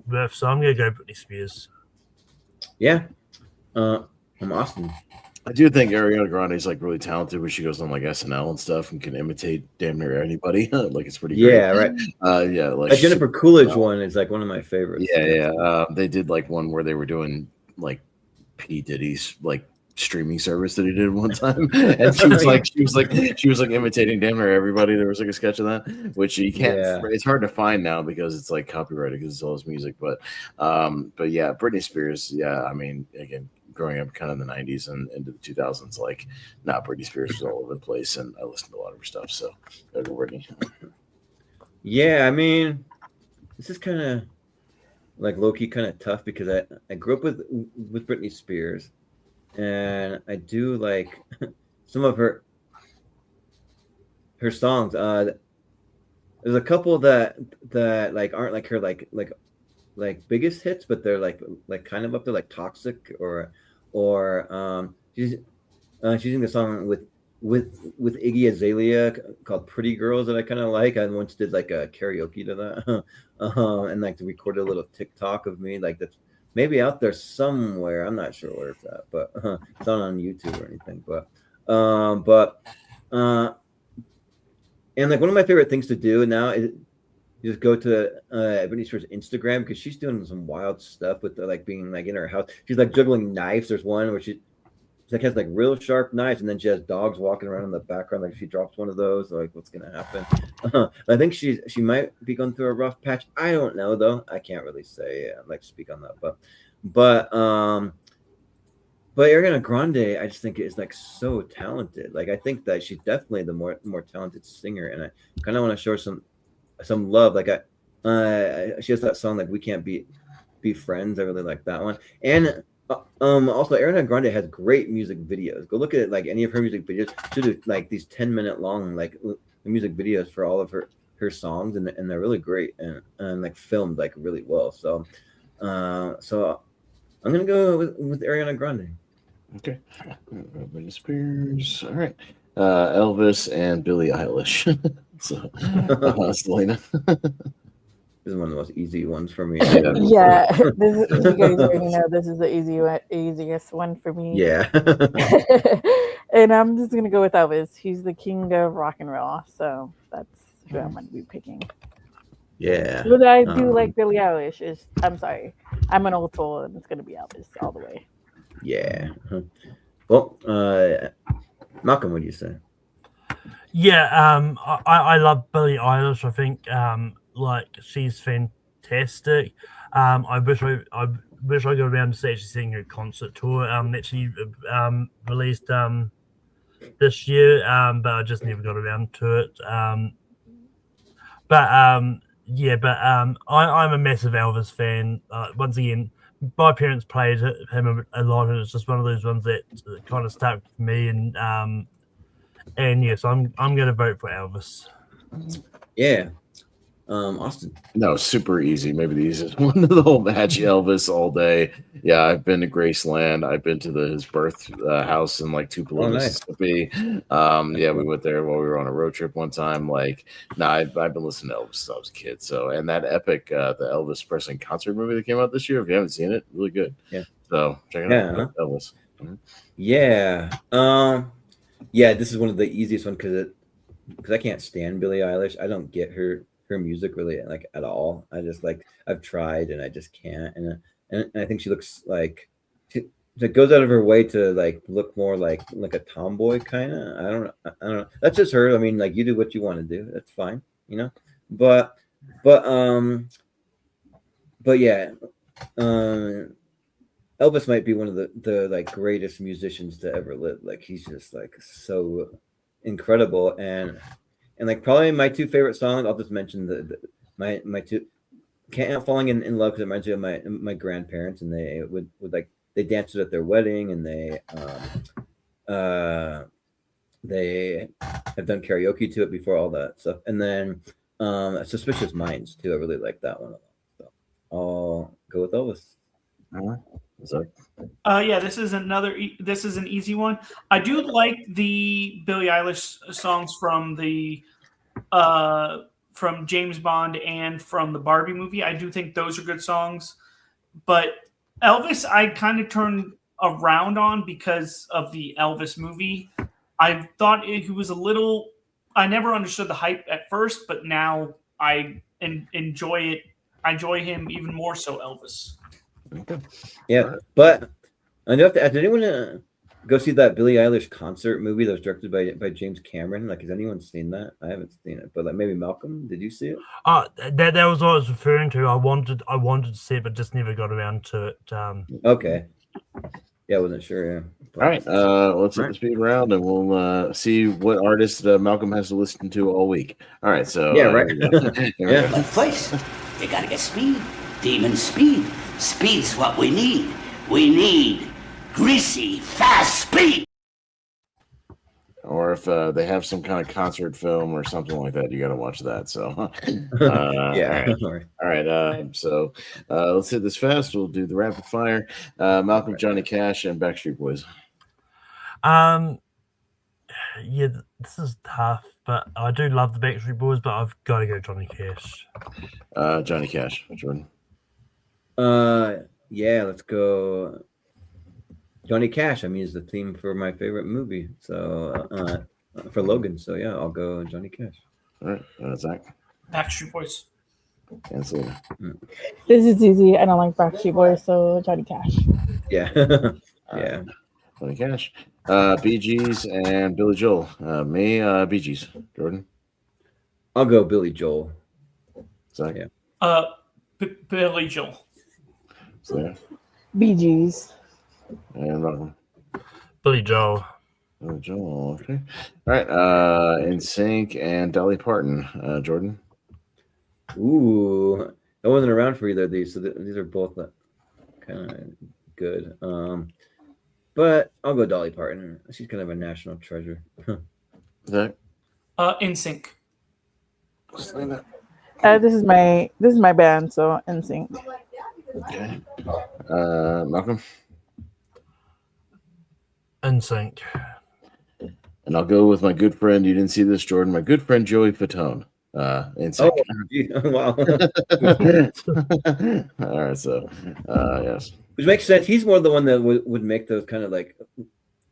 with. So I'm gonna go Britney Spears. Yeah. I'm Austin. I do think Ariana Grande is like really talented when she goes on like SNL and stuff and can imitate damn near anybody. Like, it's pretty great. Yeah, right. Yeah, like that Jennifer Coolidge one is like one of my favorites. Yeah. They did like one where they were doing like P. Diddy's like streaming service that he did one time, and she was like imitating damn near everybody. There was like a sketch of that, which you can't. Yeah. It's hard to find now because it's like copyrighted because it's all his music. But yeah, Britney Spears. Yeah, I mean, again, growing up kind of in the 90s and into the 2000s, like, Britney Spears was all over the place, and I listened to a lot of her stuff. So go Britney. Yeah, I mean, this is kind of like low-key kind of tough because I grew up with Britney Spears, and I do like some of her songs. There's a couple that like aren't like her like biggest hits, but they're like kind of up there, like Toxic or she's singing a song with Iggy Azalea called "Pretty Girls" that I kind of like. I once did like a karaoke to that, and like to record a little TikTok of me, like that's maybe out there somewhere. I'm not sure where it's at, but it's not on YouTube or anything. And like one of my favorite things to do now is just go to Ebony Shores Instagram because she's doing some wild stuff with the, like being like in her house. She's like juggling knives. There's one where she like has like real sharp knives, and then she has dogs walking around in the background. Like she drops one of those, like what's gonna happen? I think she might be going through a rough patch. I don't know though. I can't really say. Like speak on that, but Ariana Grande, I just think is like so talented. Like I think that she's definitely the more talented singer, and I kind of want to show her some love. Like she has that song like "We Can't Be Friends." I really like that one, and. Also, Ariana Grande has great music videos. Go look at like any of her music videos. She do like these 10-minute long like music videos for all of her songs, and they're really great and like filmed like really well. So I'm gonna go with Ariana Grande. Okay, Britney Spears. All right, Elvis and Billie Eilish. So, Selena. This is one of the most easy ones for me. Yeah, you guys already know this is the easiest one for me. Yeah. And I'm just gonna go with Elvis. He's the king of rock and roll, so that's who I'm gonna be picking. Yeah. But I do like Billie Eilish. I'm sorry, I'm an old soul, and it's gonna be Elvis all the way. Yeah. Well, Malcolm, what do you say? Yeah, I love Billie Eilish. I think like she's fantastic. I wish I got around to actually seeing her concert tour that she released this year, but I just never got around to it. I'm a massive Elvis fan. Once again, my parents played him a lot, and it's just one of those ones that kind of stuck with me. And yes, I'm going to vote for Elvis. Yeah. Austin. No, super easy. Maybe the easiest one of the whole match. Elvis all day. Yeah, I've been to Graceland. I've been to his birth house in like Tupelo, Mississippi. Yeah, we went there while we were on a road trip one time. Like, I've been listening to Elvis since I was a kid. So, and that epic, the Elvis Presley concert movie that came out this year. If you haven't seen it, really good. Yeah. So check it out. Elvis. Mm-hmm. Yeah. Yeah, this is one of the easiest ones because I can't stand Billie Eilish. I don't get her music really like at all. I just like I've tried and I just can't. And I think she looks like she goes out of her way to like look more like a tomboy kind of. I don't know. That's just her. I mean, like you do what you want to do. That's fine, you know. But yeah. Elvis might be one of the like greatest musicians to ever live. Like he's just like so incredible, and like probably my two favorite songs. I'll just mention my two. Can't Help Falling in Love because it reminds me of my grandparents, and they would like they danced it at their wedding, and they have done karaoke to it before, all that stuff. And then Suspicious Minds too. I really like that one. So I'll go with Elvis. Yeah, this is an easy one. I do like the Billie Eilish songs from from James Bond and from the Barbie movie. I do think those are good songs, but Elvis I kind of turned around on because of the Elvis movie. I thought he was a little. I never understood the hype at first, but now I enjoy it. I enjoy him even more so, Elvis. Okay. Yeah, but I know. Did anyone go see that Billie Eilish concert movie that was directed by James Cameron? Like, has anyone seen that? I haven't seen it, but like maybe Malcolm, did you see it? That was what I was referring to. I wanted to see it, but just never got around to it. Okay. Yeah, I wasn't sure. Yeah. All right. Let's hit the speed round, and we'll see what artist Malcolm has to listen to all week. All right. So yeah, right. Yeah. But first, you gotta get speed. Demon speed. Speed's what we need. We need greasy, fast speed. Or if they have some kind of concert film or something like that, you got to watch that. So, yeah. All right. So let's hit this fast. We'll do the rapid fire. Malcolm, Johnny Cash, and Backstreet Boys. Yeah, this is tough, but I do love the Backstreet Boys, but I've got to go Johnny Cash. Johnny Cash, Jordan. Yeah, let's go. Johnny Cash. I mean, is the theme for my favorite movie. So for Logan. So yeah, I'll go Johnny Cash. All right, Zach. Backstreet Boys. And Selena. This is easy. I don't like Backstreet Boys, so Johnny Cash. Yeah. Yeah. Johnny Cash. Bee Gees and Billy Joel. Me, Bee Gees. Jordan. I'll go Billy Joel. Zach. Yeah. Billy Joel. Selena. Bee Gees. And Malcolm. Billy Joel. Billy Joel. Okay. All right. NSYNC and Dolly Parton. Jordan. Ooh, I wasn't around for either of these, so these are both kind of good. But I'll go Dolly Parton. She's kind of a national treasure. Zach. NSYNC. Selena. This is my band, so NSYNC. Okay. Malcolm. NSYNC. And I'll go with my good friend. You didn't see this, Jordan. My good friend Joey Fatone. NSYNC. Oh, gee, wow. All right. So, yes. Which makes sense. He's more the one that would make those kind of like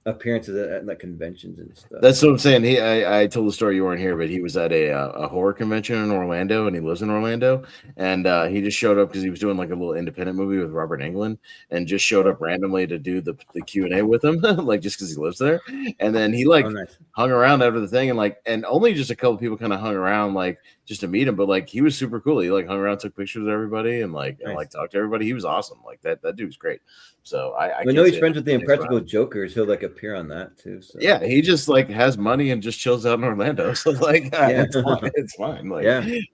appearances at like conventions and stuff. That's what I'm saying. I told the story, you weren't here, but he was at a horror convention in Orlando, and he lives in Orlando. And he just showed up because he was doing like a little independent movie with Robert Englund, and just showed up randomly to do the Q&A with him, like just because he lives there. And then he like nice. hung around after the thing, and only just a couple people kind of hung around like just to meet him, but like he was super cool. He like hung around, took pictures of everybody, and like talked to everybody. He was awesome. Like that dude was great. So I know he's friends with the Impractical Jokers. He'll like appear on that too. So. Yeah, he just like has money and just chills out in Orlando. So like, it's fine. Like,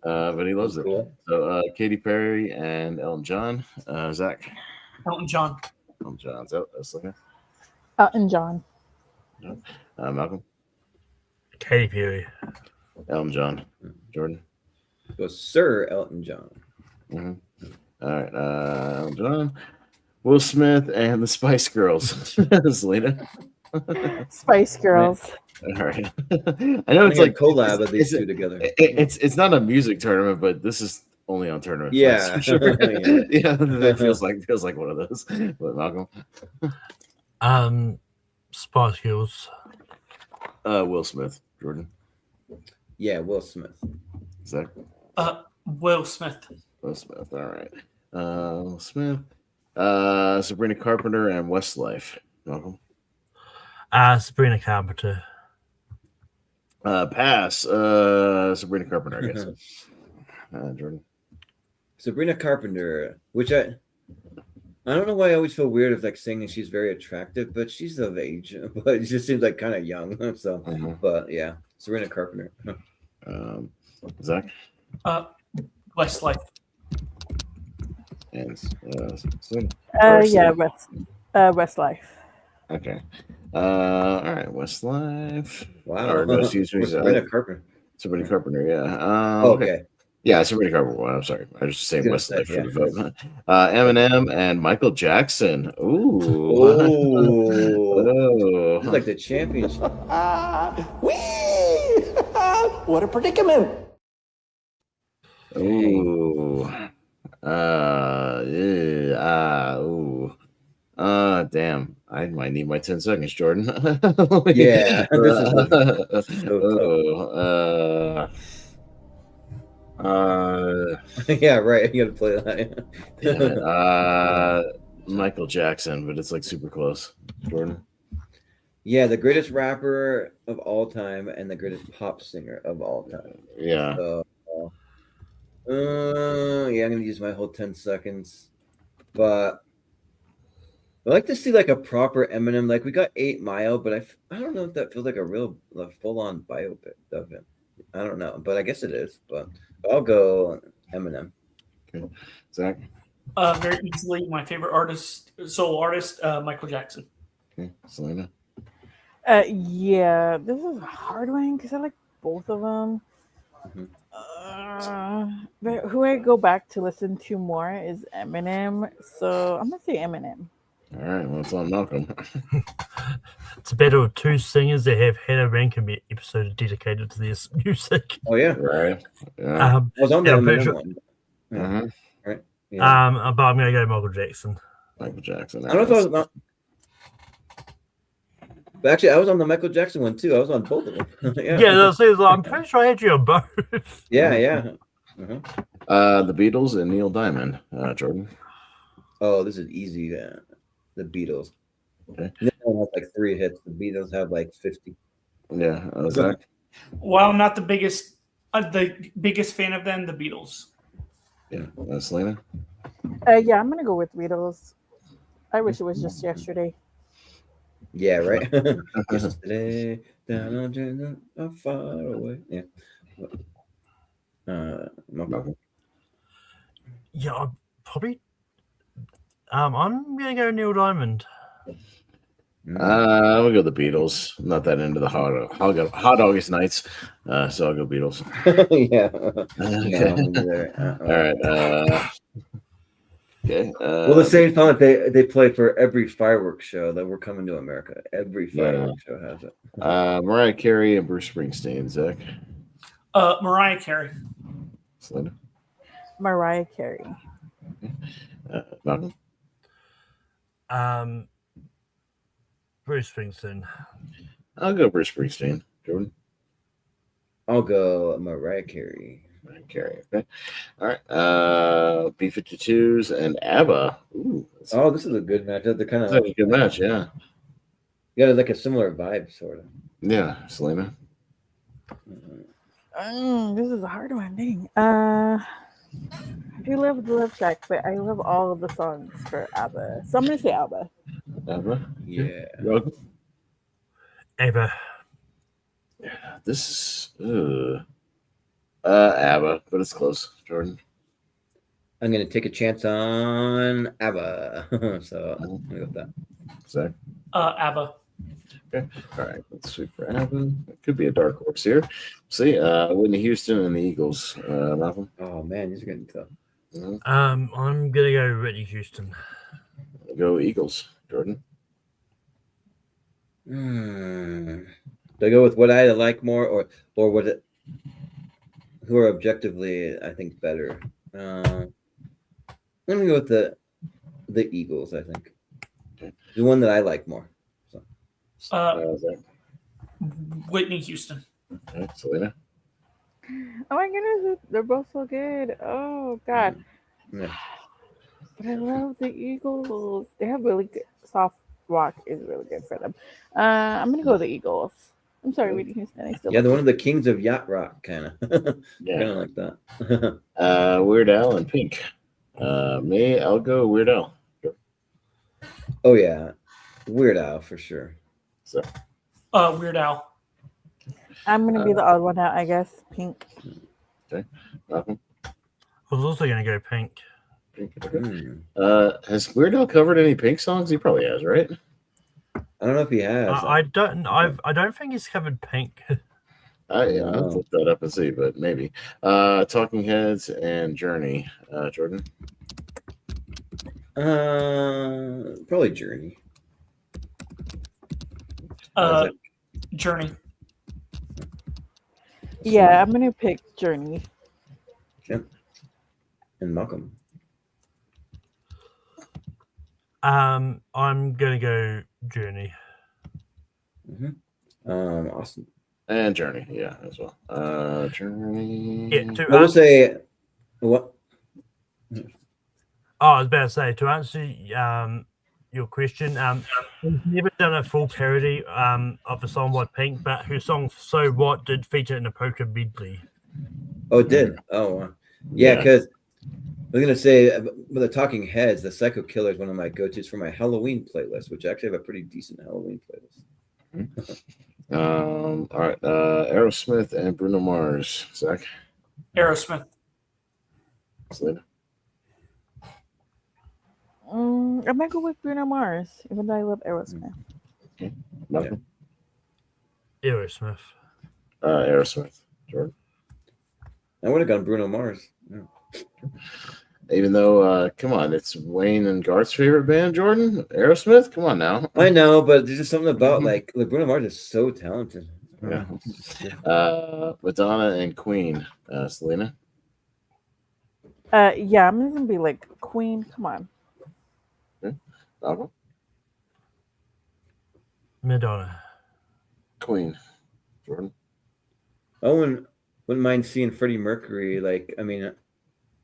but he loves it. Cool. So Katy Perry and Elton John. Zach. Elton John. Elton John. So that's looking. Elton John. Malcolm. Katy Perry. Elton John. Jordan. Go Sir Elton John. Mm-hmm. All right. Elton John. Will Smith and the Spice Girls. Selena. Spice Girls. All right. I know it's like collab of these two together. It's not a music tournament, but this is only on tournament. Yeah. For sure. Yeah, that feels like one of those. But Malcolm. Spice Girls. Will Smith. Jordan. Yeah, Will Smith. Zach. Will Smith. Will Smith. All right. Will Smith. Sabrina Carpenter and Westlife. Malcolm. Sabrina Carpenter. Pass. Sabrina Carpenter, I guess. Jordan. Sabrina Carpenter, which I don't know why I always feel weird of like saying that she's very attractive, but she's of age, but it just seems like kind of young. So, but yeah, Sabrina Carpenter. Zach. Westlife. And Westlife. Okay. All right, Westlife. Wow. Or, no, excuse me. Sabrina Carpenter. Sabrina Carpenter, yeah. Okay. Yeah, Sabrina Carpenter. I'm sorry. I was just saying Westlife for the vote. Eminem and Michael Jackson. Ooh. Oh. This is like the championship. What a predicament. Ooh. Ooh. Damn. I might need my 10 seconds, Jordan. Yeah. Yeah, right. You gotta play that. Michael Jackson, but it's like super close. Jordan. Yeah, the greatest rapper of all time and the greatest pop singer of all time. Yeah. So, yeah, I'm gonna use my whole 10 seconds, but I like to see like a proper Eminem. Like we got 8 Mile, but I don't know if that feels like a real full-on biopic of him. I don't know, but I guess it is. But I'll go Eminem. Okay, Zach. Very easily, my favorite artist, solo artist, Michael Jackson. Okay, Selena. Yeah, this is a hard one because I like both of them. But who I go back to listen to more is Eminem. So I'm gonna say Eminem. All right, well, it's on Malcolm. It's a battle of two singers that have had a Rankin episode dedicated to their music. Oh yeah, Right. Yeah. Um, I was on Yeah, the I'm pretty Eminem sure- one. Yeah. Mhm. Right. Yeah. but I'm gonna go Michael Jackson. Michael Jackson. I don't know if I was not. But actually, I was on the Michael Jackson one too. I was on both of them. Yeah, I'm pretty sure I had you on both. Yeah, yeah. The Beatles and Neil Diamond. Jordan. Oh, this is easy. The Beatles. Okay. Neil Diamond has like 3 hits. The Beatles have like 50. Yeah. Zach. While I'm not the biggest fan of them, the Beatles. Yeah. Selena. Yeah, I'm gonna go with Beatles. I wish it was just yesterday. Yeah, right. Yesterday, down on Jenna, far away. Yeah. Malcolm. Yeah, I'm probably. I'm gonna go Neil Diamond. I'll go the Beatles. I'm not that into the hot August nights, so I'll go Beatles. Yeah. Okay. All right. Okay. Well, the same song that they play for every fireworks show that we're coming to America. Every fireworks show has it. Mariah Carey and Bruce Springsteen. Zach. Mariah Carey. Selena. Mariah Carey. Malcolm. Bruce Springsteen. I'll go Bruce Springsteen. Jordan. I'll go Mariah Carey. Mariah Carey. Okay. All right. B-52s and ABBA. Ooh, Oh, this is a good match. They're kind that's of a good match. Yeah. got like a similar vibe, sort of. Yeah. Selena. This is a hard one. Dang. I do love the love track, but I love all of the songs for ABBA. So I'm gonna say ABBA. ABBA. Yeah. Welcome. Ava. This is ABBA, but it's close. Jordan. I'm gonna take a chance on ABBA. So I'm gonna go with that. Zach. ABBA. Okay. All right. Let's sweep for ABBA. It could be a dark horse here. See, Whitney Houston and the Eagles. Malcolm. Oh man, these are getting tough. I'm gonna go Whitney Houston. Go Eagles. Jordan. Do I go with what I like more, or what it? Who are objectively, I think, better? Let me go with the Eagles. I think the one that I like more. So. Zach. Whitney Houston. Okay. Selena. Oh my goodness, they're both so good. Oh God. Yeah. But I love the Eagles. They have really good soft rock is really good for them. I'm gonna go with the Eagles. I'm sorry, Whitney Houston. I still Yeah, they're one of the kings of yacht rock, kind of. Yeah. Kind of like that. Weird Al and Pink. I'll go Weird Al. Oh yeah, Weird Al for sure. So Weird Al. I'm gonna be the odd one out, I guess. Pink. Malcolm. I was also gonna go Pink. Pink. Okay. Has Weird Al covered any Pink songs? He probably has, right? I don't know if he has. I don't think he's covered Pink. I'll look that up and see, but maybe. Talking Heads and Journey. Jordan. Probably Journey. Journey. Yeah, I'm gonna pick Journey. Yep. And Malcolm. I'm gonna go Journey. Awesome. And Journey, yeah, as well. Journey. Yeah, I will say what? I was about to say to answer your question. We've never done a full parody of a song by Pink, but her song "So What" did feature in a poker medley. Oh, it did. Oh, wow. Yeah, because I was gonna say with the Talking Heads, the Psycho Killer is one of my go-tos for my Halloween playlist, which I actually have a pretty decent Halloween playlist. All right. Aerosmith and Bruno Mars. Zach. Aerosmith. Selena. I might go with Bruno Mars, even though I love Aerosmith. Malcolm. Aerosmith. Aerosmith. Jordan. I would have gone Bruno Mars. Yeah. Even though, come on, it's Wayne and Garth's favorite band, Jordan. Aerosmith. Come on now. I know, but there's just something about like Bruno Mars is so talented. Yeah. Madonna and Queen. Selena. Yeah, I'm just gonna be like Queen. Come on. Malcolm? Madonna. Queen. Jordan. Owen wouldn't mind seeing Freddie Mercury. Like, I mean,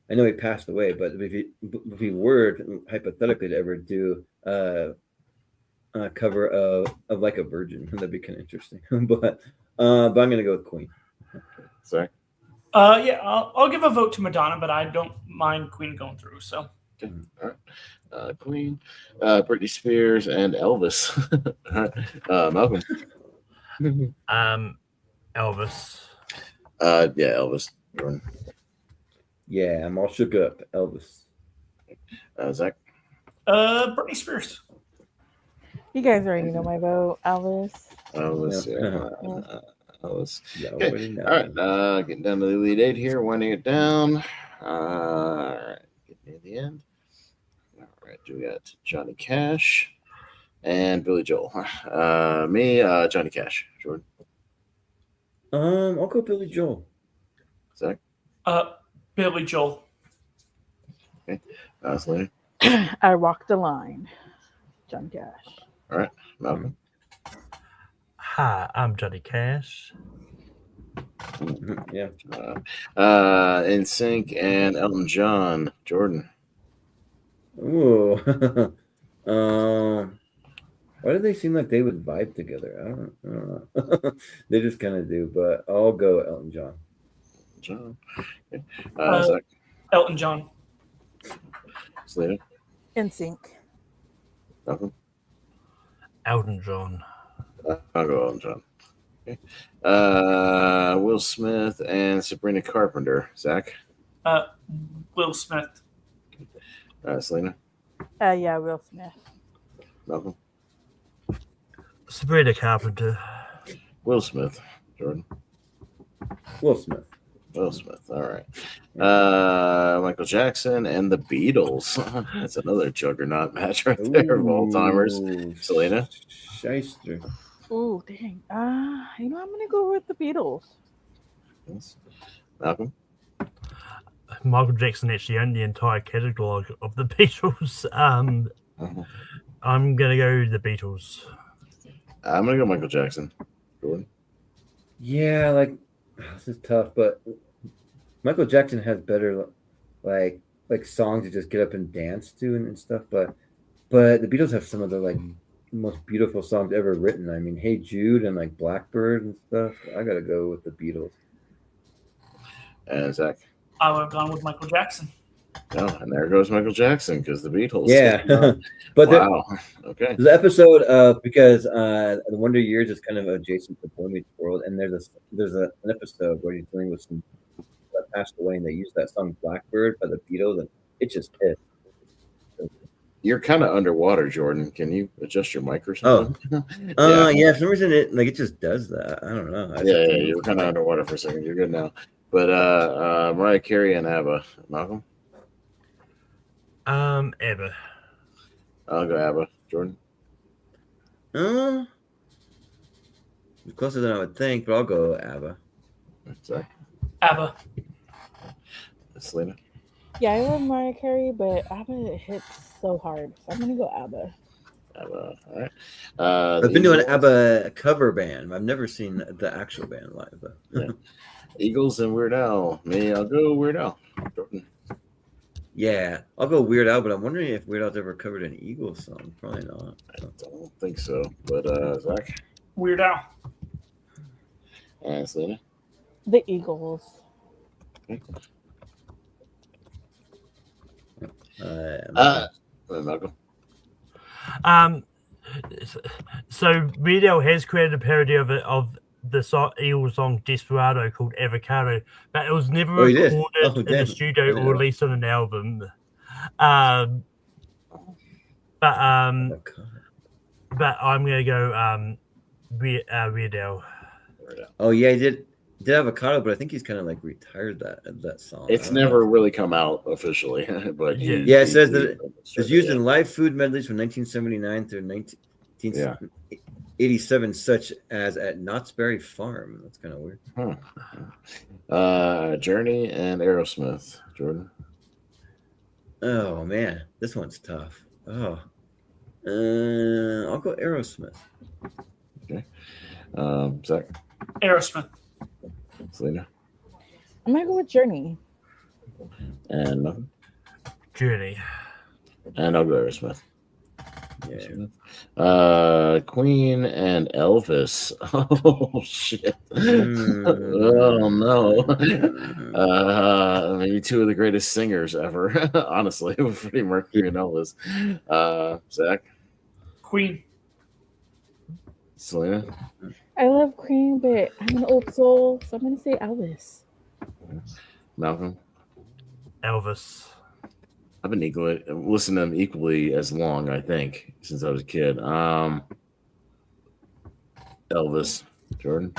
I know he passed away, but if he were hypothetically to ever do a cover of Like a Virgin, that'd be kind of interesting. but I'm gonna go with Queen. Sorry. Yeah, I'll give a vote to Madonna, but I don't mind Queen going through. So Okay. All right. Queen, Britney Spears, and Elvis. All right. Malcolm. Elvis. Yeah, Elvis. Jordan. Yeah, I'm all shook up. Elvis. Zach. Britney Spears. You guys already know my vote, Elvis. Elvis. Yeah. Yeah. Elvis. Yeah, Okay. already know. All right. Getting down to the Elite Eight here, winding it down. All right. Getting near the end. All right. We got Johnny Cash and Billy Joel. Me, Johnny Cash. Jordan. I'll go Billy Joel. Zach. Billy Joel. Okay. Selena. I walked the line. John Cash. All right. Malcolm. Hi, I'm Johnny Cash. Yeah. NSYNC and Elton John. Jordan. Ooh. Why do they seem like they would vibe together? I don't know. They just kind of do, but I'll go Elton John. John. Okay. Uh, Zach. Elton John. Selena. NSYNC. Malcolm. Elton John. I'll go Elton John. Okay. Will Smith and Sabrina Carpenter. Zach. Will Smith. Selena. Yeah, Will Smith. Malcolm. Sabrina Carpenter. Will Smith. Jordan. Will Smith. Will Smith. All right. Michael Jackson and the Beatles. That's another juggernaut match right there of all timers. Ooh, Selena. Shyster. Ooh, dang. I'm gonna go with the Beatles. Yes. Malcolm. Michael Jackson actually owned the entire catalog of the Beatles. I'm gonna go the Beatles. I'm gonna go Michael Jackson. Jordan. Yeah, like this is tough, but Michael Jackson has better like songs to just get up and dance to and stuff. But the Beatles have some of the like most beautiful songs ever written. I mean, Hey Jude and like Blackbird and stuff. I gotta go with the Beatles. And Zach. I would have gone with Michael Jackson. No, and there goes Michael Jackson because the Beatles. Yeah, but wow. Okay. the episode of because the Wonder Years is kind of adjacent to Boy Meets World, and there's an episode where he's dealing with some that passed away, and they use that song Blackbird by the Beatles, and it just hit. You're kind of underwater, Jordan. Can you adjust your mic or something? Yeah, for some reason it just does that. I don't know. Yeah, you were kind of underwater for a second. You're good now. But Mariah Carey and ABBA. Malcolm. ABBA. I'll go ABBA. Jordan. It's closer than I would think, but I'll go ABBA. Zach. ABBA. Selena. Yeah, I love Mariah Carey, but ABBA hits so hard. So I'm gonna go ABBA. ABBA. All right. I've been to an ABBA cover band. I've never seen the actual band live, though. Yeah. Eagles and Weird Al. Me, I'll go Weird Al. Jordan. Yeah, I'll go Weird Al, but I'm wondering if Weird Al's ever covered an Eagles song. Probably not. I don't think so. But Zach. Weird Al. And Selena. The Eagles. Okay. Malcolm. So Weird Al has created a parody of the Eagles song Desperado called Avocado, but it was never recorded in the studio or released on an album. But I'm gonna go Weird Al. Oh yeah, he did did Avocado, but I think he's kind of like retired that song. It's never really come out officially, but Yeah, it says that it's used in live food medleys from 1979 through 1987, such as at Knott's Berry Farm. That's kind of weird. Journey and Aerosmith, Jordan. Oh man, this one's tough. Oh, I'll go Aerosmith. Okay. Zach. Aerosmith. Selena. I'm gonna go with Journey. And nothing. Journey. And I'll go Aerosmith. Yeah. Queen and Elvis. Oh shit. Oh no. Maybe two of the greatest singers ever, honestly, with Freddie Mercury and Elvis. Zach. Queen. Selena. I love Queen, but I'm an old soul, so I'm gonna say Elvis. Malcolm. Elvis. I've been listening to them equally as long, I think, since I was a kid. Elvis. Jordan.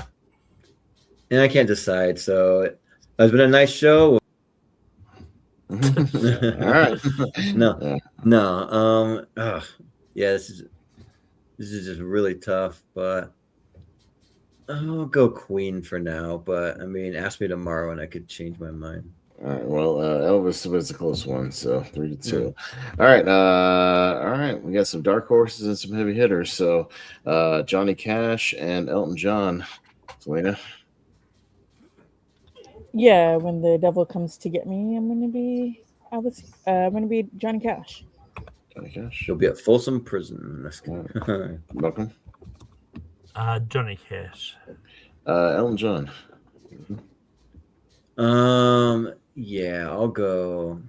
And I can't decide, so it's been a nice show. All right. No. Yeah, this is just really tough, but I'll go Queen for now. But I mean, ask me tomorrow and I could change my mind. All right. Well, Elvis was a close one, so 3-2. All right. We got some dark horses and some heavy hitters. So, Johnny Cash and Elton John. Selena. Yeah, when the devil comes to get me, I'm gonna be Elvis. I'm gonna be Johnny Cash. Johnny Cash. She'll be at Folsom Prison. That's good. Welcome. Johnny Cash. Elton John. Yeah, I'll go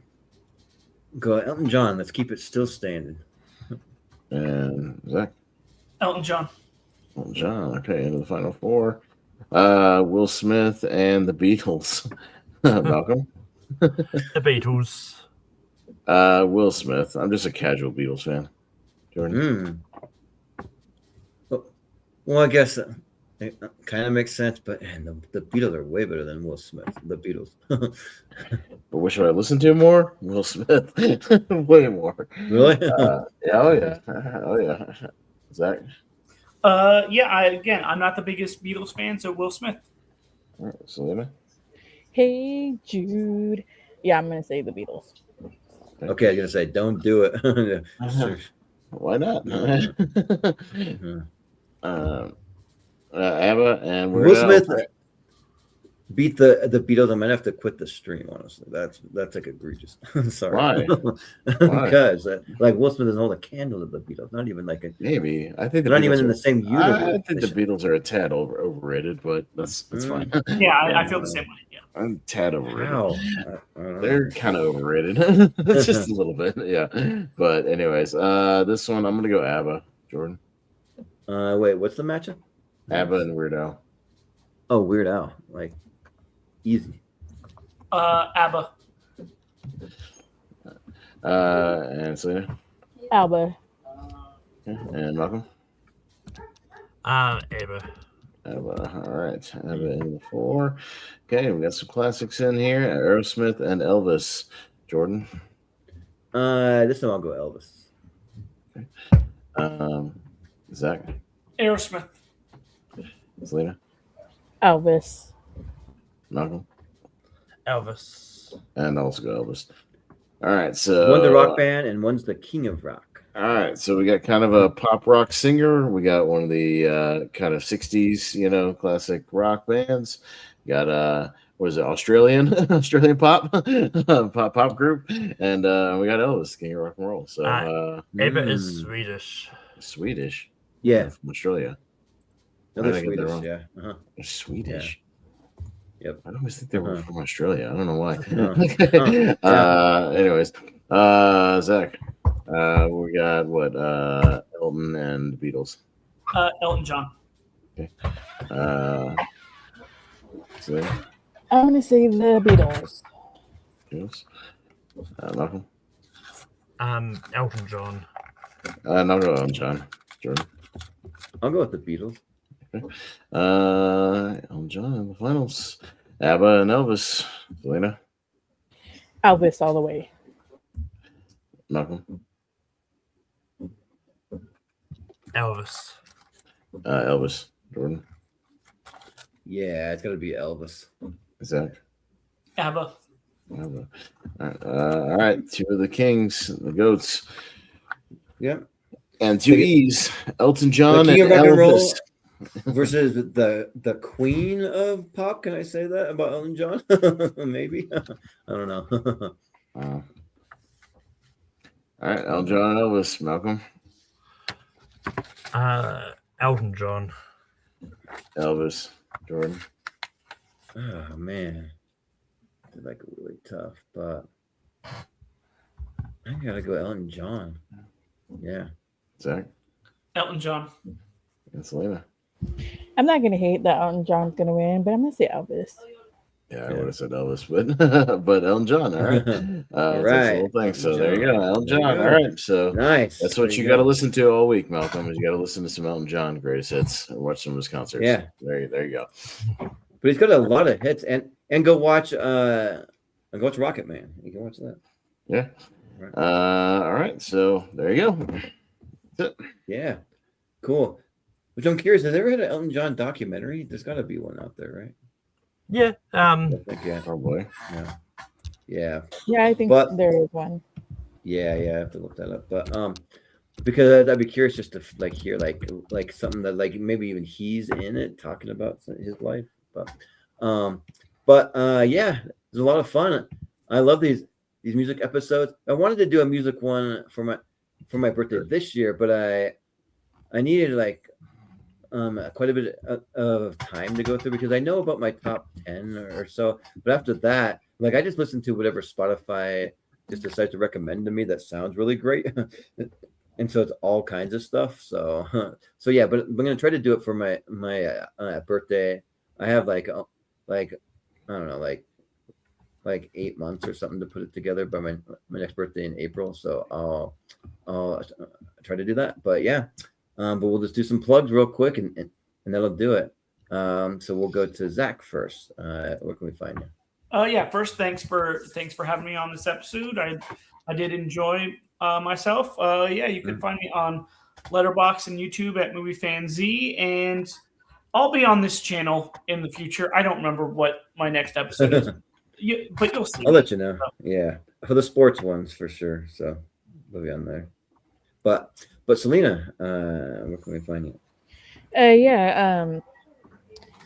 Elton John. Let's keep it still standing. And Zach. Elton John. Elton John. Okay, into the final four. Will Smith and the Beatles. Malcolm. The Beatles. Will Smith. I'm just a casual Beatles fan. Jordan. Well, I guess it kind of makes sense, but man, the Beatles are way better than Will Smith. The Beatles. But which should I listen to more? Will Smith. Way more. Really? Oh yeah. Zach. I'm not the biggest Beatles fan, so Will Smith. All right, Selena. Hey Jude. Yeah, I'm gonna say the Beatles. Okay, I'm gonna say don't do it. Why not? ABBA and Will Smith beat the Beatles. I might have to quit the stream. Honestly, that's like egregious. Sorry. Why? Because like Will Smith doesn't hold a candle to the Beatles. Not even like a. Maybe I think they're not even in the same universe. I think the Beatles are a tad overrated, but that's fine. Yeah, I feel the same way. Yeah. I'm a tad overrated. Wow. They're kind of overrated, just a little bit. Yeah, but anyways, this one I'm gonna go ABBA. Jordan. Wait, what's the matchup? ABBA and Weird Al. Oh, Weird Al, like easy. ABBA. And Selena. Alba. Okay. And Malcolm. ABBA. ABBA. All right, ABBA in the four. Okay, we got some classics in here: Aerosmith and Elvis. Jordan. This time I'll go Elvis. Okay. Zach. Aerosmith. Selena. Elvis. Malcolm. Elvis. And also go Elvis. All right, so One's a rock band and one's the king of rock. All right, so we got kind of a pop rock singer. We got one of the kind of 60s, classic rock bands. We got what is it, Australian pop pop group, and we got Elvis, king of rock and roll. So ABBA is Swedish. Yeah, from Australia. They're I get that Swedish. wrong. Yeah. They're Swedish. Yeah. Yep. I always think they were from Australia. I don't know why. Yeah. Anyways, Zach, we got what? Elton and the Beatles. Elton John. Okay. So, I'm gonna say the Beatles. Beatles. Malcolm. Elton John. No, Elton John. Jordan. I'll go with the Beatles. Elton John in the finals. ABBA and Elvis. Selena, Elvis all the way. Malcolm, Elvis. Elvis, Jordan, Yeah, it's got to be Elvis. Zach. ABBA. ABBA. All right, two of the kings, the goats, Yeah. and two E's, Elton John The and king of rock and roll Elvis. versus the queen of pop. Can I say that about Elton John? Maybe. I don't know. All right, Elton John and Elvis. Malcolm, Elton John. Elvis, Jordan. Oh man, it's like really tough, but I gotta go Elton John. Yeah. Zach Elton John. and Selena. I'm not gonna hate that Elton John's gonna win, but I'm gonna say Elvis. Yeah, I would have said Elvis, but but Elton John. All right, All that's right. the whole thing. So Elton there you go, John. Elton There you John. go. All right, so Nice. that's what There you got to listen to all week, Malcolm. Is you got to listen to some Elton John greatest hits and watch some of his concerts. Yeah. there you go. But he's got a lot of hits, and go watch Rocket Man. You can watch that. Yeah. Right. All right, so there you go. That's it. Yeah. Cool. Which I'm curious, has there ever had an Elton John documentary? There's got to be one out there, right? Yeah. I think, yeah. Probably. Yeah. Yeah, I think But- there is one. Yeah, I have to look that up. But because I'd be curious just to like hear like something that like maybe even he's in it talking about his life. But yeah, it's a lot of fun. I love these music episodes. I wanted to do a music one for my birthday this year, but I needed like quite a bit of time to go through because I know about my top 10 or so. But after that, like I just listen to whatever Spotify just decides to recommend to me that sounds really great. And so it's all kinds of stuff. So yeah, but I'm gonna try to do it for my birthday. I have like I don't know, like 8 months or something to put it together by my next birthday in April. So I'll try to do that. But yeah, but we'll just do some plugs real quick and that'll do it. So we'll go to Zach first. Where can we find you? Yeah. First, thanks for having me on this episode. I did enjoy myself. Yeah, you can find me on Letterboxd and YouTube at MovieFanZ, and I'll be on this channel in the future. I don't remember what my next episode is, but you'll see. I'll let you know. Yeah, for the sports ones for sure. So they'll be on there. But Selena, where can we find you?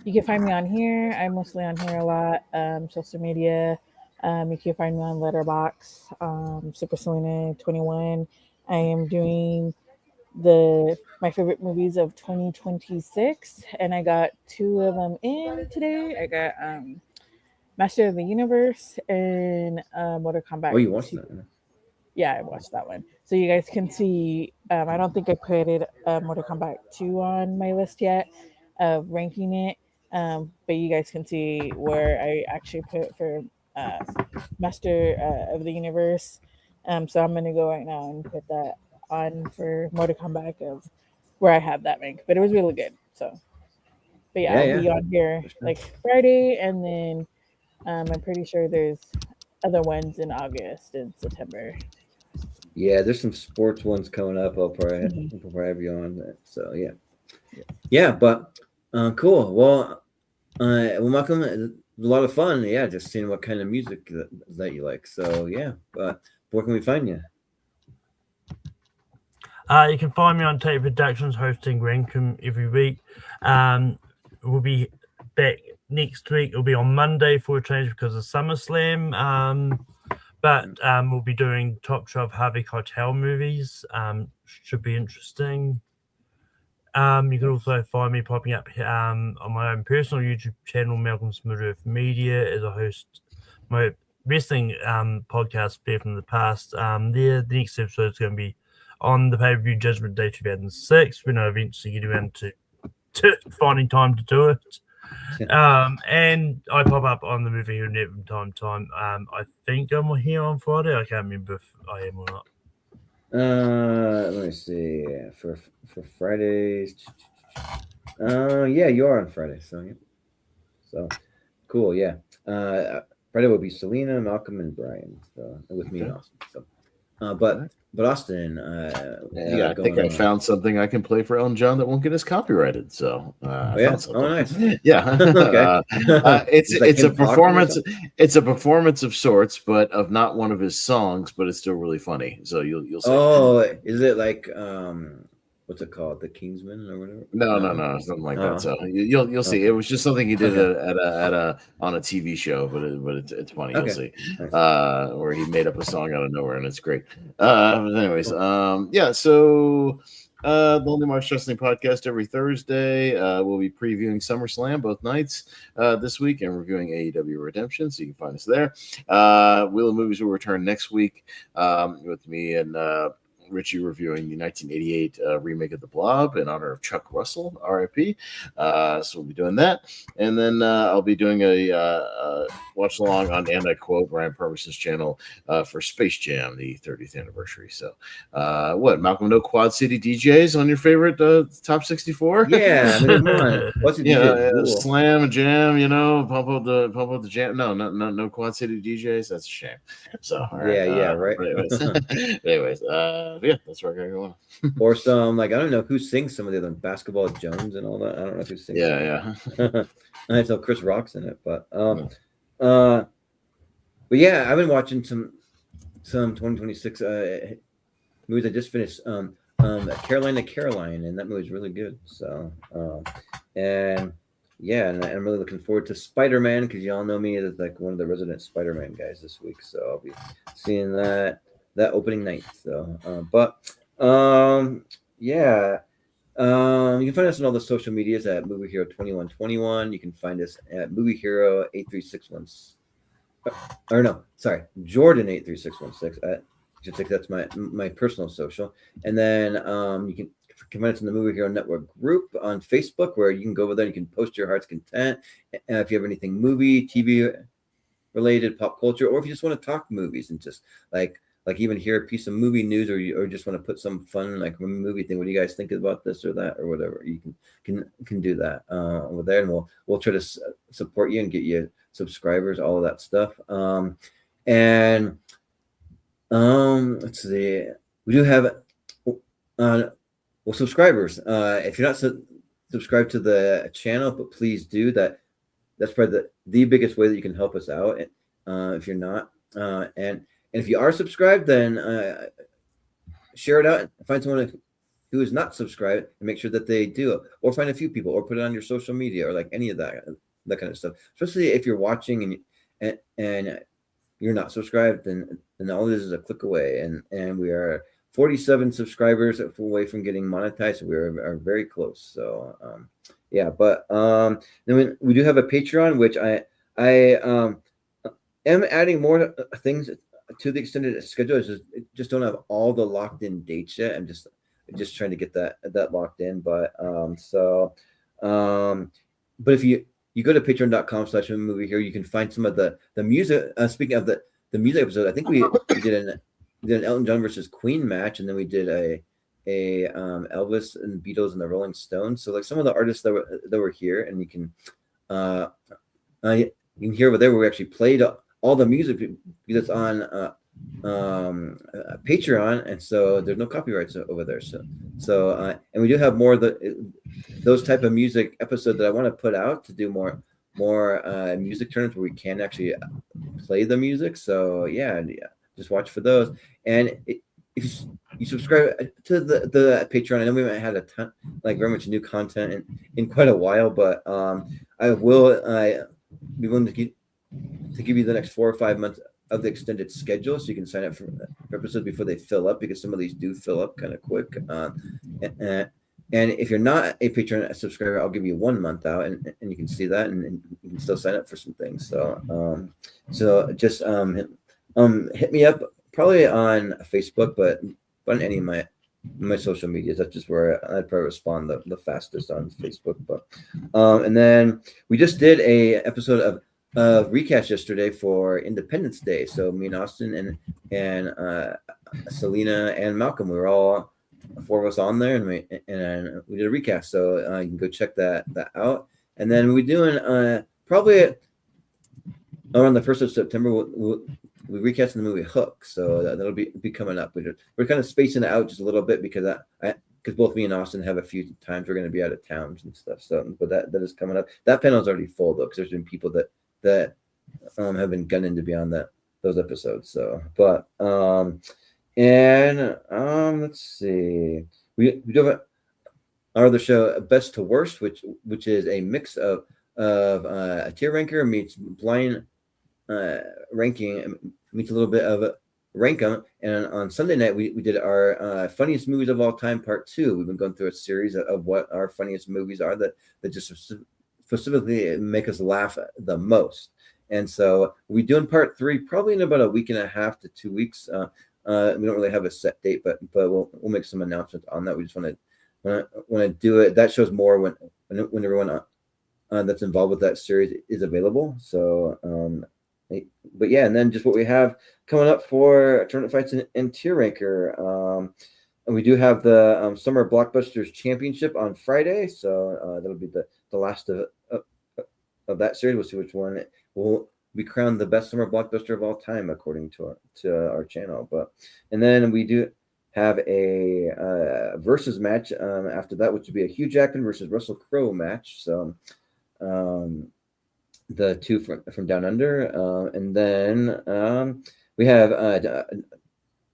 You can find me on here. I'm mostly on here a lot. Social media. You can find me on Letterboxd, Super Selena 21. I am doing my favorite movies of 2026, and I got 2 of them in today. I got Master of the Universe and Mortal Kombat. Oh, you watched that? Yeah, I watched that one. So you guys can see. I don't think I put Mortal Kombat 2 on my list yet of ranking it, but you guys can see where I actually put for Master of the Universe. So I'm gonna go right now and put that on for Mortal Kombat of where I have that rank. But it was really good. So, but yeah, I'll be on here like Friday, and then I'm pretty sure there's other ones in August and September. Yeah, there's some sports ones coming up. I'll probably have you on that. So yeah. But cool. Well, Malcolm, it was a lot of fun. Yeah, just seeing what kind of music that you like. So yeah, but where can we find you? You can find me on Tape Productions hosting Rankum every week. We'll be back next week. It'll be on Monday for a change because of SummerSlam. But we'll be doing top 12 Harvey Keitel movies. Should be interesting. You can also find me popping up on my own personal YouTube channel, Malcolm Smith Media, as I host my wrestling podcast there from the past. The next episode is going to be on the pay-per-view Judgment Day 2006 when I eventually get around to finding time to do it. And I pop up on the Movie Hill Net from time to time. I think I'm here on Friday. I can't remember if I am or not. Let me see. For Fridays, Yeah, you are on Friday. So yeah. So cool. Yeah. Friday will be Selena, Malcolm, and Brian. So with me and Okay. Austin. So, but Austin, what do you And I got think going I on? found something I can play for Elton John that won't get us copyrighted. So I yeah? found something. Oh, nice. Yeah. Okay. It's Is that it's a Kim Cochran or performance. something? It's a performance of sorts, but of not one of his songs. But it's still really funny. So you'll see. Oh, is it like what's it called? The Kingsman or whatever? No, something like that. Oh, So you'll see. okay. It was just something he did Okay. at a on a TV show, but it's funny. You'll Okay. see. Nice. Where he made up a song out of nowhere, and it's great. But anyways, Cool. yeah. So the Only March Wrestling podcast every Thursday. We'll be previewing SummerSlam both nights this week and reviewing AEW Redemption. So you can find us there. Wheel of Movies will return next week with me and Richie reviewing the 1988 remake of The Blob in honor of Chuck Russell, RIP. So we'll be doing that. And then I'll be doing a watch along on And I Quote, Ryan Purvis's channel for Space Jam, the 30th anniversary. So Malcolm, no Quad City DJs on your favorite top 64? Yeah, I mean, come on. What's the DJ? Cool. Slam and jam, pump up the jam. No Quad City DJs. That's a shame. So all right, yeah, right. Anyways, yeah, that's where I gotta go on. Or some I don't know who sings some of the other Basketball Jones and all that. I don't know who sings. Yeah. I know Chris Rock's in it, but yeah, I've been watching some 2026 movies. I just finished Caroline, and that movie's really good. So and yeah, and I'm really looking forward to Spider-Man because y'all know me as like one of the resident Spider-Man guys this week. So I'll be seeing that opening night. So yeah. You can find us on all the social medias at Movie Hero 2121. You can find us at Movie Hero 83616. Or no, sorry, Jordan 83616. That's my personal social. And then you can find us in the Movie Hero Network group on Facebook, where you can go over there and you can post your heart's content. If you have anything movie, TV related, pop culture, or if you just want to talk movies and just like even hear a piece of movie news, or just want to put some fun like movie thing. What do you guys think about this or that or whatever? You can do that over there, and we'll try to support you and get you subscribers, all of that stuff. Let's see. We do have subscribers. If you're not subscribed to the channel, but please do that. That's probably the biggest way that you can help us out. If you're not, and if you are subscribed, then share it out and find someone who is not subscribed and make sure that they do, or find a few people, or put it on your social media, or like any of that kind of stuff. Especially if you're watching and you're not subscribed, then all this is a click away. And we are 47 subscribers away from getting monetized. So we are very close. So yeah, but then we do have a Patreon, which I am adding more things to the extended schedule. I just don't have all the locked in dates yet. I'm just trying to get that locked in. But but if you go to patreon.com/movie here, you can find some of the music. Speaking of the music episode, I think we did an Elton John versus Queen match, and then we did a Elvis and Beatles and the Rolling Stones. So like some of the artists that were here, and you can hear over there where we actually played all the music because it's on Patreon, and so there's no copyrights over there. So and we do have more of those type of music episodes that I want to put out to do more music tournaments where we can actually play the music. So yeah, just watch for those. And if you subscribe to the Patreon, I know we haven't had a ton, like very much new content in quite a while, but I will be willing to give you the next 4 or 5 months of the extended schedule, so you can sign up for episodes before they fill up, because some of these do fill up kind of quick. And if you're not a Patreon subscriber, I'll give you 1 month out, and you can see that, and you can still sign up for some things. So just hit me up probably on Facebook, but on any of my social medias. That's just where I'd probably respond the fastest, on Facebook. But and then we just did a episode of recast yesterday for Independence Day. So me and Austin and Selena and Malcolm, we were all four of us on there, and we did a recast. So you can go check that out. And then we're doing probably around the 1st of September. We recast the movie Hook, so that'll be coming up. We're kind of spacing it out just a little bit because because both me and Austin have a few times we're going to be out of towns and stuff. So, but that is coming up. That panel's already full though, because there's been people that have been gunning to be on those episodes. So, but let's see. We do have our other show, Best to Worst, which is a mix of a tier ranker meets blind ranking meets a little bit of a rank 'em. And on Sunday night we did our funniest movies of all time part 2. We've been going through a series of what our funniest movies are that just specifically make us laugh the most. And so we're doing part 3 probably in about a week and a half to 2 weeks. We don't really have a set date, but we'll make some announcements on that. We just want to do it. That shows more when everyone that's involved with that series is available. So but yeah, and then just what we have coming up for tournament fights and tier ranker. And we do have the Summer Blockbusters Championship on Friday, so that'll be the last of that series. We'll see which one will be crowned the best summer blockbuster of all time according to our channel. And then we do have a versus match after that, which would be a Hugh Jackman versus Russell Crowe match. So the two from Down Under, and then we have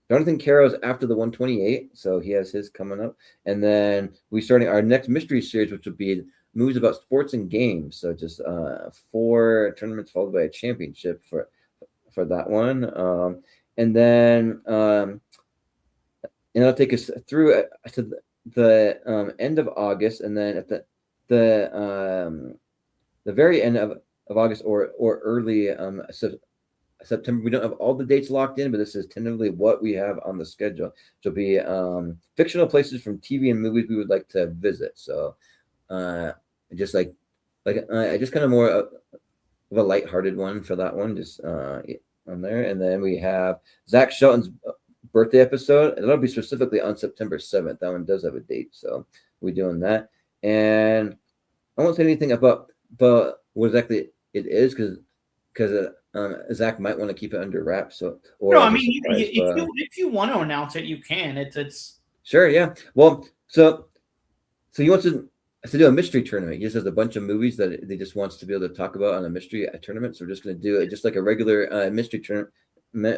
Jonathan Caro's after the 128, so he has his coming up, and then we starting our next mystery series, which will be movies about sports and games. So just 4 tournaments followed by a championship for that one, and then and it'll take us through to the end of August, and then at the very end of August or early September. We don't have all the dates locked in, but this is tentatively what we have on the schedule. So it'll be fictional places from TV and movies we would like to visit. So just like I just kind of more of a lighthearted one for that one, just on there. And then we have Zach Shelton's birthday episode, and that'll be specifically on September 7th. That one does have a date, so we're doing that. And I won't say anything about what exactly it is because Zach might want to keep it under wraps. So, no, I mean, if you want to announce it, you can. It's sure, yeah. Well, so he wants to do a mystery tournament. He just has a bunch of movies that he just wants to be able to talk about on a mystery tournament. So we're just going to do it just like a regular mystery tournament,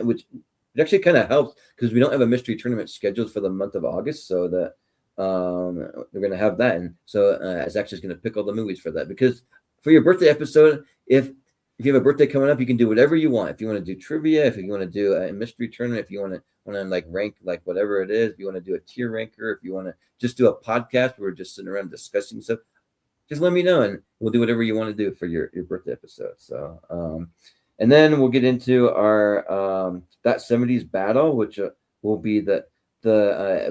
which actually kind of helps because we don't have a mystery tournament scheduled for the month of August. So that we're going to have that, and so Zach's just going to pick all the movies for that. Because for your birthday episode, if you have a birthday coming up, you can do whatever you want. If you want to do trivia, if you want to do a mystery tournament, if you want to like rank like whatever it is, if you want to do a tier ranker, if you want to just do a podcast where we're just sitting around discussing stuff, just let me know and we'll do whatever you want to do for your birthday episode. So and then we'll get into our that 70s battle, which will be the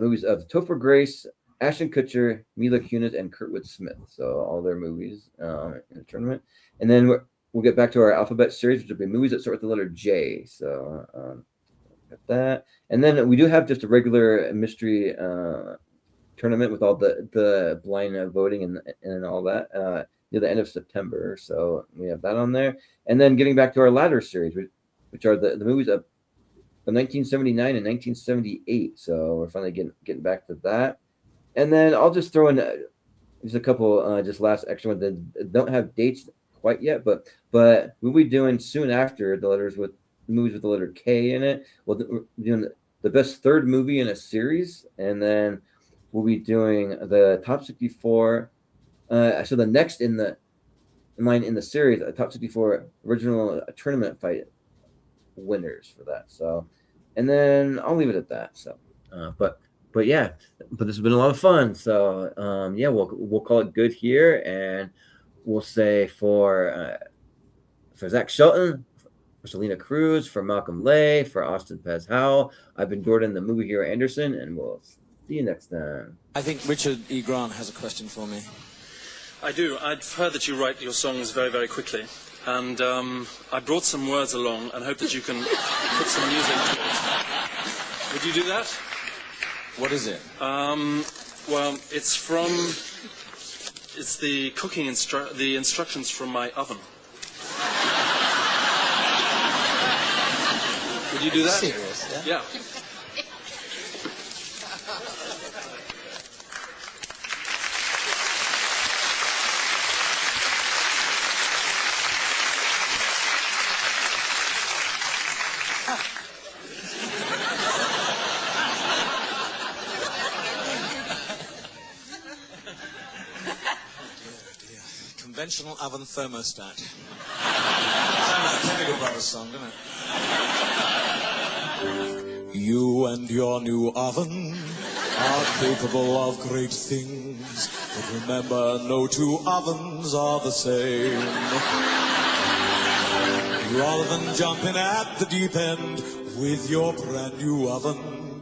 movies of Topher Grace, Ashton Kutcher, Mila Kunis, and Kurtwood Smith. So all their movies in the tournament. And then we'll get back to our alphabet series, which will be movies that start with the letter J. So got that. And then we do have just a regular mystery tournament with all the blind voting and all that near the end of September. So we have that on there. And then getting back to our ladder series, which are the movies of 1979 and 1978. So we're finally getting back to that. And then I'll just throw in just a couple just last extra ones that don't have dates quite yet, but we'll be doing soon after the movies with the letter K in it. We're doing the best third movie in a series, and then we'll be doing the top 64. So the next in line in the series, top 64 original tournament fight winners for that. So, and then I'll leave it at that. So, but yeah, but this has been a lot of fun. So yeah, we'll call it good here, and we'll say for Zach Shelton, for Selena Cruz, for Malcolm Lay, for Austin Pez Howell, I've been Jordan, the movie hero Anderson, and we'll see you next time. I think Richard E. Grant has a question for me. I do. I've heard that you write your songs very, very quickly. And I brought some words along and hope that you can put some music to it. Would you do that? What is it? Well, it's the cooking the instructions from my oven. Would you do that? Serious, Yeah. Conventional oven thermostat. Sounds like a Chemical Brothers song, doesn't it? You and your new oven are capable of great things, but remember, no two ovens are the same. Rather than jumping at the deep end with your brand new oven,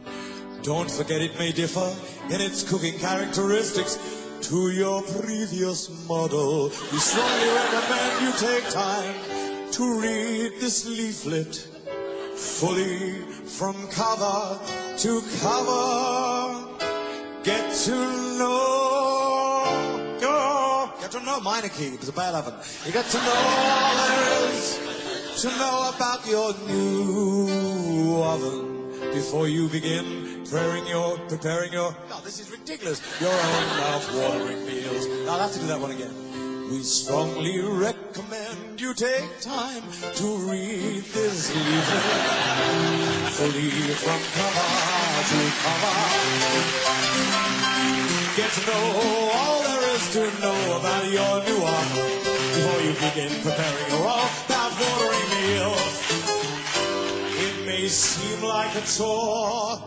don't forget it may differ in its cooking characteristics to your previous model. We strongly recommend you take time to read this leaflet fully from cover to cover. Get to know Meineke. It was a bad oven. You get to know all there is to know about your new oven before you begin preparing your. No, this is ridiculous. Your own mouth-watering meals. Now I'll have to do that one again. We strongly recommend you take time to read this leaflet fully from cover to cover. Get to know all there is to know about your new oven before you begin preparing your own mouth-watering meals. It may seem like a chore,